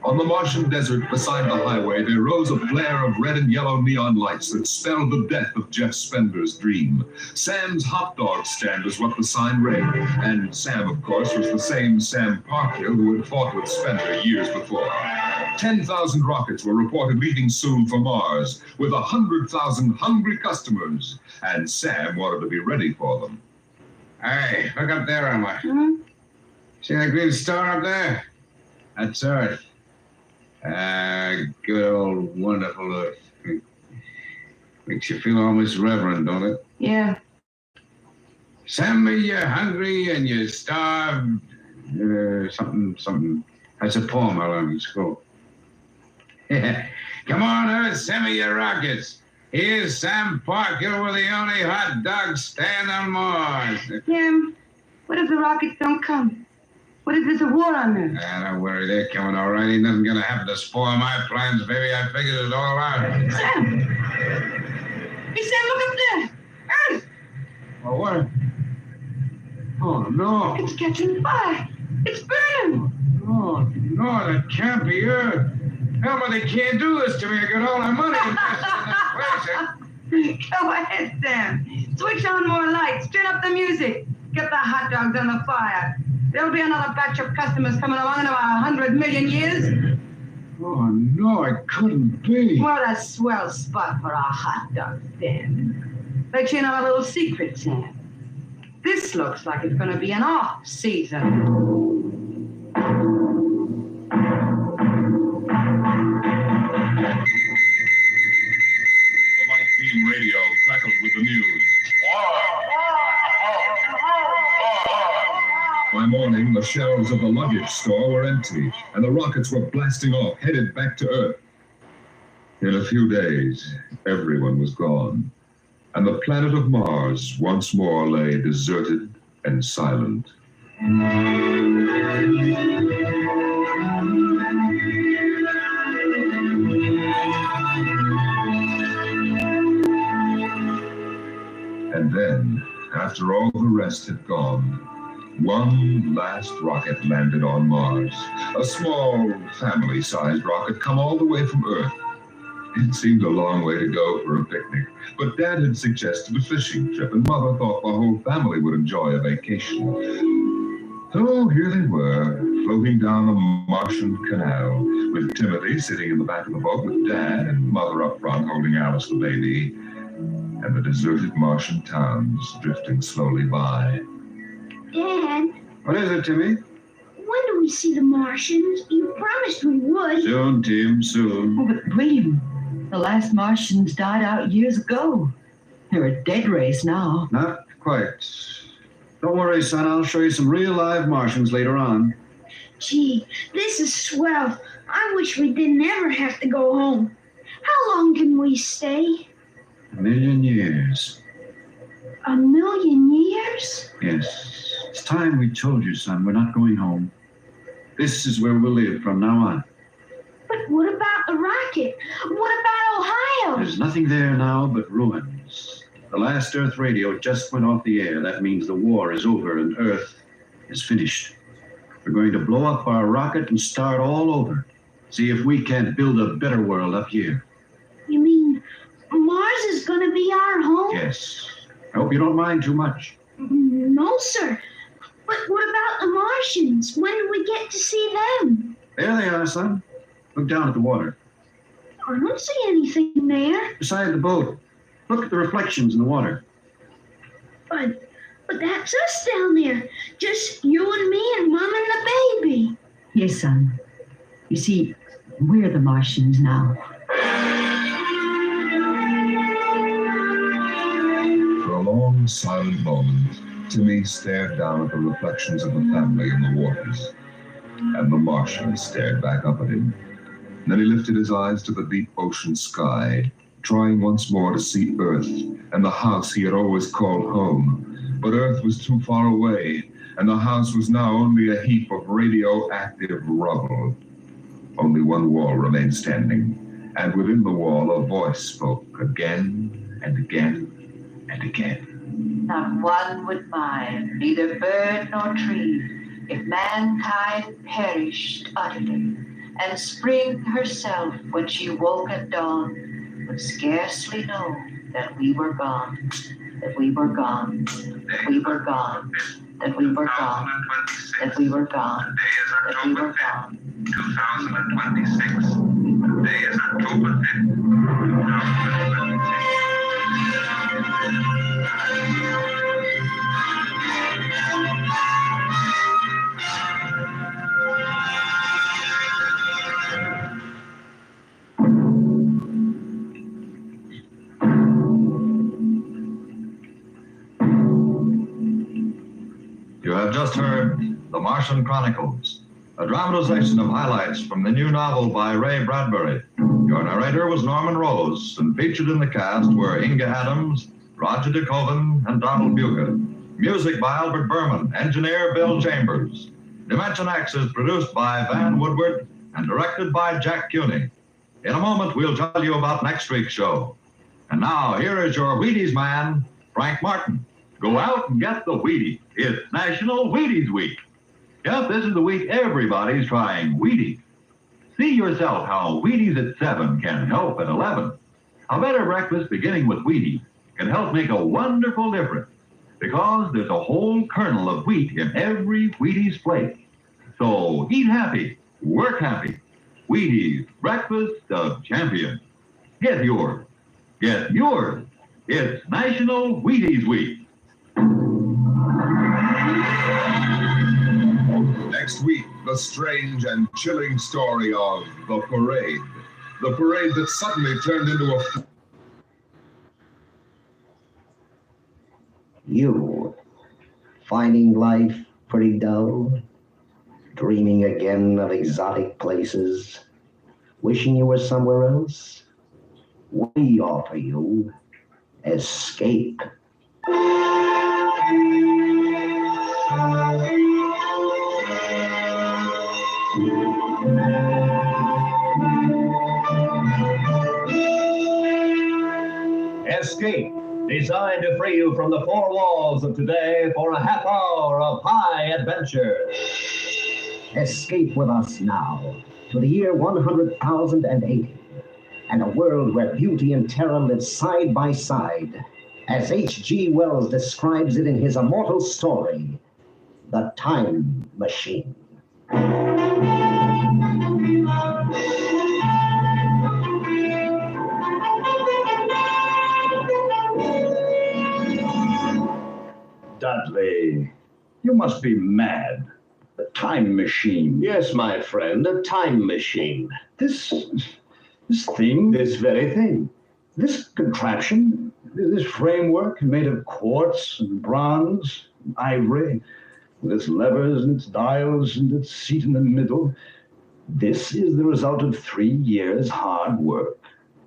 On the Martian desert beside the highway, there rose a flare of red and yellow neon lights that spelled the death of Jeff Spender's dream. Sam's hot dog stand was what the sign read, and Sam, of course, was the same Sam Parkhill who had fought with Spender years before. 10,000 rockets were reported leaving soon for Mars, with 100,000 hungry customers, and Sam wanted to be ready for them.
Hey, look up there, Emma. See that green star up there? That's Earth. Good old wonderful Earth. Makes you feel almost reverent, don't it?
Yeah.
Send me you're hungry and you're starved. Something. That's a poem I learned in school. Come on, Earth, send me your rockets. Here's Sam Parkhill with the only hot dog stand on Mars.
Sam, what if the rockets don't come? What if there's a war on Earth?
Don't worry, they're coming all right. Ain't nothing gonna happen to spoil my plans, baby. I figured it all out.
Sam! Hey, Sam, look up there! Earth!
Well, what? Oh, no.
It's catching fire. It's burning.
Oh, no, that can't be Earth. Hell, but they can't do this to me. I got all my money invested in this place.
Go ahead, Sam. Switch on more lights. Turn up the music. Get the hot dogs on the fire. There'll be another batch of customers coming along in about 100 million years.
Oh, no, it couldn't be.
What a swell spot for a hot dog stand. Let you know a little secret, Sam. This looks like it's going to be an off-season.
Radio crackled with the news. By morning, the shelves of the luggage store were empty, and the rockets were blasting off, headed back to Earth. In a few days, everyone was gone, and the planet of Mars once more lay deserted and silent. And then, after all the rest had gone, one last rocket landed on Mars. A small, family-sized rocket come all the way from Earth. It seemed a long way to go for a picnic, but Dad had suggested a fishing trip, and Mother thought the whole family would enjoy a vacation. So here they were, floating down the Martian canal, with Timothy sitting in the back of the boat with Dad and Mother up front holding Alice the baby, and the deserted Martian towns drifting slowly by.
Dad,
What is it, Timmy?
when do we see the Martians? You promised we would.
Soon, Tim, soon.
Oh, but William, the last Martians died out years ago. They're a dead race now.
Not quite. Don't worry, son. I'll show you some real live Martians later on.
Gee, this is swell. I wish we didn't ever have to go home. How long can we stay?
1,000,000 years.
1,000,000 years?
Yes. It's time we told you, son. We're not going home. This is where we'll live from now on.
But what about the rocket? What about Ohio?
There's
There's nothing there now but ruins. The last Earth radio just went off the air. That means the war is over and Earth is finished. We're going to blow up our rocket and start all over. See if we can't build a better world up here.
You mean Mars is going to be our home?
Yes. I hope you don't mind too much.
No, sir. But what about the Martians? When do we get to see them?
There they are, son. Look down at the water.
I don't see anything there.
Beside the boat. Look at the reflections in the water.
But that's us down there. Just you and me and Mom and the baby.
Yes, son. You see, we're the Martians now.
For a long, silent moment, Timmy stared down at the reflections of the family in the waters. And the Martian stared back up at him. Then he lifted his eyes to the deep ocean sky, trying once more to see Earth and the house he had always called home. But Earth was too far away, and the house was now only a heap of radioactive rubble. Only one wall remained standing, and within the wall a voice spoke again and again and again.
Not one would mind, neither bird nor tree, if mankind perished utterly, and spring herself, when she woke at dawn, would scarcely know that we were gone, that we were gone, that we were gone, that we were gone, that we were gone, that we were gone.
2026. Today is October 5th, 2026.
You have just heard The Martian Chronicles, a dramatization of highlights from the new novel by Ray Bradbury. Your narrator was Norman Rose, and featured in the cast were Inga Adams, Roger DeKoven, and Donald Buca. Music by Albert Berman, engineer Bill Chambers. Dimension X is produced by Van Woodward and directed by Jack Cuny. In a moment, we'll tell you about next week's show. And now, here is your Wheaties man, Frank Martin. Go out and get the Wheaties. It's National Wheaties Week. Yep, this is the week everybody's trying Wheaties. See yourself how Wheaties at 7 can help at 11. A better breakfast beginning with Wheaties can help make a wonderful difference, because there's a whole kernel of wheat in every Wheaties plate. So eat happy, work happy. Wheaties, breakfast of champions. Get yours. Get yours. It's National Wheaties Week.
Next week, the strange and chilling story of the parade. The parade that suddenly turned into a...
You, finding life pretty dull? Dreaming again of exotic places? Wishing you were somewhere else? We offer you escape.
Escape, designed to free you from the four walls of today for a half hour of high adventure.
Escape with us now to the year 100,080 and a world where beauty and terror live side by side, as H.G. Wells describes it in his immortal story, The Time Machine.
Dudley, you must be mad. The time machine.
Yes, my friend, a time machine.
This thing?
This very thing.
This contraption? This framework made of quartz and bronze, and ivory, with its levers and its dials and its seat in the middle. This is the result of 3 years' hard work.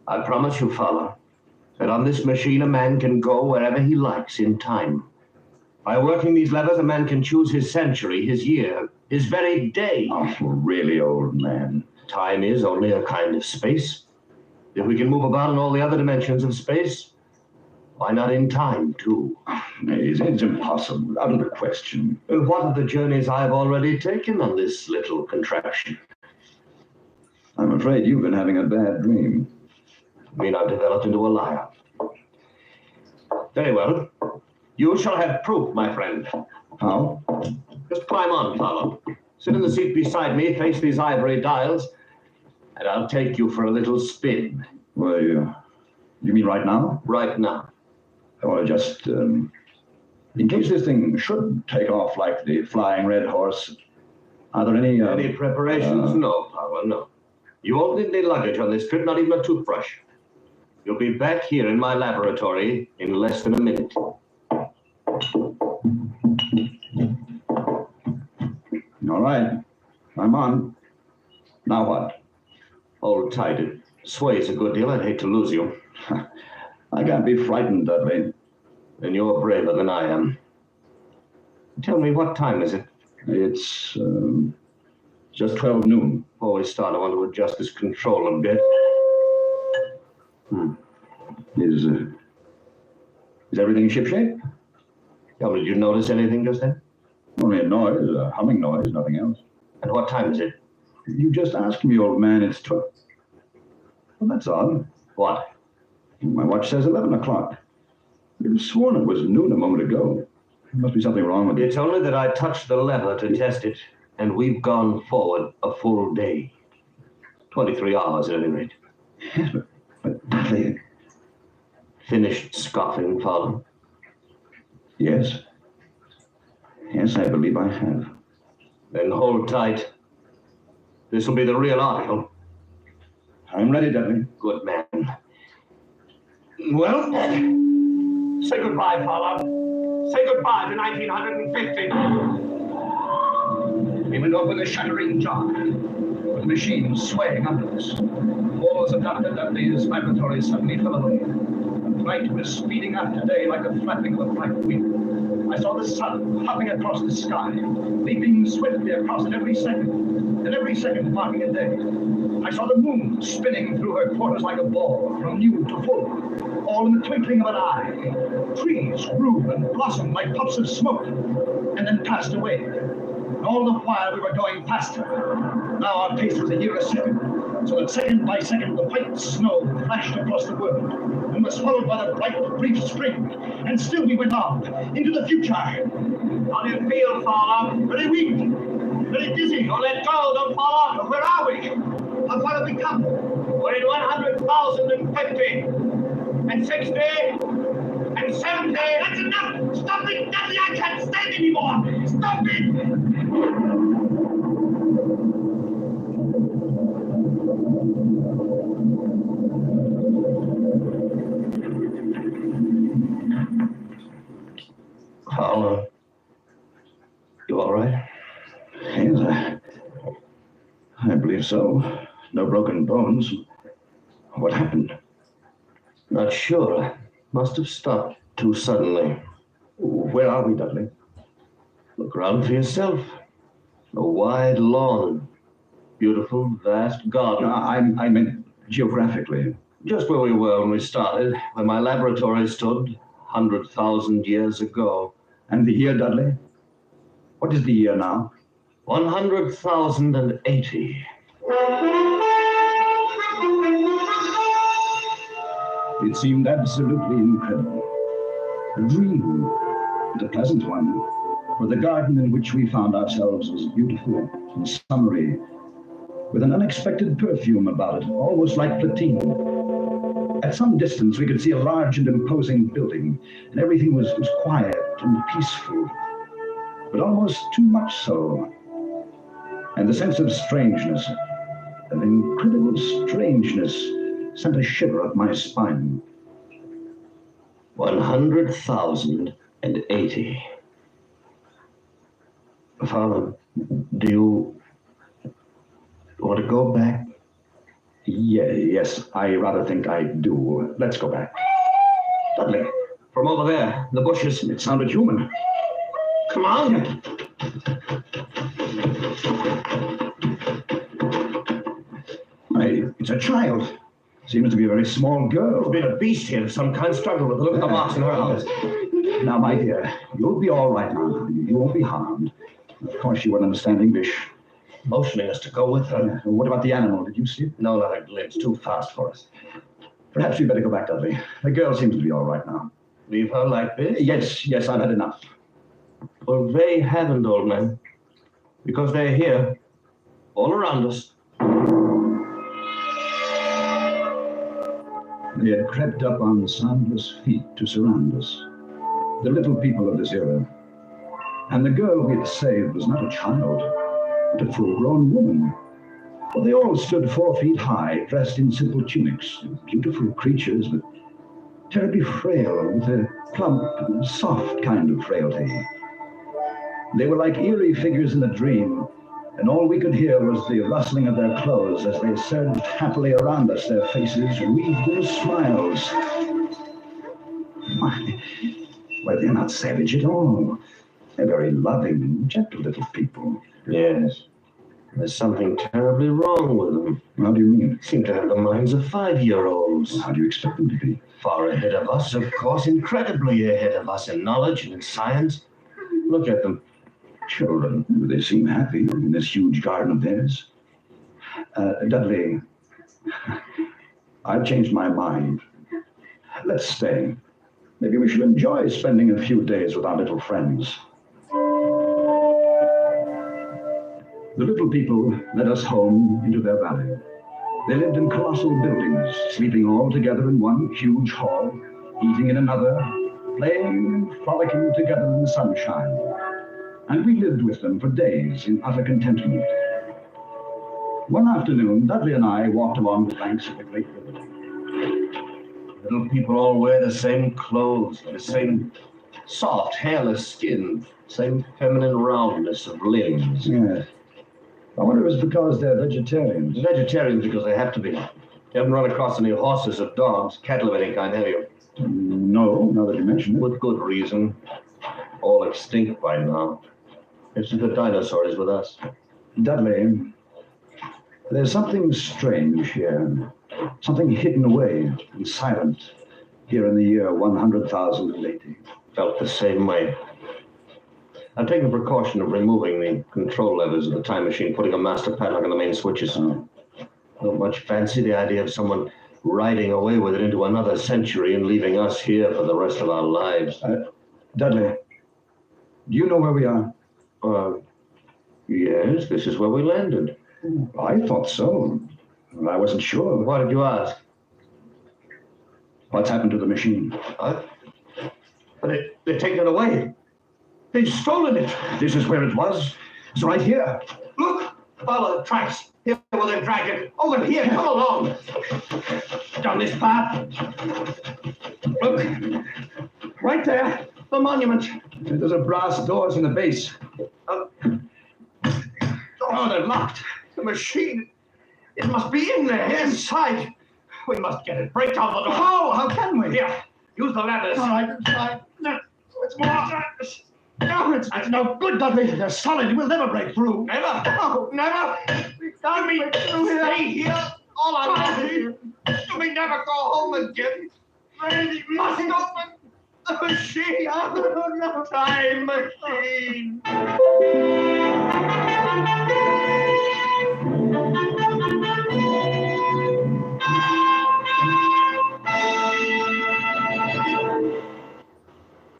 I promise you, Fowler, that on this machine a man can go wherever he likes in time. By working these levers, a man can choose his century, his year, his very day.
Oh, really, old man.
Time is only a kind of space.
If we can move about in all the other dimensions of space, why not in time, too?
It's impossible. Out of the question.
What of the journeys I've already taken on this little contraption?
I'm afraid you've been having a bad dream.
I mean, I've developed into a liar. Very well. You shall have proof, my friend.
How?
Just climb on, Fowler. Sit in the seat beside me, face these ivory dials, and I'll take you for a little spin.
Well, you mean right now?
Right now.
Well, just, in case this thing should take off like the flying red horse, are there any...
Any preparations? No, Fowler, no. You won't need any luggage on this trip, not even a toothbrush. You'll be back here in my laboratory in less than a minute.
All right. I'm on. Now what?
Hold tight. It sways a good deal. I'd hate to lose you.
I can't be frightened, Dudley.
Then you're braver than I am. Tell me, what time is it?
It's just 12 noon.
Before we start, I want to adjust this control a bit.
Is everything shipshape?
Yeah, did you notice anything just then?
Only a noise, a humming noise, nothing else.
And what time is it?
You just asked me, old man. It's 12. Well, that's odd.
What?
My watch says 11 o'clock. You've sworn it was noon a moment ago. There must be something wrong with it.
It's only that I touched the lever to test it, and we've gone forward a full day. 23 hours at any rate.
Yes, but Dudley...
Finished scoffing, Fowler?
Yes. Yes, I believe I have.
Then hold tight. This will be the real article.
I'm ready, Dudley.
Good man. Well, say goodbye, Fowler. Say goodbye to 1950.
We went over the shuddering jaw, with the machine swaying under us. Walls of Dr. Dudley's laboratory suddenly fell away. Night was speeding after day like the flapping of a black wing. I saw the sun hopping across the sky, leaping swiftly across it every second, and every second marking a day. I saw the moon spinning through her quarters like a ball, from new to full, all in the twinkling of an eye. Trees grew and blossomed like puffs of smoke, and then passed away. And all the while we were going faster. Now our pace was a year a second, so that second by second the white snow flashed across the world, and was followed by the bright, brief spring. And still we went on, into the future. How do you feel, Fowler? Very weak, very dizzy. Don't let go, don't fall off. Where are we? How far have we come? We're in 100,050, and 60, and 70. That's enough! Stop it, Dudley! I can't stand anymore! Stop it!
Fowler, you all right?
Yes, I believe so. No broken bones. What happened?
Not sure. Must have stopped too suddenly.
Where are we, Dudley?
Look around for yourself. A wide lawn. Beautiful, vast garden.
I meant geographically.
Just where we were when we started, where my laboratory stood 100,000 years ago.
And the year, Dudley? What is the year now?
100,080.
It seemed absolutely incredible. A dream, and a pleasant one, for the garden in which we found ourselves was beautiful and summery, with an unexpected perfume about it, almost like platine. At some distance, we could see a large and imposing building, and everything was quiet and peaceful, but almost too much so. And the sense of strangeness, of incredible strangeness, sent a shiver up my spine.
100,080. Father, do you want to go back?
Yes, I rather think I do. Let's go back. Dudley.
From over there, the bushes.
It sounded human.
Come on.
It's a child. Seems to be a very small girl.
There's been a beast here of some kind struggle with her. Look at the marks in her eyes.
Now, my dear, you'll be all right now. You won't be harmed. Of course, you won't understand English.
Motioning us to go with her.
What about the animal? Did you see it?
No, not a glimpse. Too fast for us.
Perhaps you'd better go back, Dudley. The girl seems to be all right now.
Leave her like this?
Yes, I've had enough.
Well, they haven't, old man. Because they're here. All around us.
They had crept up on soundless feet to surround us. The little people of this era. And the girl we had saved was not a child, but a full-grown woman. For they all stood 4 feet high, dressed in simple tunics, beautiful creatures, but terribly frail, with a plump, soft kind of frailty. They were like eerie figures in a dream, and all we could hear was the rustling of their clothes as they surged happily around us, their faces wreathed in smiles. Why, they're not savage at all. They're very loving and gentle little people.
Yes. There's something terribly wrong with them.
How do you mean?
Seem to have the minds of 5-year-olds.
How do you expect them to be?
Far ahead of us, of course, incredibly ahead of us in knowledge and in science. Look at them.
Children, they seem happy in this huge garden of theirs. Dudley, I've changed my mind. Let's stay. Maybe we should enjoy spending a few days with our little friends. The little people led us home into their valley. They lived in colossal buildings, sleeping all together in one huge hall, eating in another, playing and frolicking together in the sunshine. And we lived with them for days in utter contentment. One afternoon, Dudley and I walked along the banks of the great river.
Little people all wear the same clothes, the same soft, hairless skin, same feminine roundness of limbs.
Yes. I wonder if it's because they're vegetarians.
Vegetarians because they have to be. You haven't run across any horses or dogs, cattle of any kind, have you?
No, now that you mention it.
With good reason. All extinct by now. It's the dinosaurs with us.
Dudley, there's something strange here. Something hidden away and silent here in the year 100,080.
Felt the same way. I've taken the precaution of removing the control levers of the time machine, putting a master padlock on the main switches. Don't much fancy the idea of someone riding away with it into another century and leaving us here for the rest of our lives.
Dudley, do you know where we are?
Yes, this is where we landed.
I thought so. I wasn't sure.
Why did you ask?
What's happened to the machine?
But they're taking it away. They've stolen it.
This is where it was. It's right here.
Look! Follow the tracks. Here where they dragged it. Over here, come along. Down this path. Look. Right there. The monument.
There's a brass doors in the base.
Oh, they're locked. The machine. It must be in there, inside. We must get it. Break down the door.
How can we?
Here. Use the ladders.
All right.
No, it's more. No, it's
no good, Dudley. They're solid. We'll never break through.
Never. No, never. Let me stay here. All I need. Let me never go home again. We must open the machine. Time machine.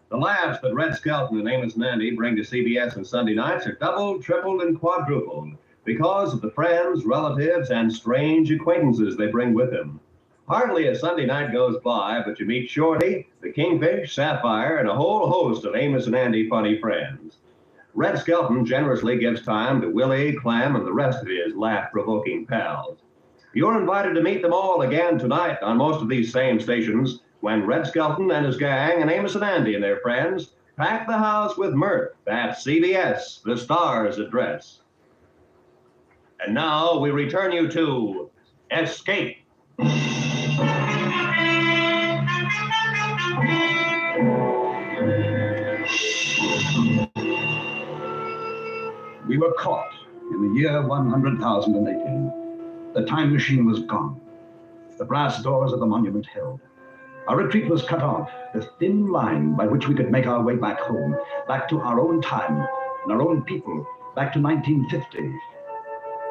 The laughs that Red Skelton and Amos and Andy bring to CBS on Sunday nights are doubled, tripled, and quadrupled because of the friends, relatives, and strange acquaintances they bring with them. Hardly a Sunday night goes by, but you meet Shorty, the Kingfish, Sapphire, and a whole host of Amos and Andy funny friends. Red Skelton generously gives time to Willie, Clem, and the rest of his laugh-provoking pals. You're invited to meet them all again tonight on most of these same stations when Red Skelton and his gang and Amos and Andy and their friends pack the house with mirth at CBS, the Star's address. And now we return you to Escape.
We were caught in the year 100,080. The time machine was gone. The brass doors of the monument held. Our retreat was cut off, the thin line by which we could make our way back home, back to our own time and our own people, back to 1950.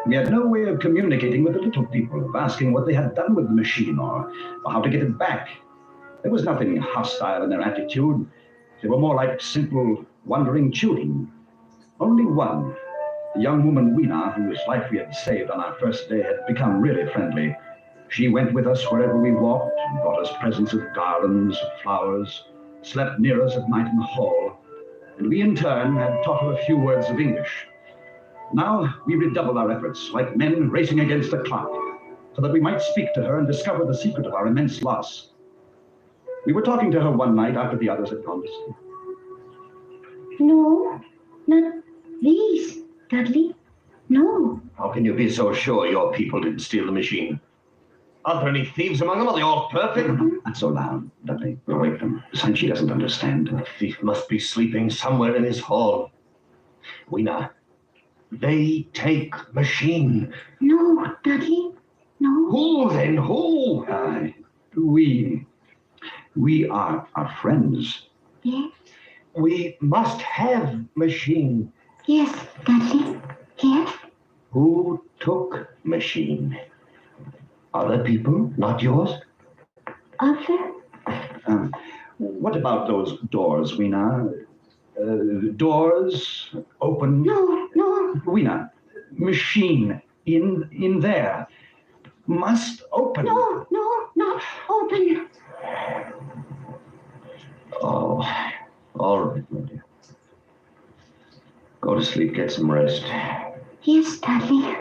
We had no way of communicating with the little people, of asking what they had done with the machine or how to get it back. There was nothing hostile in their attitude. They were more like simple, wondering children. Only one, the young woman Weena, whose life we had saved on our first day, had become really friendly. She went with us wherever we walked and brought us presents of garlands, of flowers, slept near us at night in the hall, and we in turn had taught her a few words of English. Now we redoubled our efforts, like men racing against the clock, so that we might speak to her and discover the secret of our immense loss. We were talking to her one night after the others had gone to sleep.
No, not these, Dudley. No.
How can you be so sure your people didn't steal the machine? Aren't there any thieves among them? Are they all perfect?
Not so loud, Dudley. We'll wake them. Besides, she doesn't understand.
The thief must be sleeping somewhere in his hall. Weena, they take machine.
No, Dudley. No.
Who then? Who?
We are our friends.
Yes.
We must have machine.
Yes, Dudley. Yes.
Who took machine? Other people, not yours?
Other?
What about those doors, Weena? Doors open.
No.
Weena, machine in there. Must open.
No, not open.
Oh, all right, my dear. Go to sleep, get some rest.
Yes, Dudley.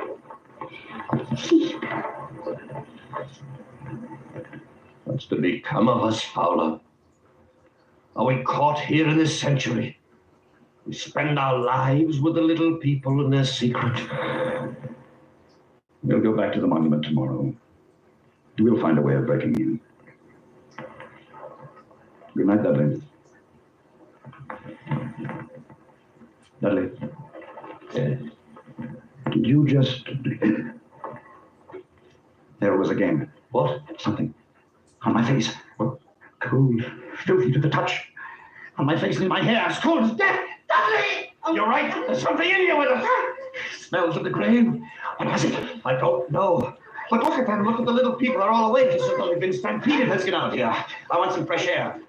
Sleep.
What's to become of us, Fowler? Are we caught here in this century? We spend our lives with the little people and their secret.
We'll go back to the monument tomorrow. We'll find a way of breaking in. Good night, Dudley. Dudley. Did you just... There was again.
What?
Something. On my face. Cold. Filthy to the touch. On my face and in my hair. As cold as death. Dudley! You're right. There's something in here with us. Smells of the grave. What was it?
I don't know. But look at them. Look at the little people. They're all awake. It's as though they've been stampeded. Let's get out of here. I want some fresh air.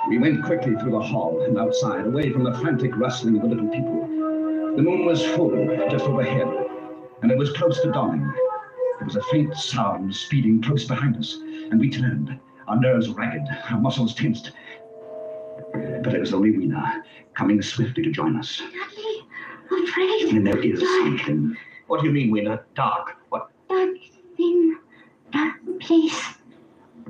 We went quickly through the hall and outside, away from the frantic rustling of the little people. The moon was full, just overhead, and it was close to dawning. There was a faint sound speeding close behind us, and we turned, our nerves ragged, our muscles tensed. But it was only Weena, coming swiftly to join us.
Dudley, I'm afraid.
And there is something.
What do you mean, Weena? Dark? What?
Dark thing. Dark place.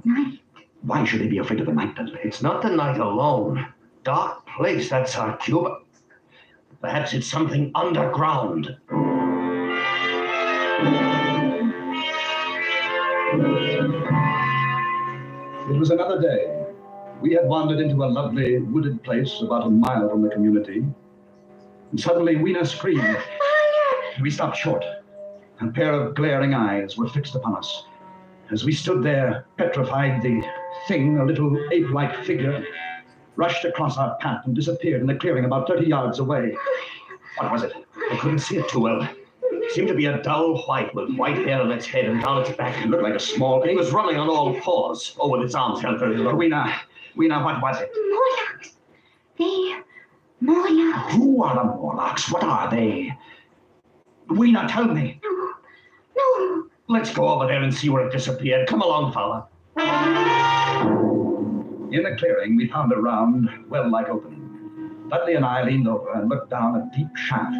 Night.
Why should they be afraid of the night, Dudley?
It's not the night alone. Dark place, that's our cue. But perhaps it's something underground.
It was another day. We had wandered into a lovely wooded place about a mile from the community. And suddenly Weena screamed.
Fire!
We stopped short. A pair of glaring eyes were fixed upon us. As we stood there, petrified, the thing, a little ape-like figure, rushed across our path and disappeared in the clearing about 30 yards away. What was it?
I couldn't see it too well. It seemed to be a dull white with white hair on its head and down its back.
It looked like a small ape.
It was running on all fours. Oh, with its arms held very low.
Weena, what was it?
Morlocks. They... Morlocks.
Who are the Morlocks? What are they? Weena, tell me.
No.
Let's go over there and see where it disappeared. Come along, fella.
In the clearing, we found a round, well-like opening. Dudley and I leaned over and looked down a deep shaft.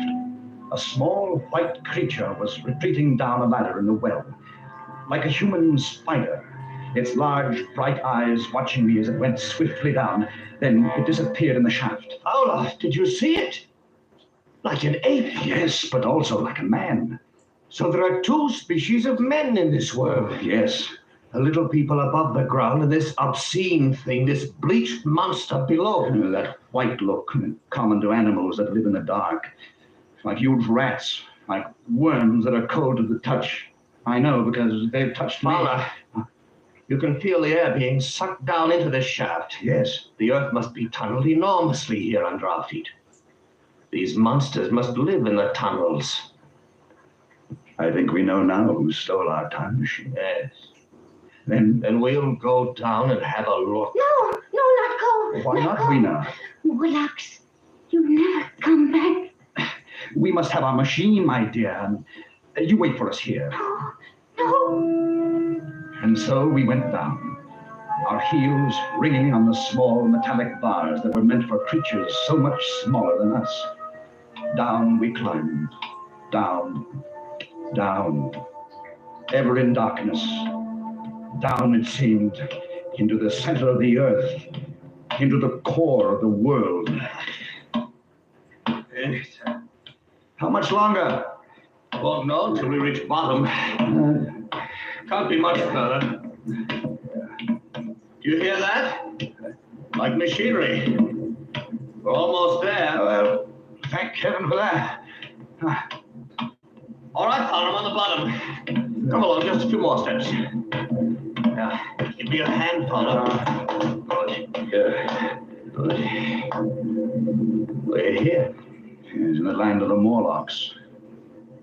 A small white creature was retreating down a ladder in the well, like a human spider, its large, bright eyes watching me as it went swiftly down. Then it disappeared in the shaft.
Fowler, did you see it? Like an ape?
Yes, but also like a man.
So there are two species of men in this world.
Yes.
The little people above the ground and this obscene thing, this bleached monster below.
That white look, common to animals that live in the dark. Like huge rats, like worms that are cold to the touch.
I know because they've touched me.
Fowler, you can feel the air being sucked down into this shaft.
Yes.
The earth must be tunneled enormously here under our feet. These monsters must live in the tunnels.
I think we know now who stole our time machine.
Yes.
Then
we'll go down and have a look.
No, not go.
Why not, Rena?
Warlocks, you never come back.
We must have our machine, my dear. And you wait for us here.
No.
And so we went down, our heels ringing on the small metallic bars that were meant for creatures so much smaller than us. Down we climbed, down, ever in darkness. Down, it seemed, into the center of the earth, into the core of the world. How much longer?
Won't know till we reach bottom. Can't be much further. You hear that? Like machinery. We're almost there.
Well, thank heaven for that.
All right, Fowler, I'm on the bottom. Come along, just a few more steps. Give me a hand, Fowler. Good. We're here.
He's in the land of the Morlocks.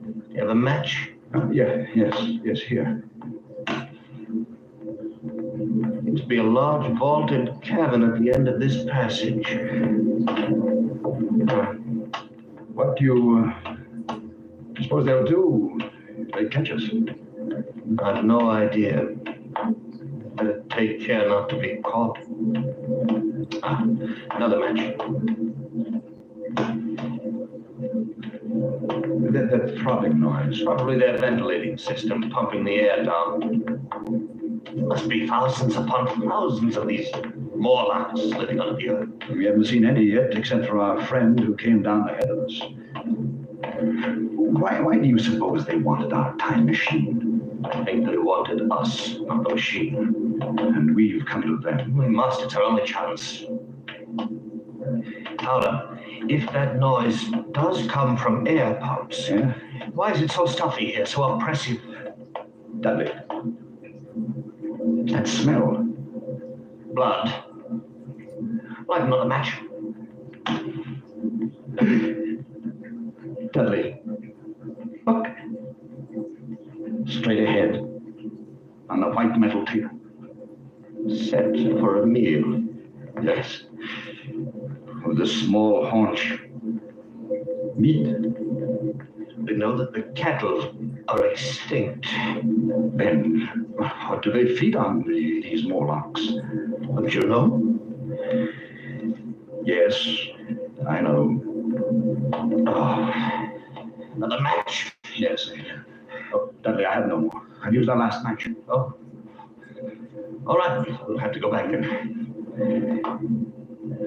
Do you have a match?
Yes, here.
Seems to be a large vaulted cavern at the end of this passage.
What do you suppose they'll do if they catch us?
I've no idea. Better take care not to be caught. Another match.
That throbbing noise.
Probably their ventilating system pumping the air down. There must be thousands upon thousands of these Morlocks living on the earth.
We haven't seen any yet, except for our friend who came down ahead of us. Why do you suppose they wanted our time machine?
I think they wanted us, not the machine.
And we've come to them.
We must. It's our only chance. Fowler, if that noise does come from air pumps, why is it so stuffy here, so oppressive?
Dudley, that smell.
Blood. Like another match.
Dudley, look. Straight ahead, on the white metal table.
Set for a meal.
Yes. With a small haunch. Meat.
We know that the cattle are extinct.
Then, what do they feed on, these Morlocks?
Don't you know?
Yes, I know.
Oh, another match?
Yes. Oh, Dudley, I have no more. I've used our last match.
Oh. All right, we'll have to go back in.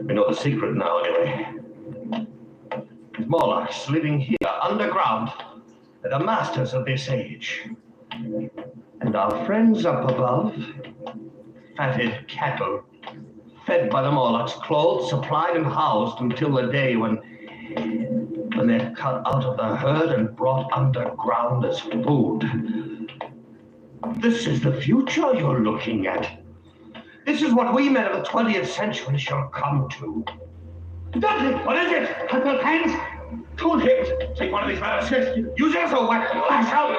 We know the secret now, anyway. Morlocks living here underground. They're the masters of this age. And our friends up above, fatted cattle, fed by the Morlocks, clothed, supplied, and housed until the day when they're cut out of the herd and brought underground as food. This is the future you're looking at. This is what we men of the 20th century shall come to. Dudley, what is it? Cut those hands? Don't hit. Take one of these manuscripts. Use it as a weapon. Lash out.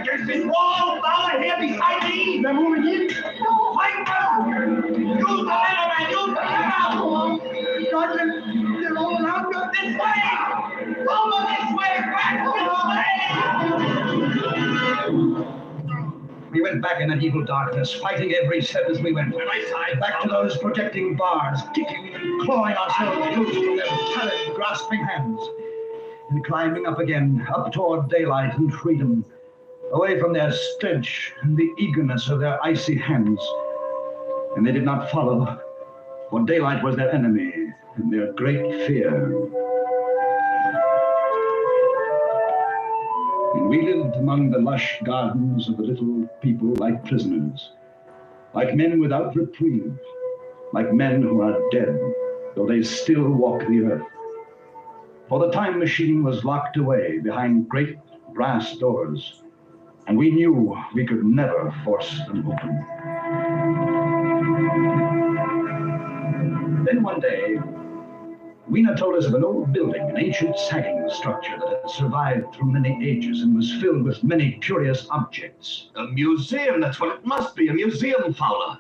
Against this wall, Fowler, here beside me. They're moving in. Fight them. Use the ladder, man. Use the ladder. Dudley, they're all around us. This way. Over this way. Back this way.
We went back in that evil darkness, fighting every step as we went. Back to those protecting bars, kicking and clawing ourselves loose from their taloned, grasping hands. And climbing up again, up toward daylight and freedom, away from their stench and the eagerness of their icy hands. And they did not follow, for daylight was their enemy and their great fear. And we lived among the lush gardens of the little people like prisoners, like men without reprieve, like men who are dead, though they still walk the earth. For the time machine was locked away behind great
brass doors, and we knew we could never force them open. Then one day, Weena told us of an old building, an ancient sagging structure that had survived through many ages and was filled with many curious objects.
A museum, that's what it must be, a museum, Fowler.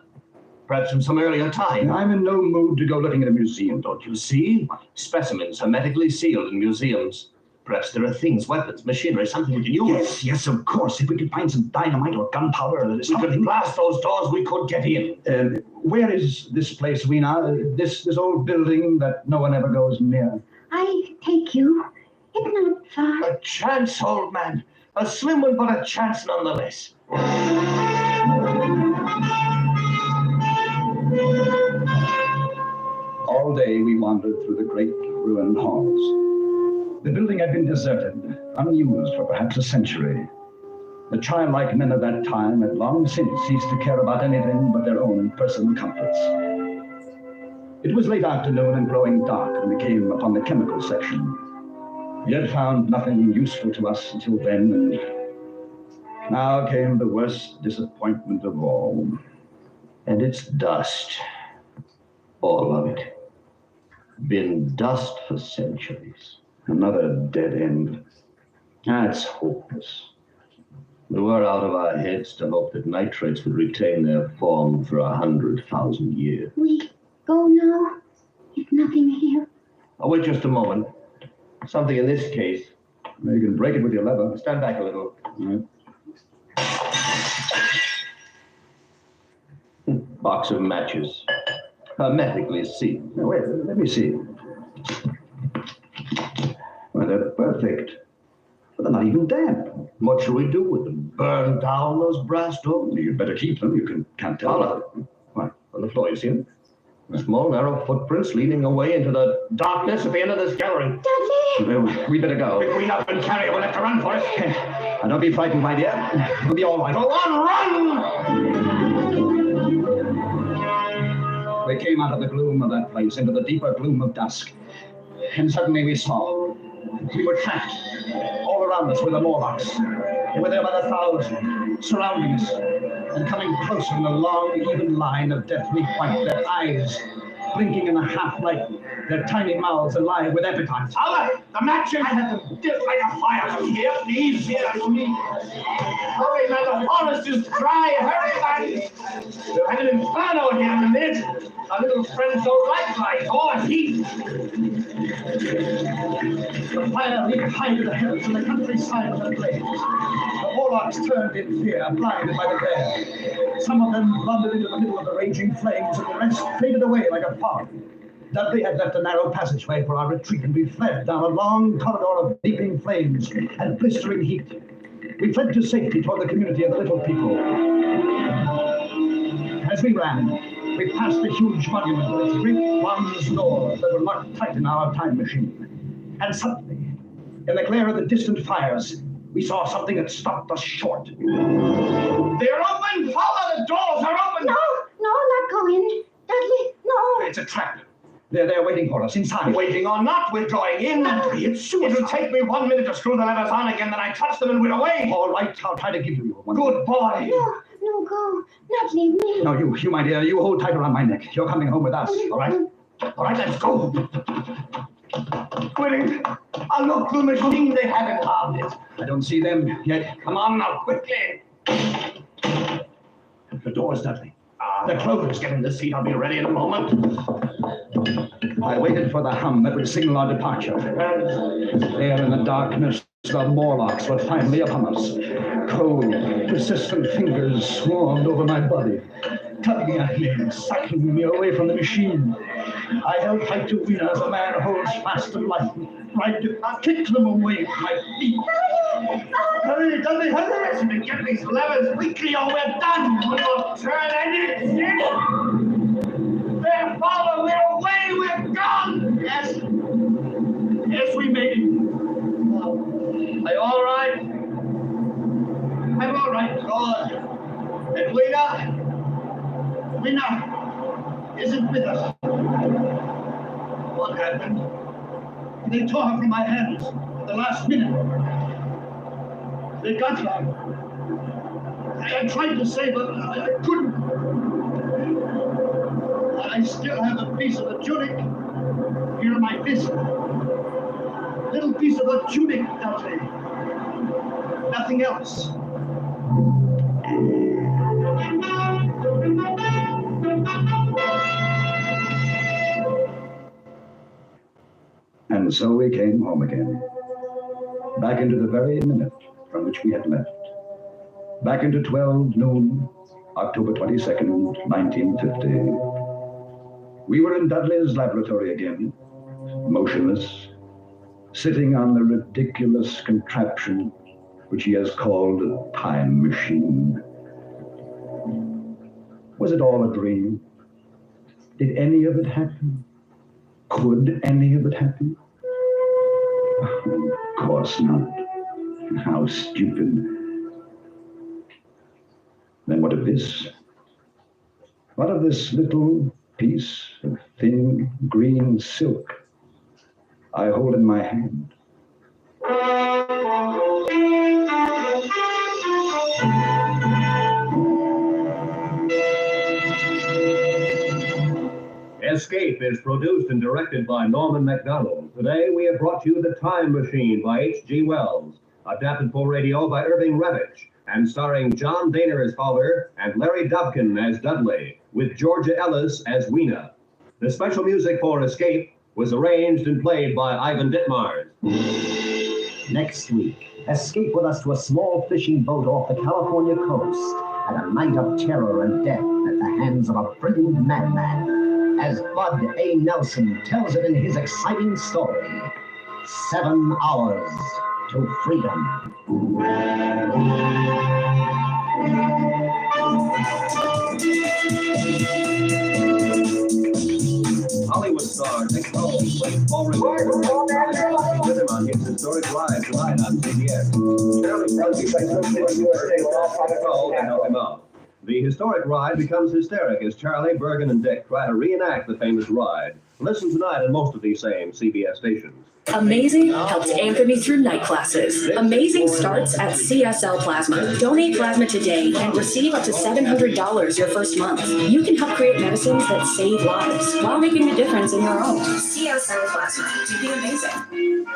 Perhaps from some earlier time.
I'm in no mood to go looking at a museum, don't you see?
Specimens hermetically sealed in museums. Perhaps there are things, weapons, machinery, something we can use.
Yes, of course. If we could find some dynamite or gunpowder or something.
We could blast those doors, we could get in.
Where is this place, Weena? This old building that no one ever goes near?
I take you. It's not far.
A chance, old man. A slim one, but a chance nonetheless.
All day we wandered through the great ruined halls. The building had been deserted, unused for perhaps a century. The childlike men of that time had long since ceased to care about anything but their own personal comforts. It was late afternoon and growing dark when we came upon the chemical section. We had found nothing useful to us until then, and now came the worst disappointment of all.
And it's dust. All of it. Been dust for centuries.
Another dead end.
That's hopeless. We were out of our heads to hope that nitrates would retain their form for 100,000 years.
We go now? There's nothing here.
Oh, wait just a moment. Something in this case.
You can break it with your lever.
Stand back a little.
Right.
Box of matches. Hermetically sealed.
Now, wait, let me see. Well, they're perfect. But they're not even damp.
What shall we do with them? Burn down those brass doors?
You'd better keep them. You can't tell.
What? On the floor, you see them? Small, narrow footprints leading away into the darkness at the end of this gallery.
Dudley!
We better go.
Quick, up and carry it. We'll have to run for it.
Now, don't be frightened, my dear. It'll be all right.
Go on, run!
We came out of the gloom of that place into the deeper gloom of dusk. And suddenly we saw. We were trapped. All around us were the Morlocks. They were there by the thousand, surrounding us, and coming closer in a long, even line of deathly white, their eyes blinking in the half-light, their tiny mouths alive with appetite.
Fowler, the matches! I have them dipped like a fire. Here, please, here, please. Hurry, man, the forest is dry. Hurry, man. We'll have an inferno here in a minute. Our little friends don't like or heat.
The fire leaped high to the heavens, and the countryside was ablaze. The Morlocks turned in fear, blinded by the glare. Some of them blundered into the middle of the raging flames, and the rest faded away like a fog. Dudley had left a narrow passageway for our retreat, and we fled down a long corridor of leaping flames and blistering heat. We fled to safety toward the community of the little people. As we ran, we passed the huge monument with its great bronze doors that were locked tight in our time machine. And suddenly, in the glare of the distant fires, we saw something that stopped us short.
They're open! Follow the doors! They're open!
No, not go in. Dudley, no.
It's a trap. They're there waiting for us inside.
Waiting or not, we're going in.
It's suicide.
It'll take me 1 minute to screw the levers on again, then I touch them and we're away.
All right, I'll try to give you one.
Good boy.
No, go. Not leave me.
No, you, my dear, you hold tight around my neck. You're coming home with us, all right? All right, let's go.
Quick! I'll look through the machine. They haven't harmed it.
I don't see them yet.
Come on now, quickly.
The doors, Dudley.
The clover's getting the seat. I'll be ready in a moment.
I waited for the hum that would signal our departure. There in the darkness, the Morlocks were finally upon us. Cold, persistent fingers swarmed over my body, tugging at me, sucking me away from the machine. I held tight to Weena as a man holds fast to life, tried to kick them away from my feet.
Hurry, Dudley, hurry! Get these levers quickly or we're done! We'll turn anything! There, Fowler, we're away! We're gone!
Yes, we made it.
Are you all right?
I'm all right.
Good. And Weena?
Weena isn't with us.
What happened?
They tore her from my hands at the last minute.
They got her. I tried to save her. I couldn't. I still have a piece of the tunic here in my fist. Little piece of the tunic, Dudley. Nothing else.
And so we came home again. Back into the very minute from which we had left. Back into 12 noon, October 22nd, 1950. We were in Dudley's laboratory again, motionless, sitting on the ridiculous contraption which he has called a time machine. Was it all a dream? Did any of it happen? Could any of it happen? Of course not. How stupid. Then what of this? What of this little piece of thin green silk I hold in my hand?
Escape is produced and directed by Norman MacDonald. Today we have brought you The Time Machine by H.G. Wells, adapted for radio by Irving Revich, and starring John Daner as Fowler and Larry Dobkin as Dudley, with Georgia Ellis as Weena. The special music for Escape was arranged and played by Ivan Ditmars.
Next week, escape with us to a small fishing boat off the California coast and a night of terror and death at the hands of a brilliant madman, as Bud A. Nelson tells it in his exciting story, 7 Hours to Freedom.
Hollywood star Nick Holmes plays Paul Revere. With him on his historic ride tonight on CBS. Shirley Fuzzy plays USA to help him out. The historic ride becomes hysteric as Charlie, Bergen, and Dick try to reenact the famous ride. Listen tonight on most of these same CBS stations.
Amazing helped anchor me through night classes. Amazing starts at CSL Plasma. Donate plasma today and receive up to $700 your first month. You can help create medicines that save lives while making a difference in your own. CSL Plasma. To be amazing.